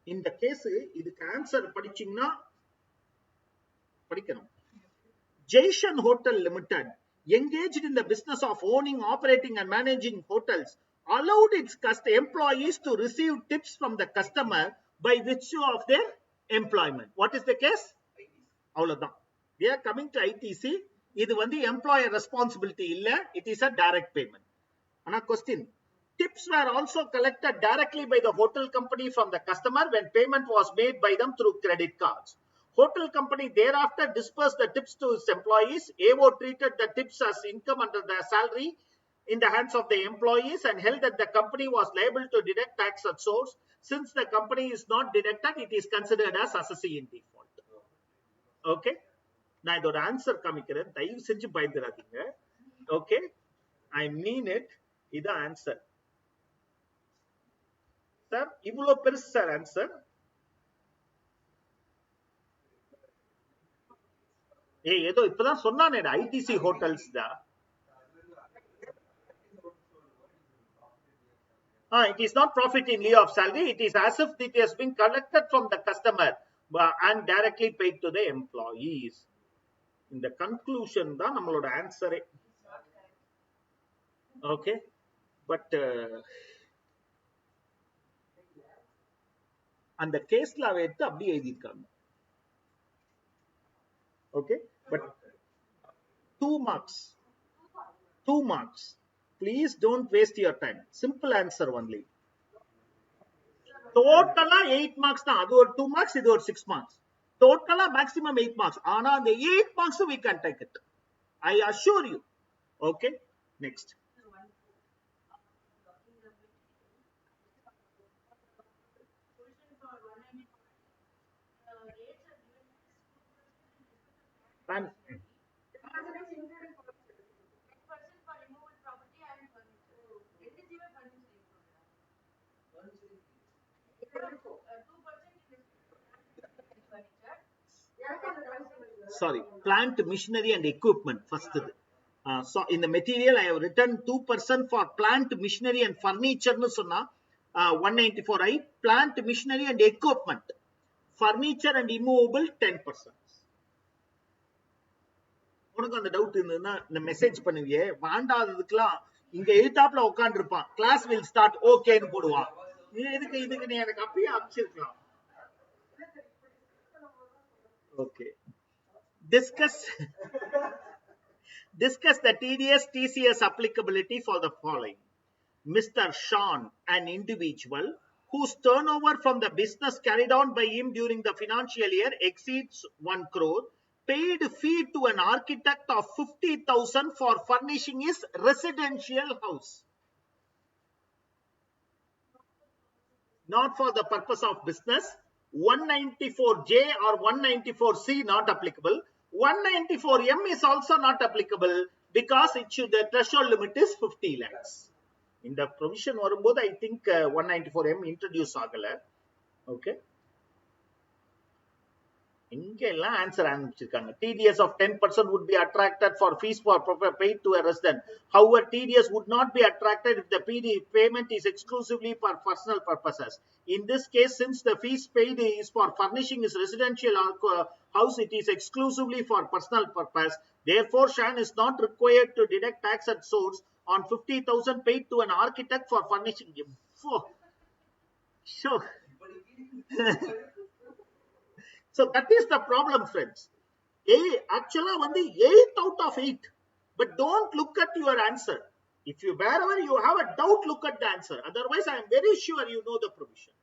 A: In the case, this answer படிச்சீங்கன்னா படிக்கணும். Jason Hotel Limited, engaged in the business of owning, operating and managing hotels, allowed its employees to receive tips from the customer by virtue of their employment. What is the case? அவ்வளவுதான். We are coming to ITC. இது வந்து employer responsibility இல்ல. It is a direct payment. ஆனா question. Tips were also collected directly by the hotel company from the customer when payment was made by them through credit cards. Hotel company thereafter dispersed the tips to its employees. AO treated the tips as income under the salary in the hands of the employees and held that the company was liable to deduct tax at source. Since the company is not deducted, it is considered as assessee in default. Okay. நான் இதோட answer காமிக்கிறேன். தயவு செஞ்சு பயந்துடாதீங்க. Okay. I mean it. இது answer. Sir இவ்வளவு பெருசு sir answer. ஏதோ இப்பதான் சொன்னானே ஐடிசி ஹோட்டல்ஸ் தான். It is not profit in lieu of salary. It is as if it has been collected from the customer and directly paid to the employees. In the conclusion தான் நம்மளோட ஆன்சரே. Okay. But அந்த கேஸ்ல எடுத்து அப்படியே எழுதியிருக்காங்க. Okay. But 2 marks. 2 marks. Please don't waste your time. Simple answer only. Totally 8 marks தான். அது ஒரு 2 marks, இது ஒரு 6 marks. Totally maximum 8 marks. ஆனா அந்த 8 marks we can take it. I assure you. Okay. Next. And sorry, plant, machinery and equipment first. So in the material I have written 2% for plant, machinery and furniture nu sonna 194I, plant, machinery and equipment, furniture and immovable 10%. உனக்கு அந்த doubt இருந்ததுன்னா இந்த message பண்ணுவியே, வாண்டாததுக்குலாம் இங்க எழுத்தாப்புல உட்கார்ந்து இருப்பான். Class will start ஓகேன்னு போடுவான். இதுக்கு நீ எனக்கு அப்பயே அனுப்பிச்சிருக்கலாம். Okay. Discuss the TDS TCS applicability for the following. Mr. Sean, an individual whose turnover from the business carried on by him during the financial year exceeds 1 crore, paid fee to an architect of 50,000 for furnishing his residential house. Not for the purpose of business. 194J or 194C not applicable. 194M is also not applicable because the threshold limit is 50 lakhs. In the provision varumbodhu I think 194M introduce agala. Okay. இங்க எல்லாம் answer ஆரம்பிச்சிருக்காங்க. TDS of 10% would be attracted for fees for paid to a resident. However, TDS would not be attracted if the payment is exclusively for personal purposes. In this case, since the fees paid is for furnishing his residential house, it is exclusively for personal purpose. Therefore, Shan is not required to deduct tax at source on 50,000 paid to an architect for furnishing him. Sure. So that is the problem, friends. Actually வந்து 8 out of 8. But don't look at your answer. If you wherever you have a doubt, look at the answer. Otherwise, I am very sure you know the provision.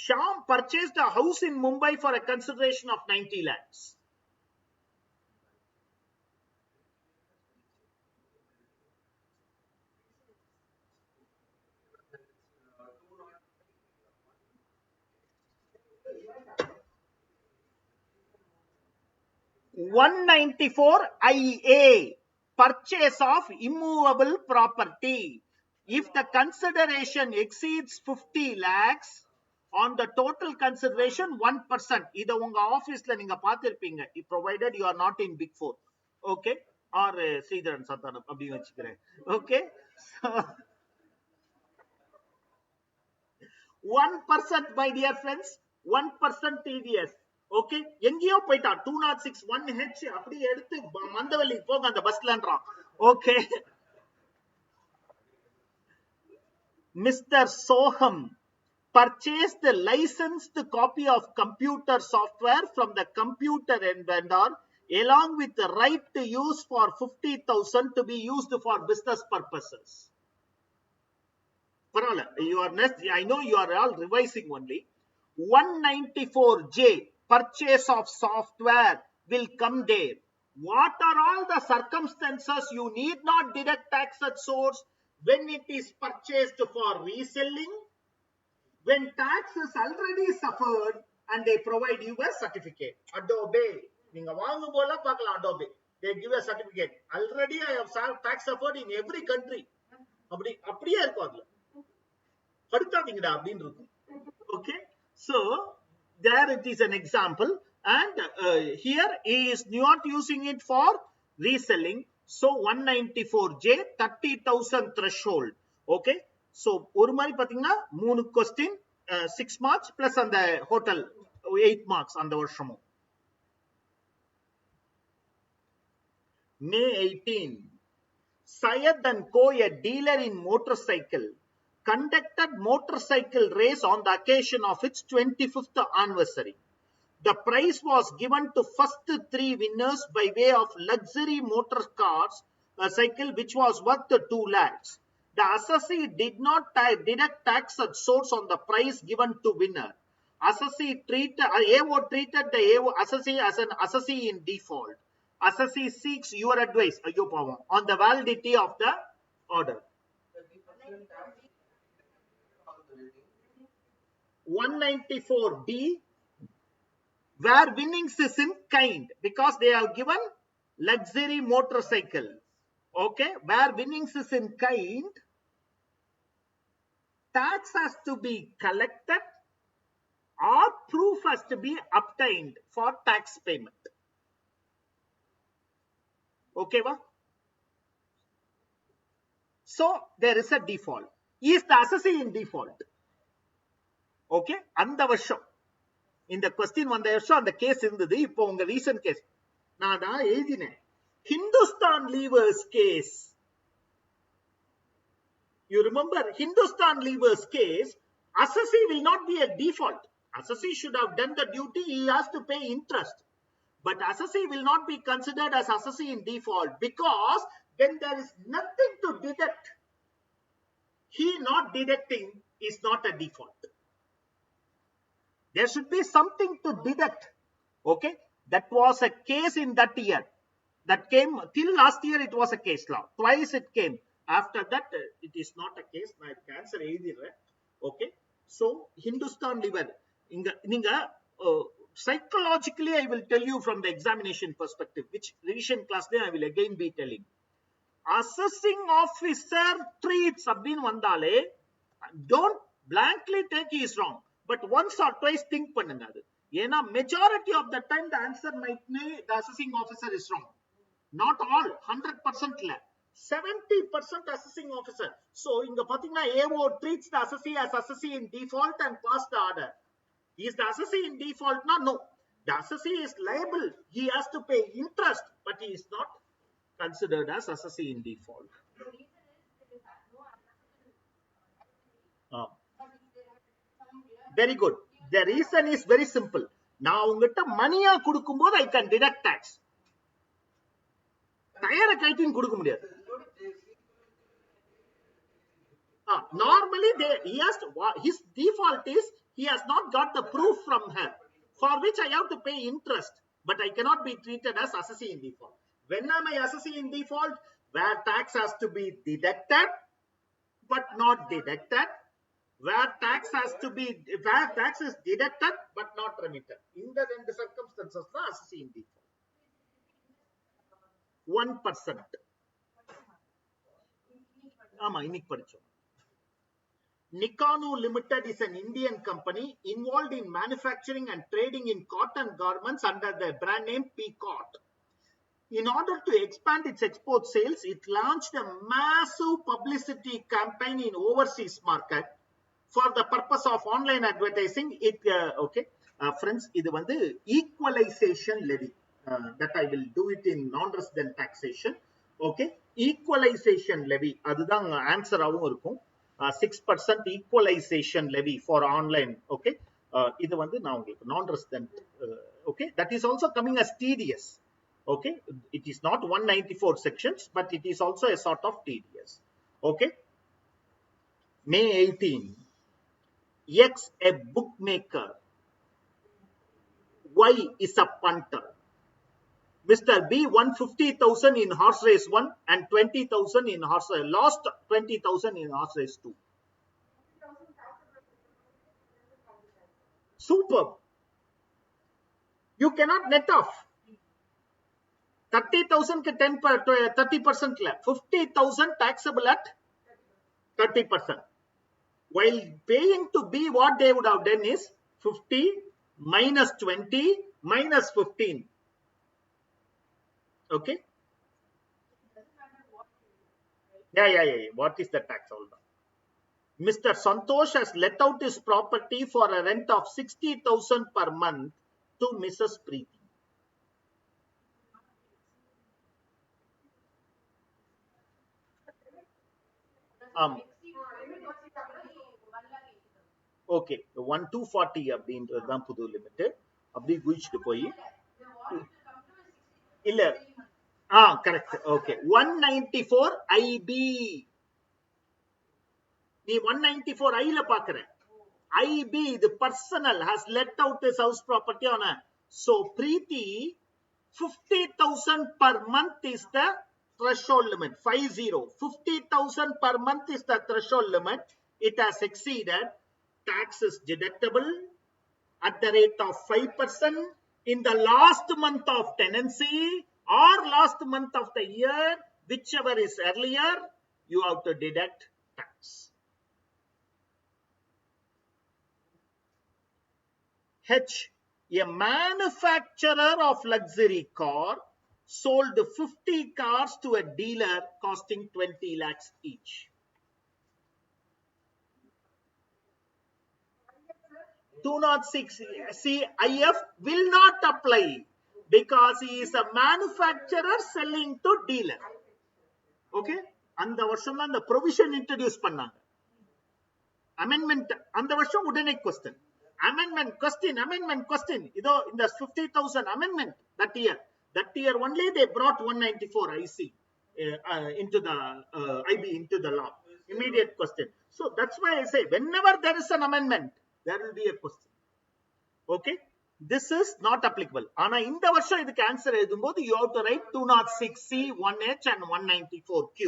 A: Shyam purchased a house in Mumbai for a consideration of 90 lakhs. (194) purchase of immovable property. If the consideration exceeds 50 lakhs on the total consideration 1%. இத உங்க ஆபீஸ்ல நீங்க பார்த்திருப்பீங்க, provided you are not in Big Four. Okay, or Sridharan Sathanam அப்படி வச்சுக்கிறேன். Okay, 1%, my dear friends, 1% TDS. Okay, எங்கேயோ போயிட்டான் 206 1H அப்படியே எடுத்து மந்தவல்லி போங்க அந்த பஸ்லன்றான். Okay, Mr. Soham purchased the licensed copy of computer software from the computer vendor along with the right to use for 50,000 to be used for business purposes. You are next. I know you are all revising only. 194J purchase of software will come there. What are all the circumstances you need not deduct tax at source when it is purchased for reselling, when tax is already suffered and they provide you a certificate. Adobe, நீங்க வாங்கும் போல பார்க்கலாம். Adobe, they give a certificate. Already I have tax suffered in every country. அப்படியே இருக்கும் அதுல. படுத்தாதீங்கடா அப்படின்னு இருக்கும். Okay, so there it is an example, and here he is not using it for reselling. So 194J 30,000 threshold. Okay, so ஒரு மாதிரி பாத்தீங்கன்னா 3 question 6 marks plus அந்த hotel 8 marks அந்த வருஷமும். May 18, Syed and Co, a dealer in motorcycle, conducted motorcycle race on the occasion of its 25th anniversary. The prize was given to first 3 winners by way of luxury motor cars, a cycle which was worth 2 lakhs. The assessee did not deduct tax at source on the prize given to winner. Assessee AO treated the AO assessee as an assessee in default. Assessee seeks your advice on the validity of the order. 194D, where winnings is in kind, because they have given luxury motorcycle. Okay, where winnings is in kind, tax has to be collected or proof has to be obtained for tax payment. Okay, va? So there is a default. Is the assessee in default? Okay, அந்த வருஷம் இந்த question வந்த வருஷம் அந்த case இருந்தது. இப்போ உங்க recent case நான் தான் எழுதினேன். Hindustan Levers case. You remember Hindustan Levers case, assessee will not be a default. Assessee should have done the duty, he has to pay interest. But assessee will not be considered as assessee in default because when there is nothing to deduct, he not deducting is not a default. There should be something to deduct. Okay, that was a case in that year. That came till last year. It was a case law. Twice it came. After that, it is not a case. I answer either. Okay, so Hindustan Lever. Ninga psychologically, I will tell you from the examination perspective, which revision class then I will again be telling. Assessing officer treats abdin vandale, don't blankly take he is wrong. But once or twice think பண்ணுங்க. அது ஏன்னா majority of the time the answer might be the assessing officer is wrong. Not all, 100% இல்ல, 70% assessing officer. So இங்க பாத்தீங்கன்னா AO treats the assessee as assessee in default and pass the order. Is the assessee in default? No. The assessee is liable. He has to pay interest, but he is not considered as assessee in default. Very good. The reason is very simple. நான் உங்ககிட்ட மணியா கொடுக்கும்போது I can deduct tax. டயரை கைட்டின்னு கொடுக்க முடியாது. Normally his default is he has not got the proof from her, for which I have to pay interest, but I cannot be treated as assessee in default. When am I assessee in default? Where tax has to be deducted but not deducted, where tax is deducted but not remitted. In the circumstances the assessee in default. 1%. ஆமா இன்னைக்கு படிச்சோம். Nikanu Limited is an Indian company involved in manufacturing and trading in cotton garments under the brand name Peacoat. In order to expand its export sales, it launched a massive publicity campaign in overseas market for the purpose of online advertising. Friends, இது வந்து equalization levy. That I will do it in non-resident taxation. Okay, equalization levy. அதுதான் answer ஆவும் இருக்கும். 6% equalization levy for online. Okay, இது வந்து நான் உங்களுக்கு non-resident. Okay, that is also coming as TDS. Okay, it is not 194 sections, but it is also a sort of TDS. Okay, May 18. X a bookmaker. Y is a punter. Mr. B won 50,000 in horse race 1 and 20,000 in horse race. Lost 20,000 in horse race 2. Superb. You cannot net off. 30,000 ke 30% le. 50,000 taxable at 30%. While paying to B, what they would have done is 50 minus 20 minus 15. Okay. Yeah. What is the tax? Hold on. Mr. Santosh has let out his property for a rent of 60,000 per month to Mrs. Preeti. Okay, 1240 அப்படின்றது தான் புது limit. அப்படி குதிச்சுட்டு போய் இல்ல correct. Okay, 194 IB. நீ 194 I ல பாக்குற. IB the personal has let out his house property on a. So Preeti 50,000 per month is the threshold limit. 50,000 per month is the threshold limit. It has exceeded. Tax is deductible at the rate of 5% in the last month of tenancy or last month of the year, whichever is earlier, you have to deduct tax. H, a manufacturer of luxury car sold 50 cars to a dealer costing 20 lakhs each. Do not see IF will not apply because he is a manufacturer selling to dealer. Okay, அந்த வருஷம் தான் அந்த provision introduce பண்ணாங்க. Amendment அந்த வருஷம் உடனே question. Amendment question. இதோ இந்த 50,000 amendment that year only they brought 194 IC into the IB into the law. Immediate question. So that's why I say whenever there is an amendment, there will be a question. Okay, this is not applicable. ஆனா இந்த வருஷம் இதுக்கு answer எழுதும்போது you have to write 206C 1H and 194Q.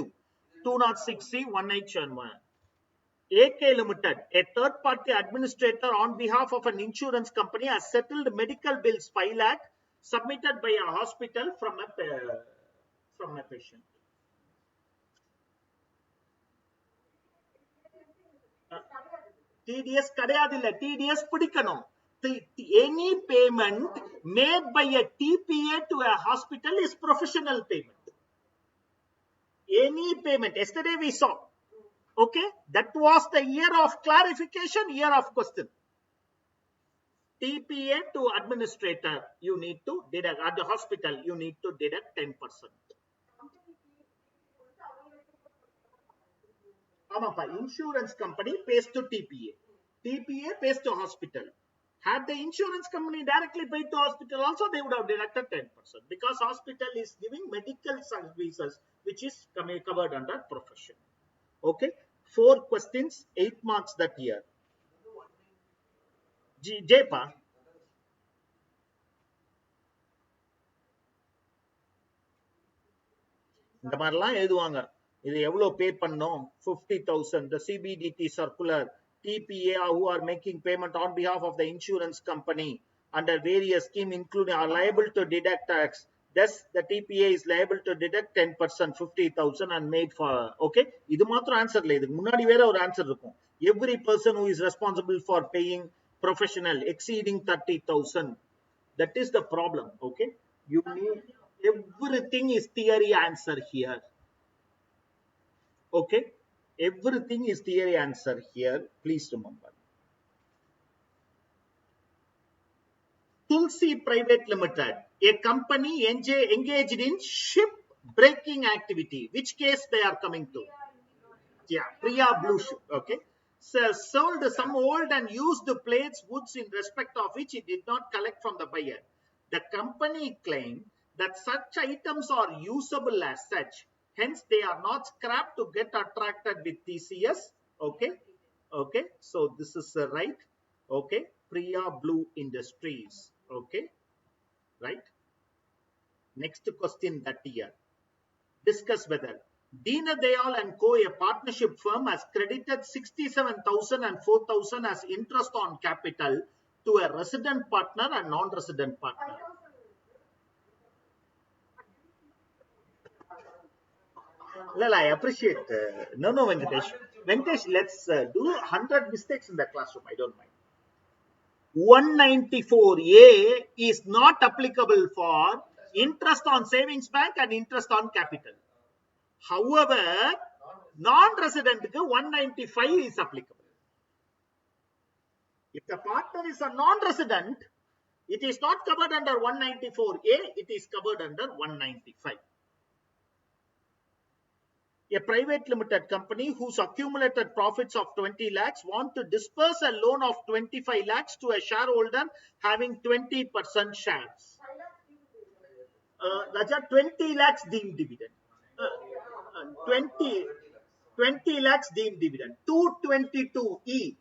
A: 206C 1H and 1. AK Limited, a third party administrator on behalf of an insurance company, has settled medical bills 5 lakh submitted by a hospital from a patient. TDS கிடையாது இல்ல, TDS பிடிக்கணும். Any payment made by a TPA to a hospital is professional payment. Any payment, yesterday we saw. Okay, that was the year of clarification, year of question. TPA to administrator, you need to deduct. At the hospital, you need to deduct 10%. Insurance company pays to TPA. TPA pays to hospital. Had the insurance company directly paid to hospital also, they would have deducted 10% because hospital is giving medical services which is covered under profession. Okay, 4 questions, 8 marks that year. Jpa. இந்த மாதிரிலாம் எழுதுவாங்க. இது எவ்வளவு பே பண்ணோம்? 50,000. The CBDT circular, TPA who are making payment on behalf of the insurance company under various scheme including are liable to deduct tax. Thus, the TPA is liable to deduct 10%, 50,000 and made for. Okay, இது மாத்திரம் answer இல்ல, இதுக்கு முன்னாடி வேற ஒரு answer இருக்கும். Every person who is responsible for paying professional exceeding 30,000. That is the problem. Okay, you need everything is theory answer here. Okay, everything is theory answer here. Please remember. Tulsi Private Limited, a company engaged in ship breaking activity. Which case they are coming to? Yeah, Priya Blue Ship. Okay, so sold some old and used plates, woods in respect of which it did not collect from the buyer. The company claimed that such items are usable as such, hence they are not scrapped to get attracted with TCS. Okay, okay, so this is right. Okay, Priya Blue Industries. Okay, right. Next question that year. Discuss whether Dina Dayal and Co, a partnership firm, has credited 67,000 and 4,000 as interest on capital to a resident partner and non-resident partner. Well, I appreciate. No, Venkatesh. Venkatesh, let's do 100 mistakes in the classroom. I don't mind. 194A is not applicable for interest on savings bank and interest on capital. However, non-resident 195 is applicable. If the partner is a non-resident, it is not covered under 194A, it is covered under 195. A private limited company whose accumulated profits of 20 lakhs want to disperse a loan of 25 lakhs to a shareholder having 20% shares. Raja, 20 lakhs deemed dividend. 20 lakhs deemed dividend. 222E.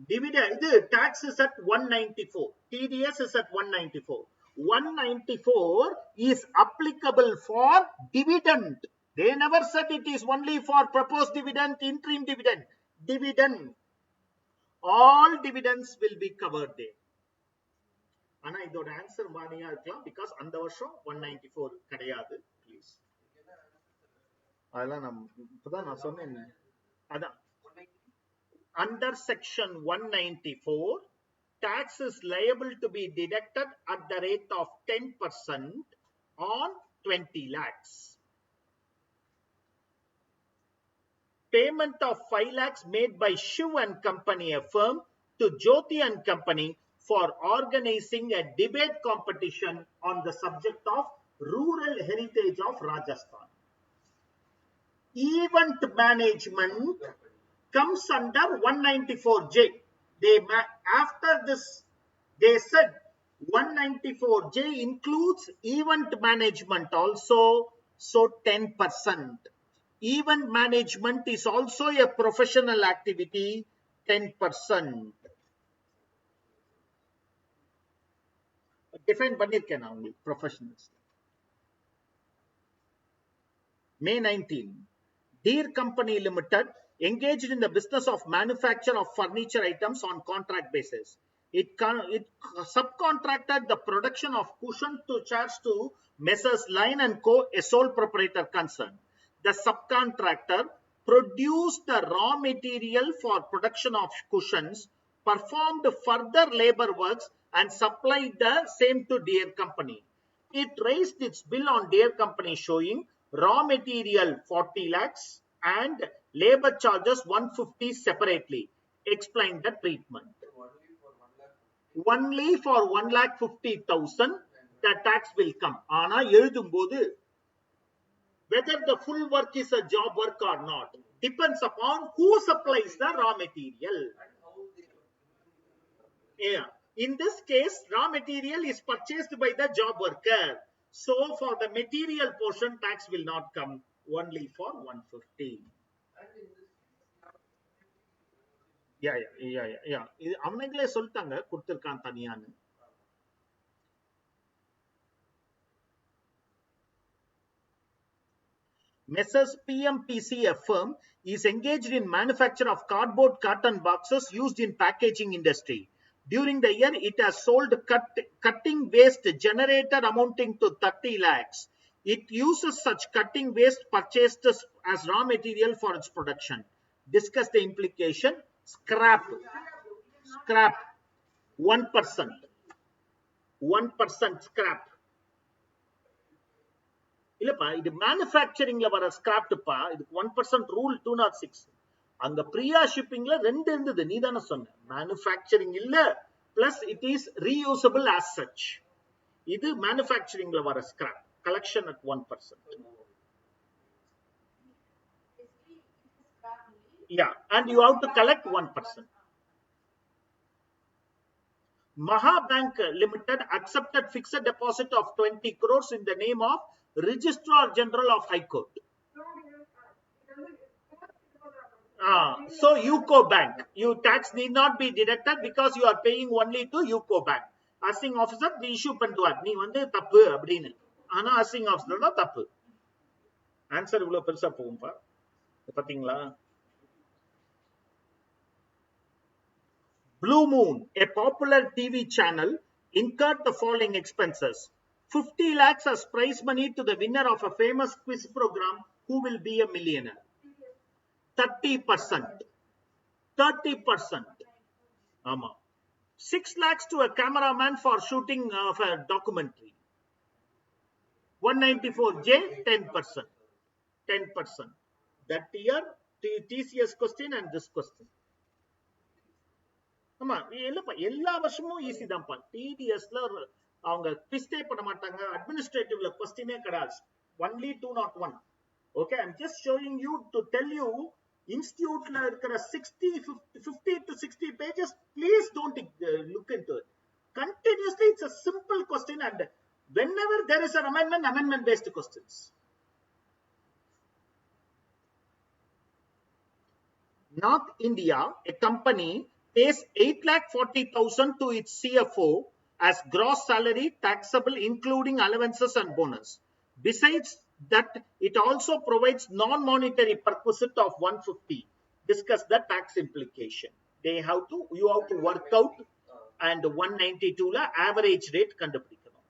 A: Dividend, the tax is at 194. TDS is at 194. 194 is applicable for dividend. They never said it is only for proposed dividend, interim dividend. Dividend. All dividends will be covered there. ஆனா இதோட answer mania இருக்கலாம் because அந்த வருஷம் 194 கிடையாது. Please அதெல்லாம் நான் சொன்னேன். அதான் under section 194, tax is liable to be deducted at the rate of 10% on 20 lakhs. Payment of 5 lakhs made by Shiv and Company, a firm, to Jyoti and Company for organizing a debate competition on the subject of rural heritage of Rajasthan. Event management comes under 194J. After this, they said 194J includes event management also, so 10%. Event management is also a professional activity, 10%. Define பண்ணிருக்கேன் நான் உங்களுக்கு professionals. May 19. Deer Company Limited engaged in the business of manufacture of furniture items on contract basis. It subcontracted the production of cushion to chairs to Messrs. Line and Co, a sole proprietor concern. The subcontractor produced the raw material for production of cushions, performed further labor works and supplied the same to Deer Company. It raised its bill on Deer Company showing raw material 40 lakhs and labor charges 150 separately. Explain the treatment. Only for 1,50,000 the tax will come. ஆனா எழுதும்போது whether the full work is a job work or not depends upon who supplies the raw material. Yeah, In this case, raw material is purchased by the job worker. So for the material portion, tax will not come, only for 150. Yeah. இது அவங்களே சொல்லிட்டாங்க கொடுத்திருக்கான் தனியான்னு. Messrs PMPC, a firm, is engaged in manufacture of cardboard carton boxes used in packaging industry. During the year, it has sold cutting waste generator amounting to 30 lakhs. It uses such cutting waste purchased as raw material for its production. Discuss the implication. Scrap 1%. 1% scrap. இல்லப்பா இது மேனுஃபேக்சரிங்ல வர ஸ்கிராப்டுப்பா. இதுக்கு 1% rule 206. அங்க பிரியா ஷிப்பிங்ல 2 இருந்தது, நீ தானே சொன்ன. Manufacturing இல்ல, plus it is reusable as such. இது மேனுஃபேக்சரிங்ல வர scrap. Collection at 1%. Yeah, and you have to collect 1%. Maha Bank Limited accepted fixed deposit of 20 crores in the name of Registrar General of High Court. So UCO Bank, you tax need not be deducted because you are paying only to UCO Bank. Assing officer the issue பண்ணுவார், நீ வந்து தப்பு அப்படின்னு. ஆனா assing officer தான் தப்பு. Answer இவ்வளவு பெருசா போகும்பா, பாத்தீங்களா? Blue Moon, a popular TV channel, incurred the following expenses. 50 lakhs as prize money to the winner of a famous quiz program who will be a millionaire. 30%. 30%. Ama. 6 lakhs to a cameraman for shooting of a documentary. 194J, 10%. 10%. That year, TCS question and this question. ஆமா இல்லப்பா, எல்லா வருஷமும் easy தான்ப்பா. டிடிஎஸ்ல அவங்க ட்விஸ்டே பண்ண மாட்டாங்க, அட்மினிஸ்ட்ரேட்டிவ்ல क्वेश्चनே கிடையாது, only 201. Okay, I am just showing you to tell you இன்ஸ்டிடியூட்ல இருக்கிற 50 to 60 pages, please don't look into it. Continuously it's a simple question, and whenever there is an amendment based questions. North India, a company pays 8,40,000 to its CFO as gross salary taxable including allowances and bonus. Besides that, it also provides non-monetary perquisite of 150. Discuss the tax implication. You have to work out, and 192 la average rate கண்டுபிடிக்கணும்.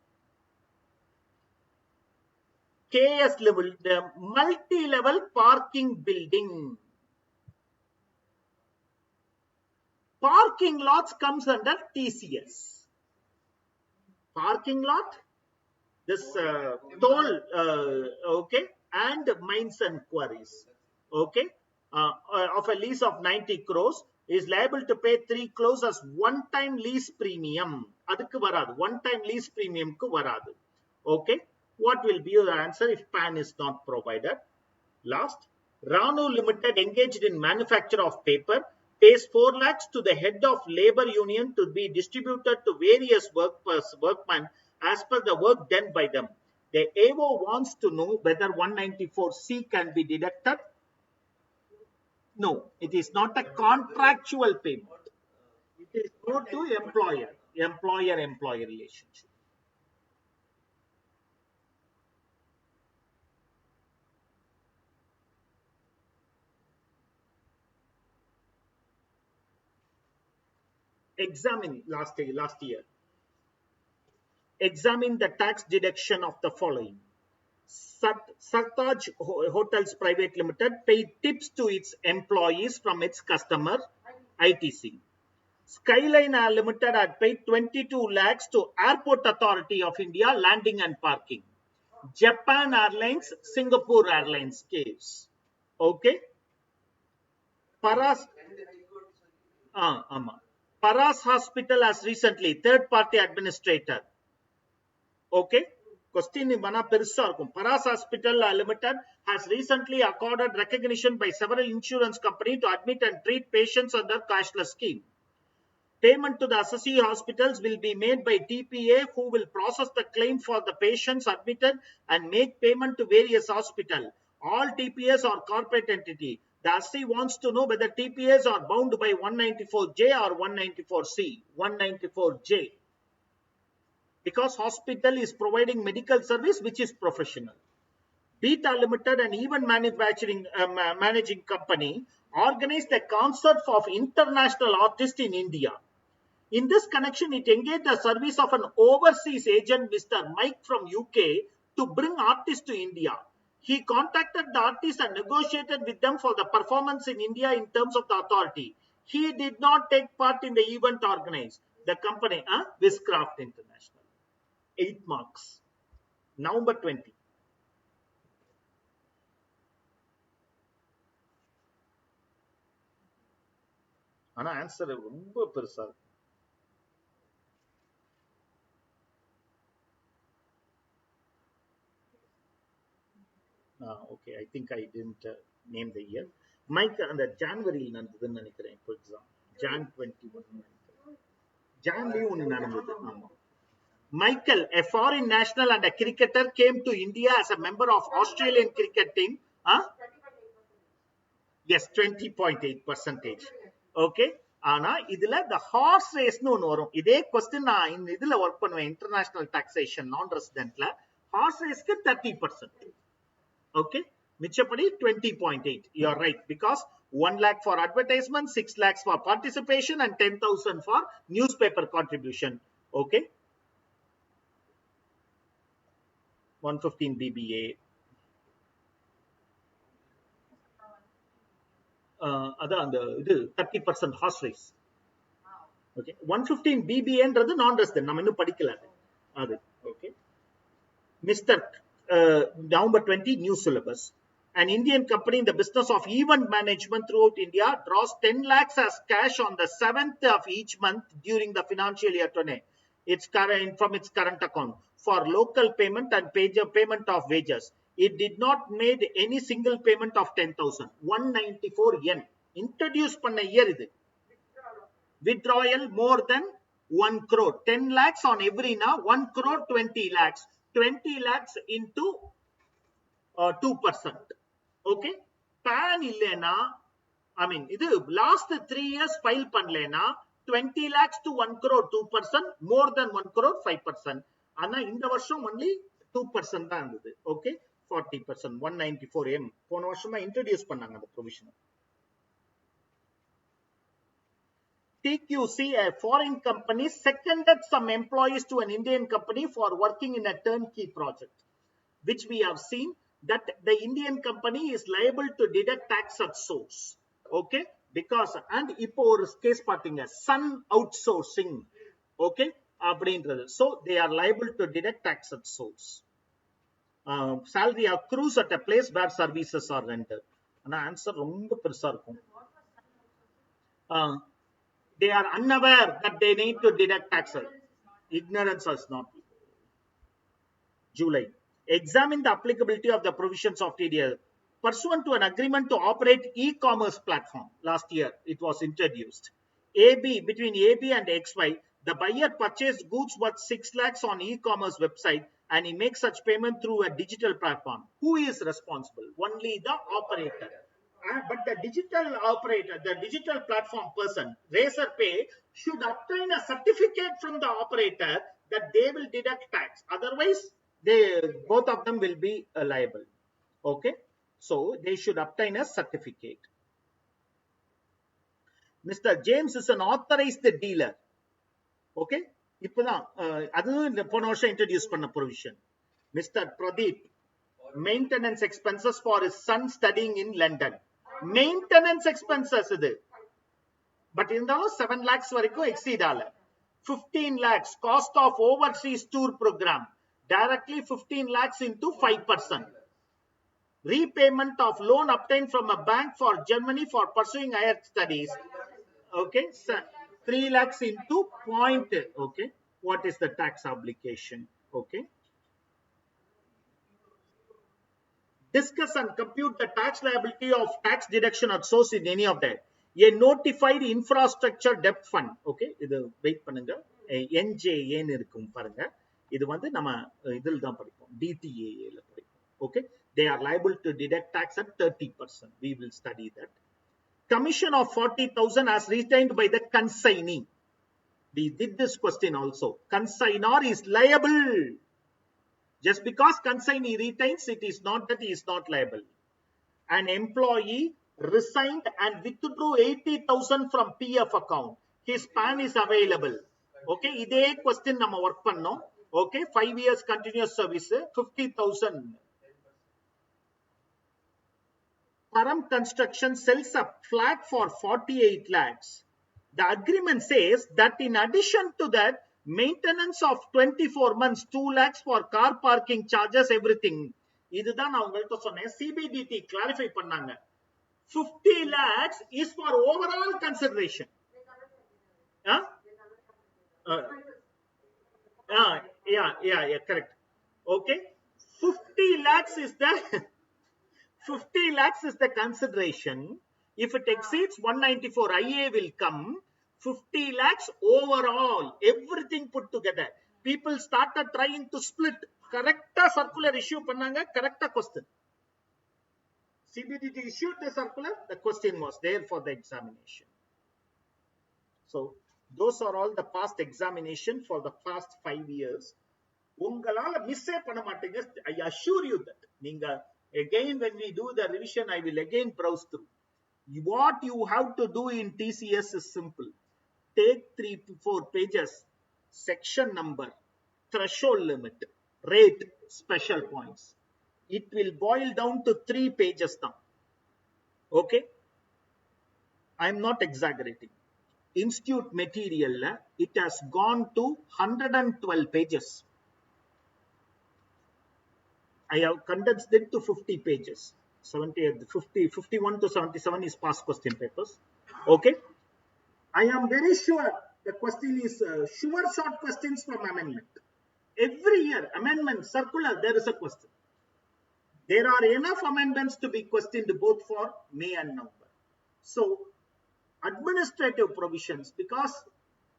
A: KS level, the multi-level parking building. Parking lots comes under TCS. Parking lot, this toll, okay, and mines and quarries, okay, of a lease of 90 crores is liable to pay 3 crores as one-time lease premium. Adukku varadu, one-time lease premium ku varadu. Okay, what will be your answer if PAN is not provided? Last, Ranu Limited engaged in manufacture of paper pays 4 lakhs to the head of labor union to be distributed to various workmen as per the work done by them. The AO wants to know whether 194C can be deducted. No, it is not a contractual payment. It is go to employer-employee relationship. Examine last year. Examine the tax deduction of the following. Sartaj Hotels Private Limited paid tips to its employees from its customer ITC. Skyline Limited had paid 22 lakhs to Airport Authority of India landing and parking. Japan Airlines, Singapore Airlines case. Okay. Paras Paras Hospital has recently, third party administrator. Okay, question bana perusa irukum. Paras Hospital Limited has recently accorded recognition by several insurance companies to admit and treat patients under cashless scheme. Payment to the associate hospitals will be made by TPA, who will process the claim for the patients admitted and make payment to various hospitals. All TPAs are corporate entity. The associate wants to know whether TPAs are bound by 194J or 194C. 194J. Because hospital is providing medical service which is professional. Beta Limited, an event managing company, organized a concert of international artists in India. In this connection, it engaged the service of an overseas agent, Mr. Mike from UK, to bring artists to India. He contacted the artists and negotiated with them for the performance in India in terms of the authority. He did not take part in the event organized. The company, Viscraft International. 8 marks. November 20. ஆனா answer ரொம்ப பெருசா இருக்கு. Okay, I think I didn't name the year. Mike அந்த ஜான்வரியில் நடந்ததுன்னு நினைக்கிறேன். For example, Jan 21. Janly ஒன்னு நடந்தது. ஆமா. Michael, a foreign national and a cricketer, came to India as a member of Australian cricket team. Yes, 20.8%. Okay. ஆனா இதுல the horse race னு ஒன்னு வரும். இதே question நான் இதுல ஒர்க் பண்ணுவேன், international taxation non residentல. Horse race க்கு 30%. Okay. மிச்சப்படி 20.8. You are right, because 1 lakh for advertisement, 6 lakhs for participation, and 10,000 for newspaper contribution. Okay. 115 BBA. அதான் அந்த இது 30% ஹார்ஸ் ரேஸ். ஓகே, 115 BBAன்றது நான் ரெசிடென்ட், நம்ம இன்னும் படிக்கல அது. Okay, mister November 20 new syllabus. An Indian company in the business of event management throughout India draws 10 lakhs as cash on the 7th of each month during the financial year 20. It's current from its current account for local payment and payment of wages. It did not made any single payment of 10,000. 194 yen. Introduce panna year idu. Withdrawal more than 1 crore. 10 lakhs on every now. 1 crore 20 lakhs. 20 lakhs into 2%. Okay. PAN illena, I mean, idu last 3 years file panlena 20 lakhs to 1 crore 2%, more than 1 crore 5%. ஆனா இந்த வருஷம் only 2% தான் இருந்தது. Okay. 40%. 194 M. போன வருஷம் தான் introduce பண்ணாங்க அந்த provision. TQC, a foreign company, seconded some employees to an Indian company for working in a turnkey project, which we have seen that the Indian company is liable to deduct tax at source. Okay, because and இப்போ ஒரு case பாத்தீங்க, sun outsourcing. Okay, அப்படின்றது. So they are liable to deduct tax at source. Salary accrues at a place where services are rendered. ஆனா answer ரொம்ப பெருசா இருக்கும். They are unaware that they need to deduct taxes. Ignorance is not. July. Examine the applicability of the provisions of TDS. Pursuant to an agreement to operate e-commerce platform, last year it was introduced. Between AB and XY, the buyer purchased goods worth 6 lakhs on e-commerce website and he makes such payment through a digital platform. Who is responsible? Only the operator. But the digital operator, the digital platform person, Razorpay, should obtain a certificate from the operator that they will deduct tax. Otherwise, both of them will be liable. Okay, so they should obtain a certificate. Mr. James is an authorized dealer. Okay, இப்போதான் அது போன வருஷம் introduce பண்ண provision. Mr. Pradeep, maintenance expenses for his son studying in London. Maintenance expenses இது, but இருந்தாலும் 7 lakhs வரைக்கும் exceed ஆல. 15 lakhs cost of overseas tour program, directly 15 lakhs into 5%. Repayment of loan obtained from a bank for Germany for pursuing higher studies. Okay, 3 lakhs into point. Okay, what is the tax obligation? Okay, discuss and compute the tax liability of tax deduction at source in any of that. A notified infrastructure debt fund. Okay, இது wait பண்ணுங்க. NJA ன்னு இருக்கும் பாருங்க. இது வந்து நம்ம இதில் தான் படிப்போம். DTA ல படிப்போம். Okay, they are liable to deduct tax at 30%. We will study that. Commission of 40,000 as retained by the consignee. We did this question also. Consignor is liable. Just because consignee retains, it is not that he is not liable. An employee resigned and withdrew 80,000 from PF account. His PAN is available. Okay, இதே question நம்ம work பண்ணோம். Okay, 5 years continuous service, 50,000. Param Construction sells a flat for 48 lakhs. The agreement says that in addition to that, maintenance of 24 months, 2 lakhs for car parking charges, everything. இதுதான் நான் உங்கள்ட்ட சொன்னேன். CBDT clarify பண்ணாங்க. 50 lakhs is for overall consideration. Huh? Yeah, correct. Okay. 50 lakhs is the 50 lakhs is the consideration. If it exceeds 194, IA will come. 50 lakhs overall, everything put together. People started trying to split. Correct circular issue pannanga, correct question. CBDT issued the circular, the question was there for the examination. So, those are all the past examination for the past 5 years. உங்களால மிஸ்ஸே பண்ண மாட்டீங்க. I assure you that. நீங்க again when we do the revision, I will again browse through. What you have to do in TCS is simple. Take 3 to 4 pages, section number, threshold limit, rate, special points. It will boil down to 3 pages now. Okay? I am not exaggerating. Institute material, it has gone to 112 pages. I have condensed it to 50 pages. 51 to 77 is past question papers. Okay? I am very sure the question is sure short questions from amendment. Every year, amendment, circular, there is a question. There are enough amendments to be questioned both for May and November. So, administrative provisions, because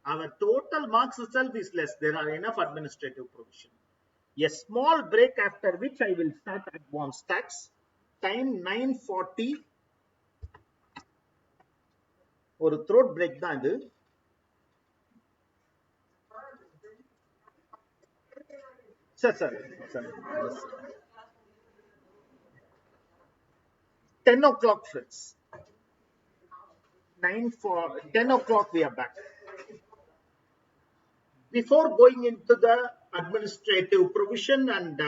A: our total marks itself is less, there are enough administrative provisions. A small break, after which I will start advanced tax. Time 9:40. ஒரு throat break தான் இது. Sir. 10 o'clock, friends. 10 o'clock we are back. Before going into the administrative provision and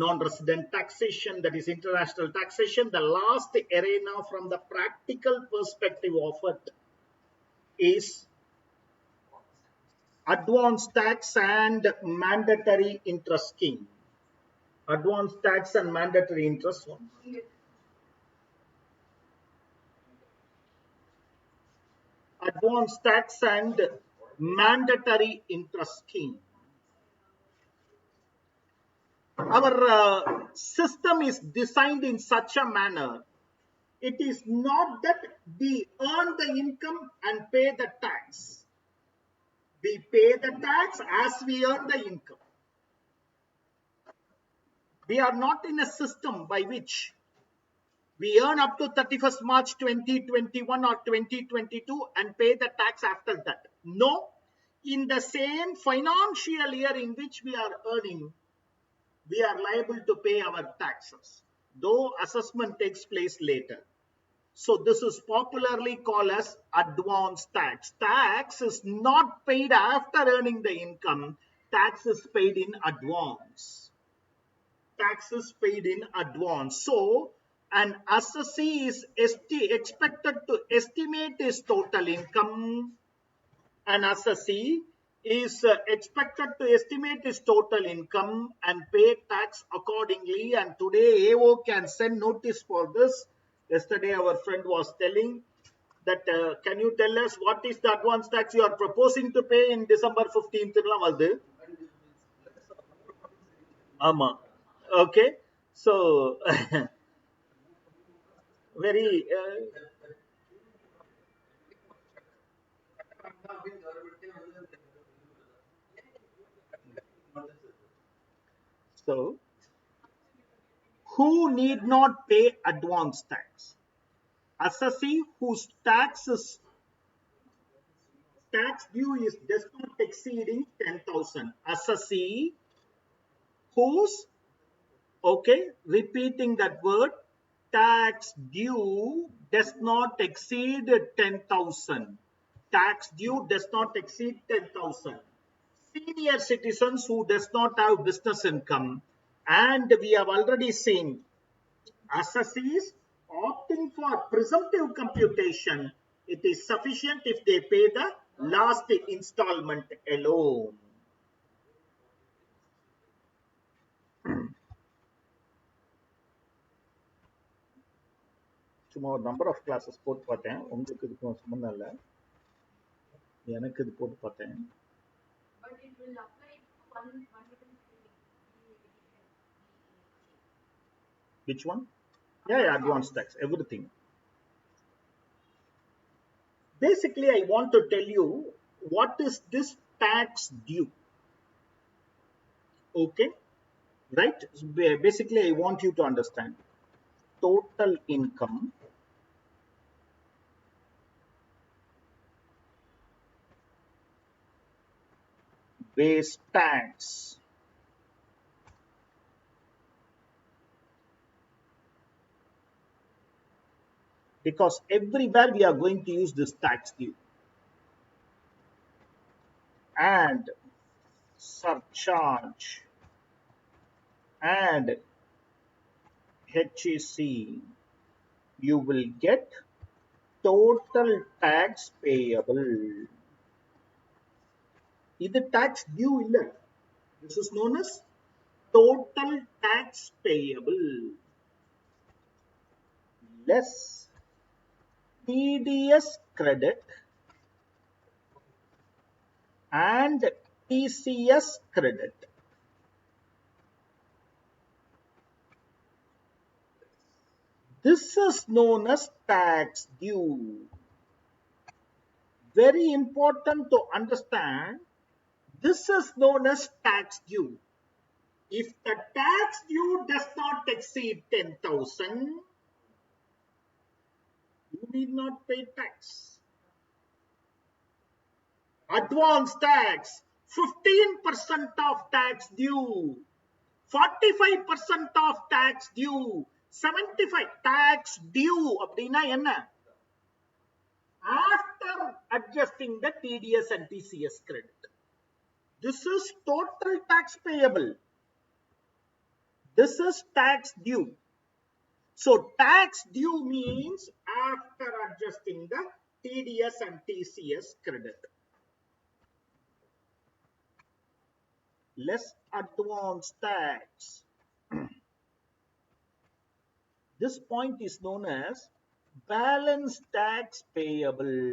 A: non-resident taxation, that is international taxation, the last arena from the practical perspective of it is advance tax and mandatory interest scheme. Advance tax and mandatory interest. Advance tax and mandatory interest scheme. Our system is designed in such a manner. It is not that we earn the income and pay the tax. We pay the tax as we earn the income. We are not in a system by which we earn up to 31st March 2021 or 2022 and pay the tax after that. No, in the same financial year in which we are earning, we are liable to pay our taxes, though assessment takes place later. So this is popularly called as advance tax. Tax is not paid after earning the income. Tax is paid in advance. Tax is paid in advance. So an assessee is expected to estimate his total income. An assessee is expected to estimate his total income and pay tax accordingly. And today AO can send notice for this. Yesterday our friend was telling that can you tell us what is the advance tax you are proposing to pay in December 15th? Ama. Okay, so very So, who need not pay advance tax? Assessee whose tax due is does not exceeding 10,000. Assessee whose, okay, repeating that word, tax due does not exceed 10,000. Tax due does not exceed 10,000. Senior citizens who does not have business income, and we have already seen assessees opting for presumptive computation. It is sufficient if they pay the last installment alone. சும்மா ஒரு number of classes போட்டு பார்த்தேன். உங்களுக்கு இதுக்கும் சம்பந்தம் இல்லை, எனக்கு இது போட்டு பார்த்தேன்.
C: But it will apply to one
A: Which one? Yeah, advance tax, everything. Basically, I want to tell you what is this tax due. Okay, right? Basically, I want you to understand total income base tax because everywhere we are going to use this tax due and surcharge and HEC, you will get total tax payable. This tax due illa. This is known as total tax payable less TDS credit and TCS credit. This is known as tax due. Very important to understand. This is known as tax due. If the tax due does not exceed 10,000, you need not pay tax. Advance tax, 15% of tax due, 45% of tax due, 75 tax due. அப்படினா என்ன? After adjusting the TDS and TCS credit. This is total tax payable. This is tax due. So tax due means after adjusting the TDS and TCS credit. Less advance tax. This point is known as balance tax payable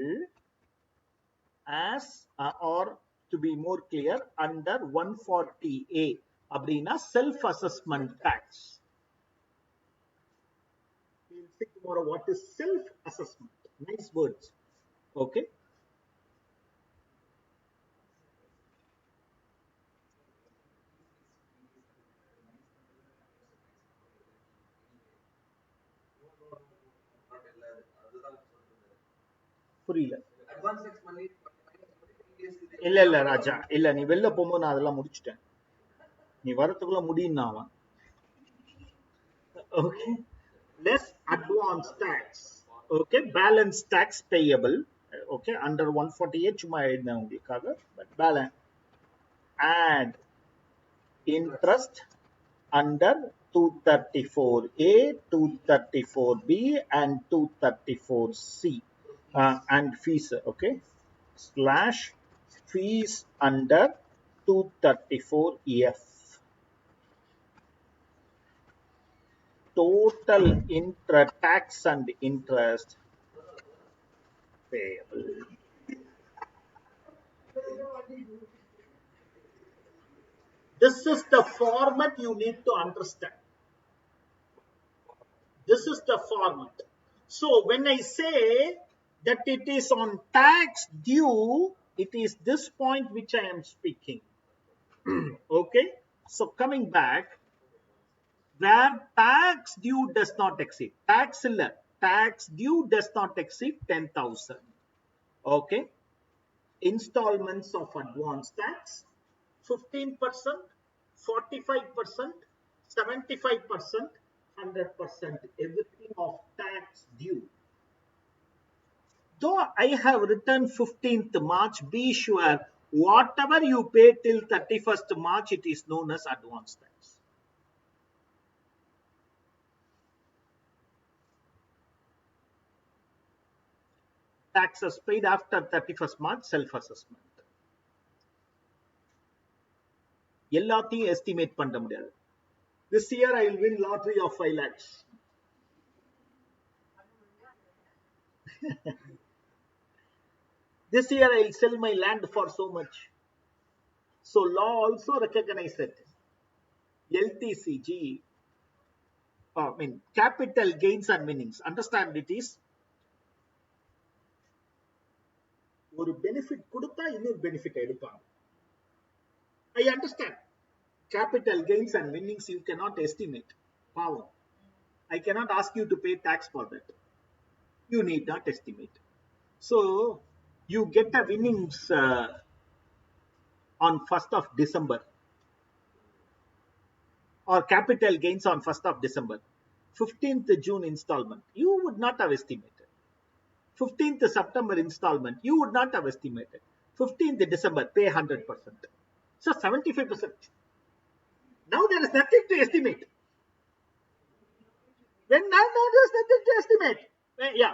A: as or to be more clear under 140A அப்படினா self assessment tax. We'll see tomorrow what is self assessment. Nice words. Okay. புரியல. இல்ல ராஜா, இல்ல நீ வெளில போகும்போது நான் அதெல்லாம் முடிச்சிட்டேன். நீ வரதுக்குள்ள முடியும்னா அவன். Okay, less advance tax. Okay, balance tax payable. Okay, under 148 சும்மா எழுதினேன் உங்களுக்காக. But balance and interest under 234A, 234B and 234C. And fees, okay, slash fees under 234F. Total tax and interest payable. This is the format you need to understand. This is the format. So when I say that it is on tax due, it is this point which I am speaking. Okay, so coming back, where tax due does not exceed, tax due does not exceed 10,000. Okay, installments of advance tax 15%, 45%, 75%, 100%, everything of tax due. Though I have written 15th March, be sure whatever you pay till 31st March, it is known as advance tax. Taxes paid after 31st March, self-assessment. எல்லாத்தையும் estimate பண்ண முடியாது. This year I will win lottery of 5 lakhs. This year I will sell my land for so much. So law also recognize it. LTCG, I mean capital gains and winnings. Understand it is ஒரு benefit கொடுத்தா இன்னொரு benefit எடுப்பாங்க. I understand. Capital gains and winnings you cannot estimate. Power. I cannot ask you to pay tax for that. You need not estimate. So you get a winnings on 1st of December or capital gains on 1st of December. 15th June installment, you would not have estimated. 15th September installment, you would not have estimated. 15th December, pay 100%. So 75%. Now there is nothing to estimate. When now there is nothing to estimate.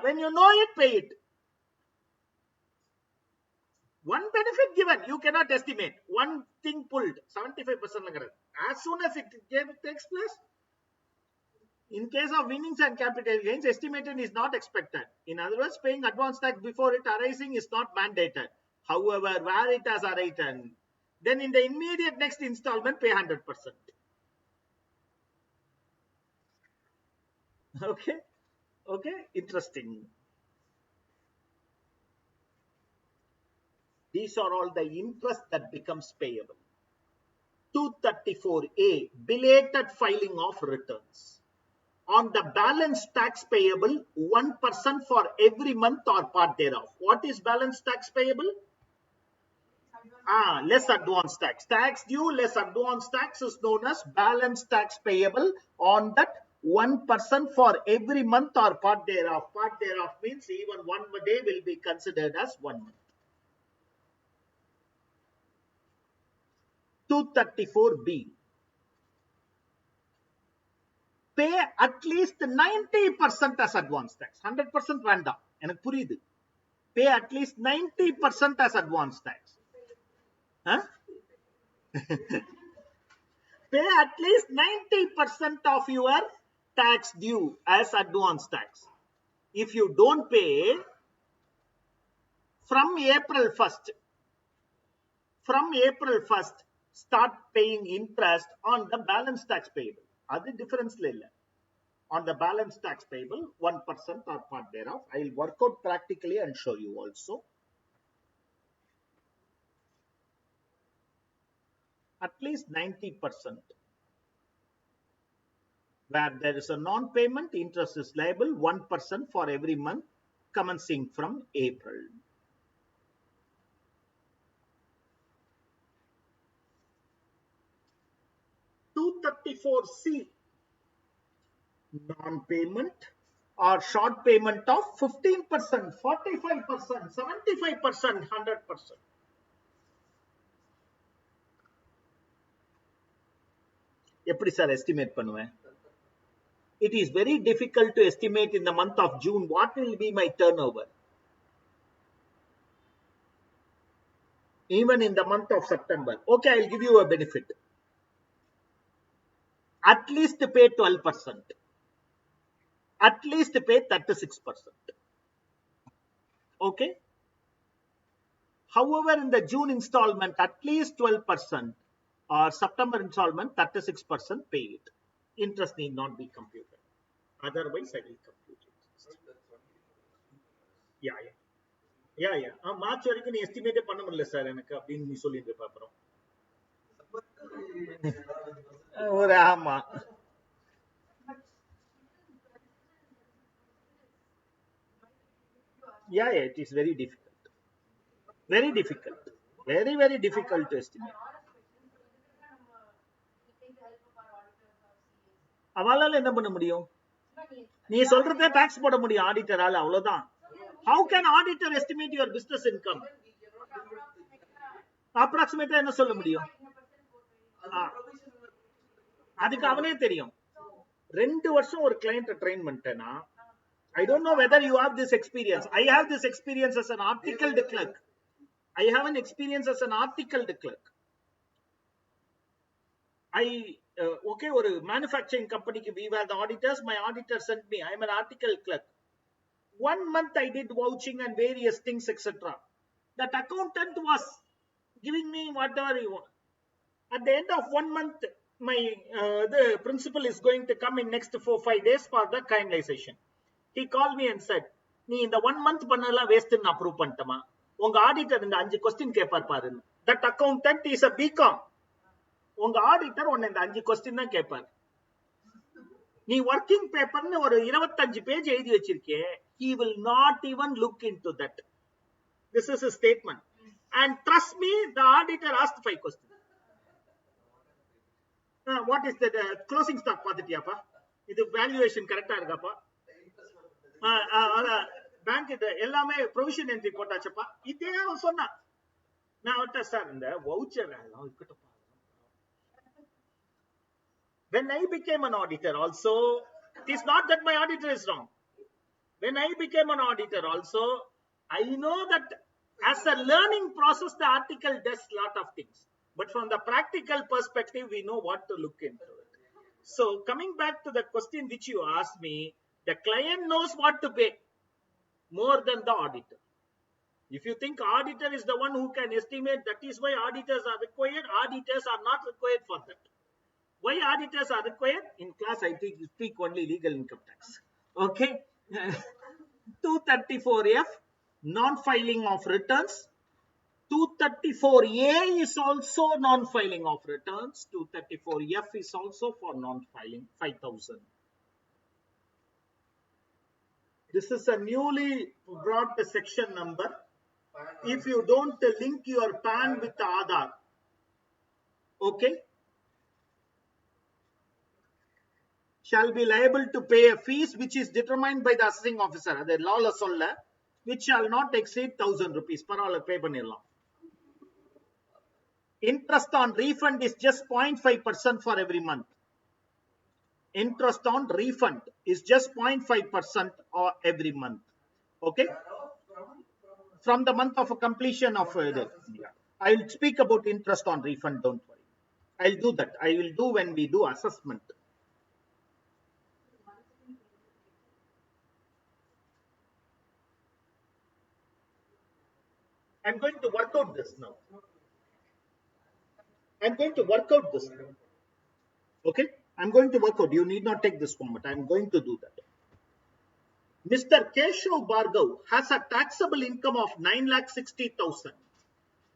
A: When you know it, pay it. One benefit given, you cannot estimate. One thing pulled, 75%. As soon as it takes place, in case of winnings and capital gains, estimated is not expected. In other words, paying advance tax before it arising is not mandated. However, where it has arisen, then in the immediate next installment, pay 100%. Okay, interesting. These are all the interest that becomes payable. 234A, belated filing of returns. On the balance tax payable, 1% for every month or part thereof. What is balance tax payable? Less advance tax. Tax due less advance tax is known as balance tax payable on that 1% for every month or part thereof. Part thereof means even one day will be considered as 1 month. 234B. Pay at least 90% as advance tax. 100% வேண்டாம் எனக்கு புரியுது. Pay at least 90% as advance tax. Pay at least 90% of your tax due as advance tax. If you don't pay, from April 1st, start paying interest on the balance tax payable. That's the difference. On the balance tax payable, 1% or part thereof. I will work out practically and show you also. At least 90%. Where there is a non-payment, interest is liable 1% for every month commencing from April. (234C) non-payment or short payment of 15%, 45%, 75%, 100%. எப்படி sir estimate பண்ணுவேன்? It is very difficult to estimate in the month of June what will be my turnover. Even in the month of September. Okay, I will give you a benefit. At least pay 12%. At least pay 36%. Okay. However, in the June installment, at least 12%, or September installment, 36% pay it. Interest need not be computed. Otherwise, I will compute it. Yeah. March வரைக்கும் நீ எஸ்டிமேட்டே பண்ண முடியல sir எனக்கு அப்படின்னு நீ சொல்லிட்டு இருப்ப அப்புறம் ஒரு ஆமா it is very difficult, very difficult, very difficult to estimate. அவளால என்ன பண்ண முடியும்? நீ சொல்றதே டாக்ஸ் போட முடியும் ஆடிட்டரால, அவ்வளவுதான். How can auditor estimate your business income? அப்ராக்சிமேட்டா என்ன சொல்ல முடியும்? அதுக்கு அவனே தெரியும். 2 வருஷம் ஒரு கிளையண்ட் ட்ரெயின் பண்ணிட்டேனா, I don't know whether you have this experience. I have this experience as an articled clerk. I have an experience as an articled clerk. Okay, ஒரு manufacturing company, we were the auditors. My auditor sent me. I am an articled clerk. 1 month I did vouching and various things, etc. That accountant was giving me whatever he want. At the end of 1 month, my the principal is going to come in next 4-5 days for the kindization. He called me and said, நீ இந்த 1 month பண்ணலாம் வேஸ்ட்னு approve பண்ணிட்டமா, உங்க auditor இந்த 5 question கேட்பார் பாரு. That accountant is a BCom. உங்க auditor உன்னை இந்த 5 क्वेश्चन தான் கேட்பார். நீ வர்க்கிங் பேப்பர்னு ஒரு 25 பேஜ் எழுதி வச்சிருக்கே, he will not even look into that. This is a statement. And trust me, the auditor asked 5 questions. What is the closing stock பாத்துட்டியாப்பா, இது வேல்யூவேஷன் கரெக்டா இருக்காப்பா, பேங்க் எல்லாமே ப்ரொவிஷன் என்ட்ரி போட்டாச்சப்பா, இதே சொன்னா. நான் அவர்கிட்ட சார் இந்த வவுச்சர் எல்லாம் இருக்கட்டும். When I became an auditor also, it is not that my auditor is wrong. When I became an auditor also, I know that as a learning process, the article does lot of things. But from the practical perspective, we know what to look into it. So coming back to the question which you asked me, the client knows what to pay more than the auditor. If you think auditor is the one who can estimate, that is why auditors are required. Auditors are not required for that. Why auditors are required? In class, I speak only legal income tax. Okay. 234F, non-filing of returns. 234A is also non-filing of returns. 234F is also for non-filing, 5,000. This is a newly brought section number. If you don't link your PAN with Aadhaar, okay, shall be liable to pay a fees which is determined by the assessing officer. Adhe law la solla, which shall not exceed 1,000 rupees. Parala pay panniralam. Interest on refund is just 0.5% for every month. Interest on refund is just 0.5% or every month. Okay, from the month of completion of I will speak about interest on refund, don't worry. I'll do that. I will do when we do assessment. I'm going to work out this now. I'm going to work out this now. Okay, I'm going to work out. You need not take this format. I'm going to do that. Mr. Keshav Bhargav has a taxable income of 9,60,000.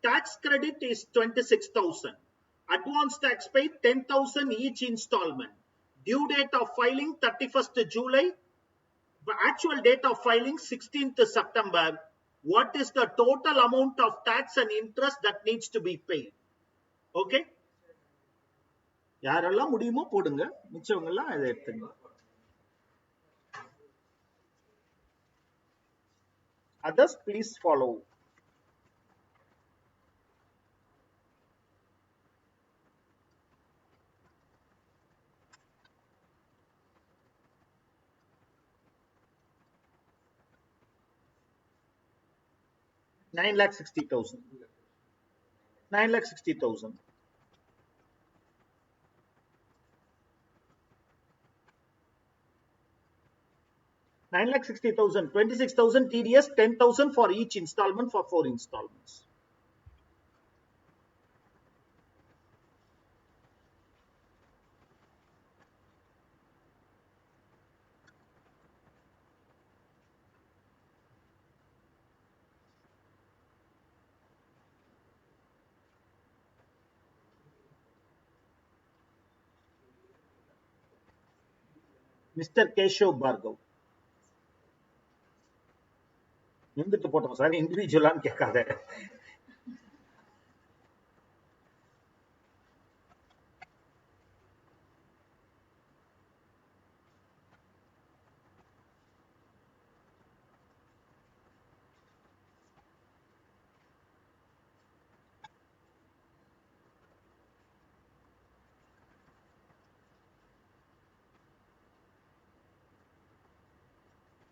A: Tax credit is 26,000. Advance tax paid 10,000 each installment. Due date of filing 31st July. Actual date of filing 16th September. What is the total amount of tax and interest that needs to be paid? Okay. யாரெல்லாம் முடியுமோ போடுங்க, மிச்சவங்க எல்லாம் இதை எடுத்துங்க. Others, please follow. $9,60,000. 9,60,000. $9,60,000, 26,000 TDS, 10,000 for each installment for 4 installments. Mr. Keshav Bhargav. இருந்துட்டு போட்டோம் sir, இண்டிவிஜுவலான்னு கேட்காத.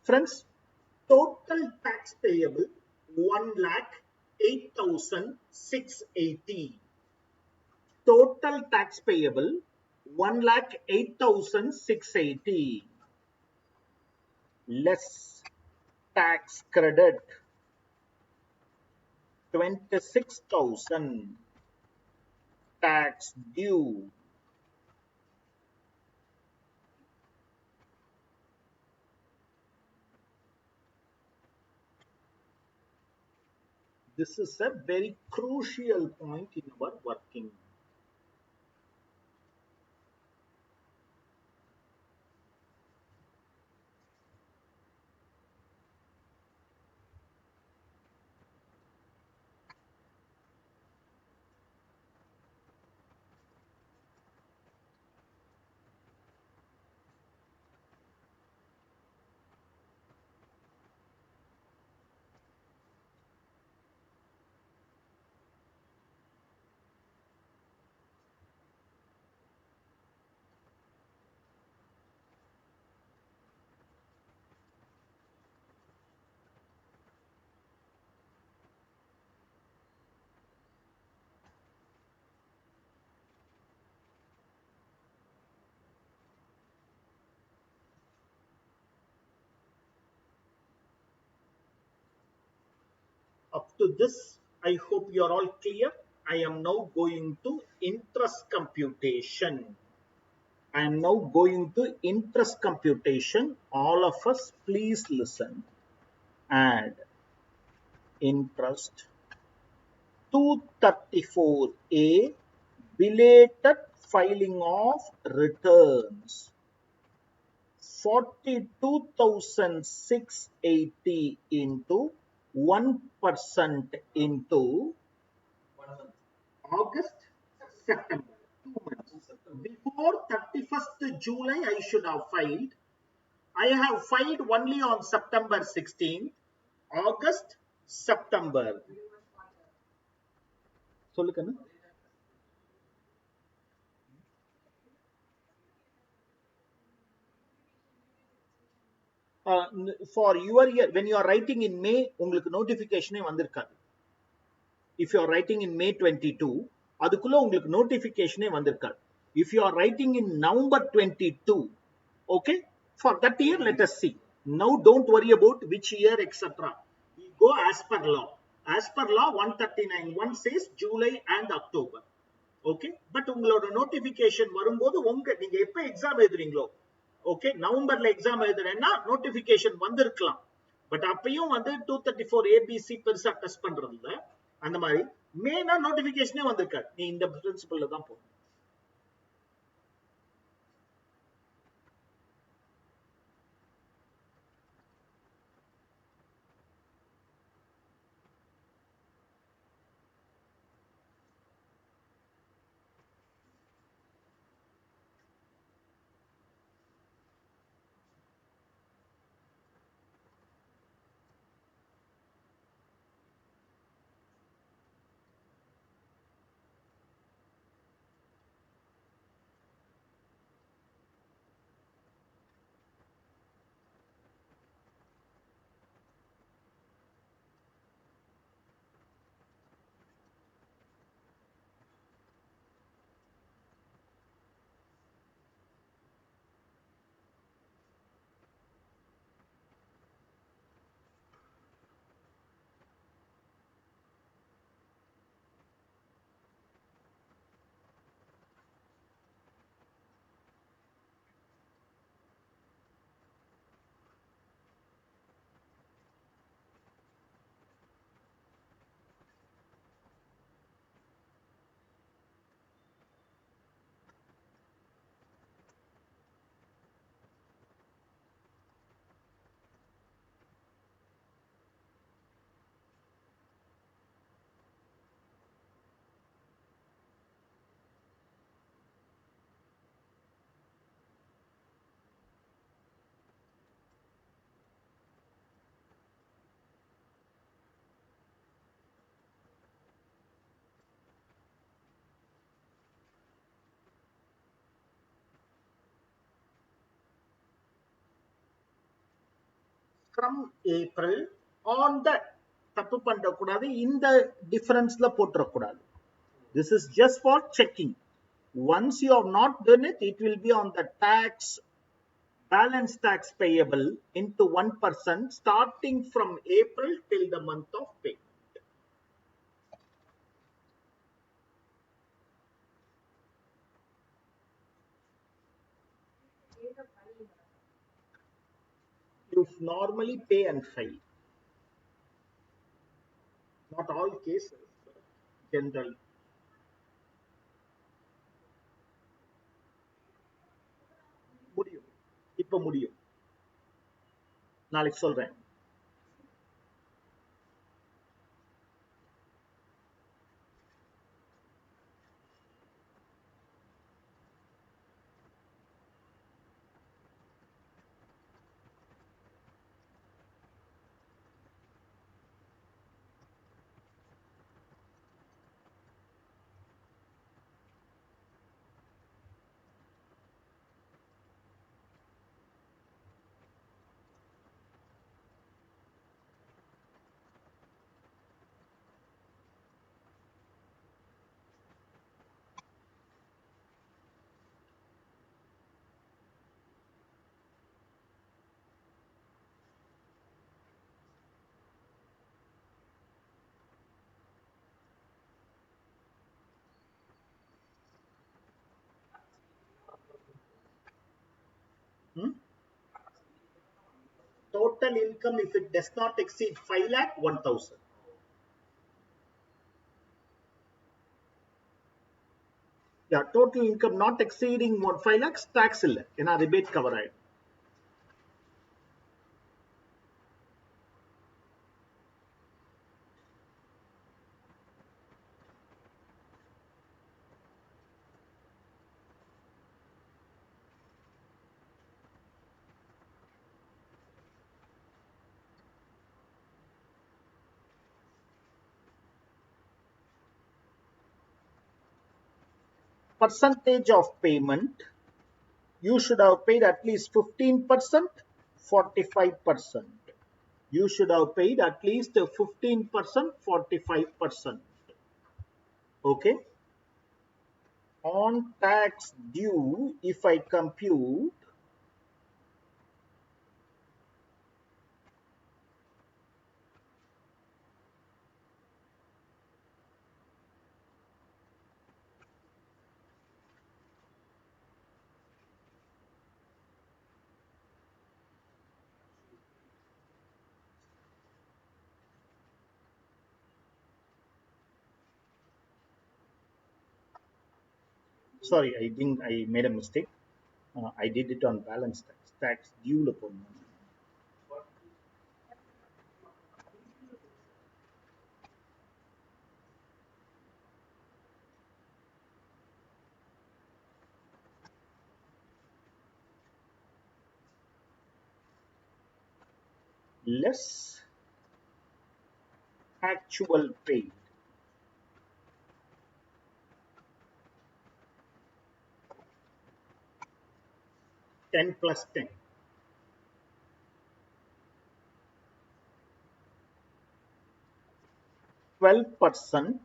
A: Friends, total tax payable 1,08,680. Total tax payable 1,08,680. Less tax credit 26,000. Tax due this is a very crucial point in our working. Up to this, I hope you are all clear. I am now going to interest computation. I am now going to interest computation. All of us, please listen. Add interest 234A, belated filing of returns 42,680 into 1% into
B: 1 month.
A: August, September, 2 months. Before 31st July, I should have filed. I have filed only on September 16th, August, September. சொல்லுக்கண்ணு. For your year, when you are writing in May, உங்களுக்கு notification வந்திருக்காது. If you are writing in May 22, அதுக்குள்ள உங்களுக்கு notification வந்திருக்காது. If you are writing in November 22, okay, for that year, let us see. Now, don't worry about which year, etc. We go as per law. As per law, 139(1) says July and October. Okay, but உங்களோட notification வரும்போது நீங்க எப்ப exam எழுதுறீங்களோ, okay, நவம்பர்ல exam எழுதுறேன்னா notification வந்திருக்கலாம். But அப்பயும் 234 ABC பெருசா test பண்றது இல்ல. அந்த மாதிரி மேனா நோட்டிபிகேஷனே வந்திருக்காது. நீ இந்த பிரின்சிபல்ல தான் போகணும். from April on the தப்பு பண்ண கூடாது இந்த டிஃபரன்ஸ்ல போட்டுற கூடாது. This is just for checking. Once you have not done it, it will be on the tax, balance tax payable into 1% starting from April till the month of pay. You normally pay and file. Not all cases, generally. முடியும், இப்ப முடியும், நாளைக்கு சொல்றேன். Total income, if it does not exceed 5 lakh, 1,000. Yeah, total income not exceeding 5 lakhs, tax illa. In our rebate cover ஆயிடும். Percentage of payment, you should have paid at least 15%, 45%. You should have paid at least 15%, 45%. Okay. On tax due, if I compute, sorry, I made a mistake. I did it on balance tax. Tax due upon less actual paid. Ten plus 10. 12%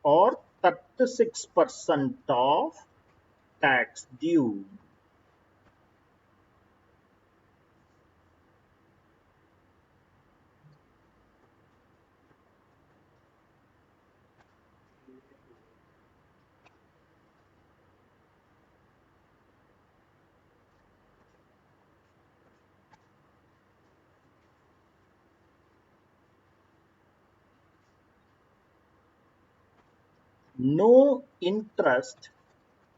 A: or 36% of tax due. No interest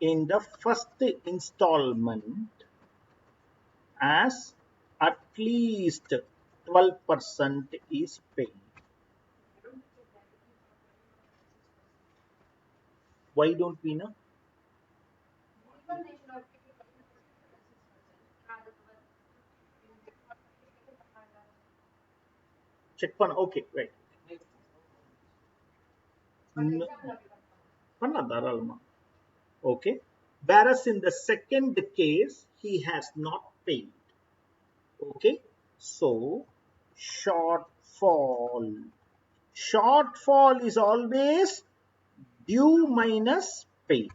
A: in the first installment as at least 12% is paid. Why don't we know? Check பண்ண okay, right. பண்ணலாம் தாராளமா. Okay. Whereas in the second case, he has not paid. Okay. So, shortfall. Shortfall is always due minus paid.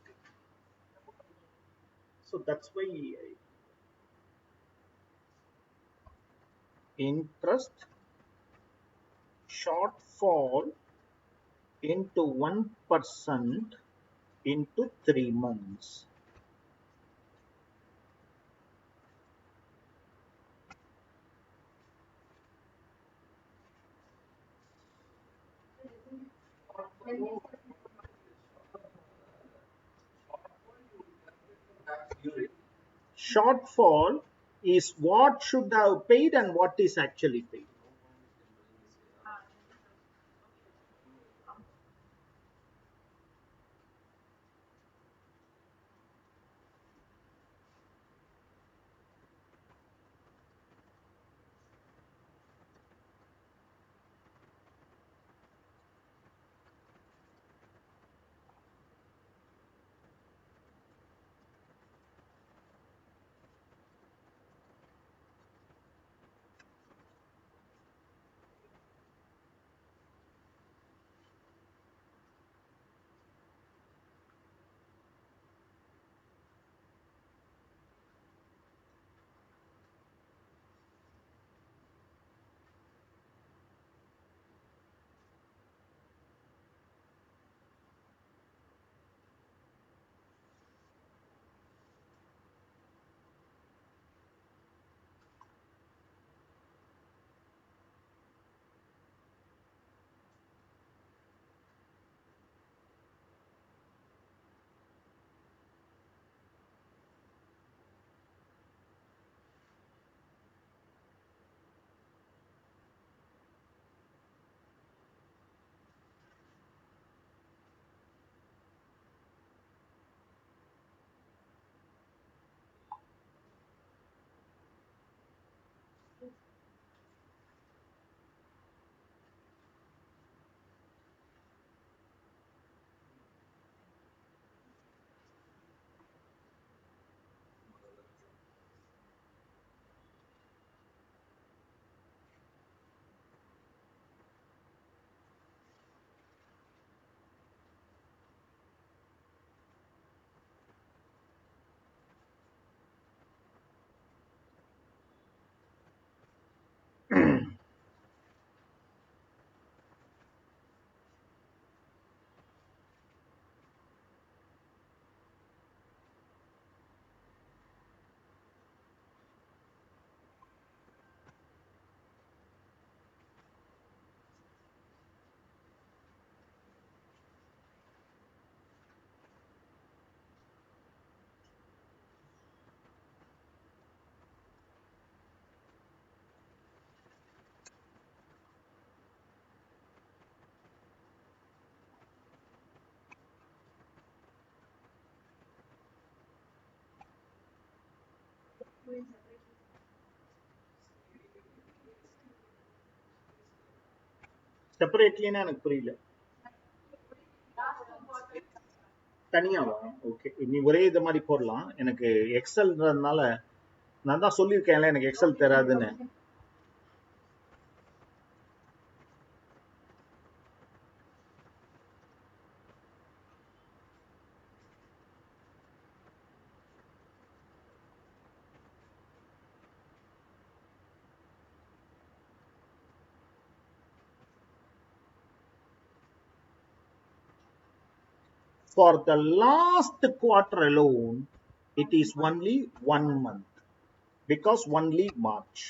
A: So that's why interest shortfall into 1% into 3 months. Shortfall is what should have paid and what is actually paid. செப்பரேட்லினா எனக்கு புரியல. தனியாவா? Okay. நீ ஒரே இது மாதிரி போடலாம். எனக்கு எக்ஸல்ன்றதுனால நான் தான் சொல்லியிருக்கேன்ல எனக்கு XL தராதுன்னு. For the last quarter alone, it is only 1 month because only March.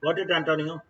A: Got it, Antonio?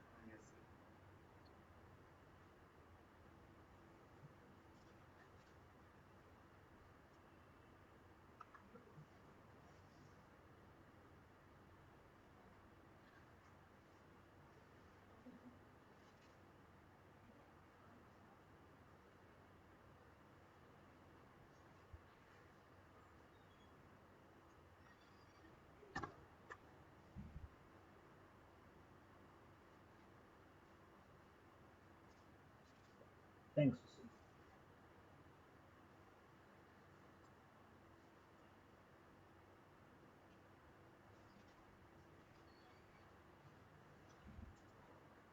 A: Thanks.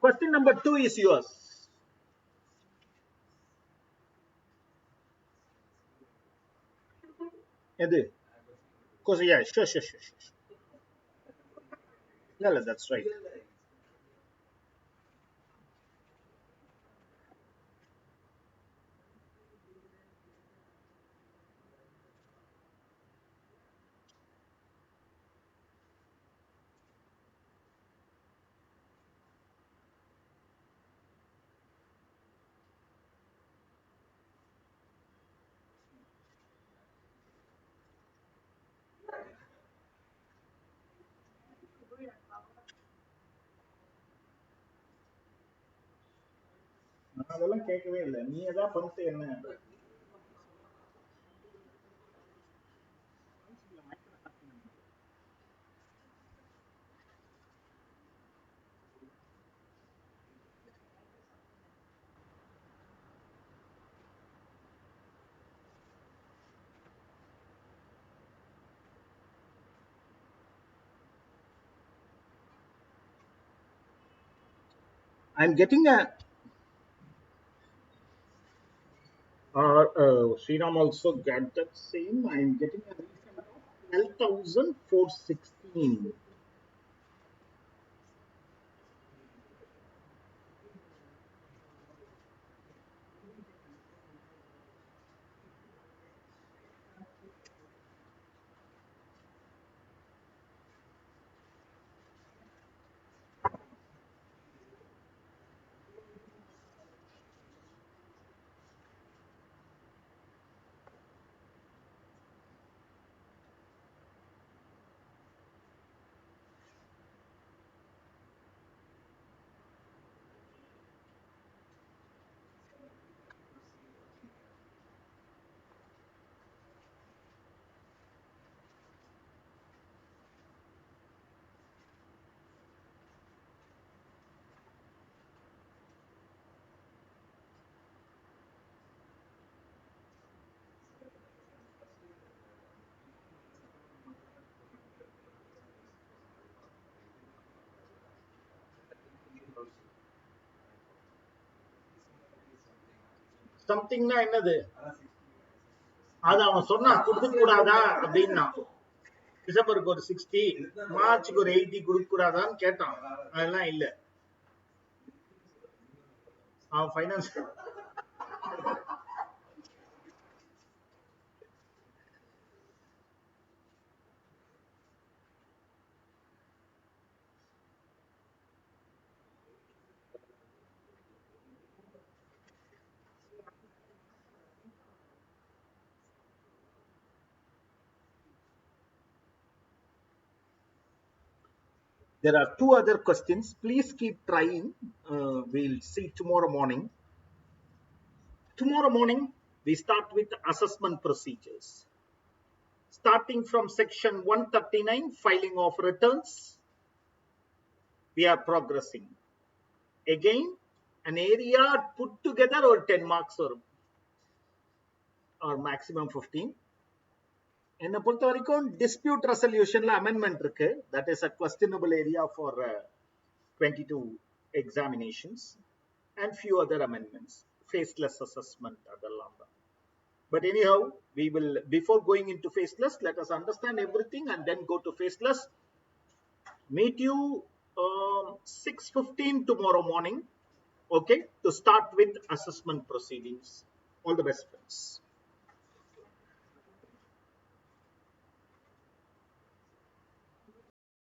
A: Question number 2 is yours. எது? Yeah, sure. Yeah, that's right. நான் அதெல்லாம் கேட்கவே இல்லை. நீ ஏதாவது பண்ணிட்டு என்ன? I'm getting a Sriram also got that same. I'm getting a refund of 12,416. Something என்னது? அது அவன் சொன்னா கொடுக்க கூடாதா அப்படின்னா டிசம்பருக்கு ஒரு 60, மார்ச்சுக்கு ஒரு 80 கொடுக்க கூடாதான்னு கேட்டான். அதெல்லாம் இல்ல. அவன் finance There are 2 other questions. Please keep trying. We'll see tomorrow morning. Tomorrow morning, we start with assessment procedures. Starting from section 139, filing of returns, we are progressing. Again, an area put together or 10 marks or maximum 15. என்னை பொறுத்த வரைக்கும் dispute resolutionல amendment இருக்கு. That is a questionable area for 22 examinations and few other amendments. Faceless assessment அதெல்லாம் தான். But anyhow, we will, before going into faceless, let us understand everything and then go to faceless. Meet you 6:15 tomorrow morning, okay, to start with assessment proceedings. All the best, friends.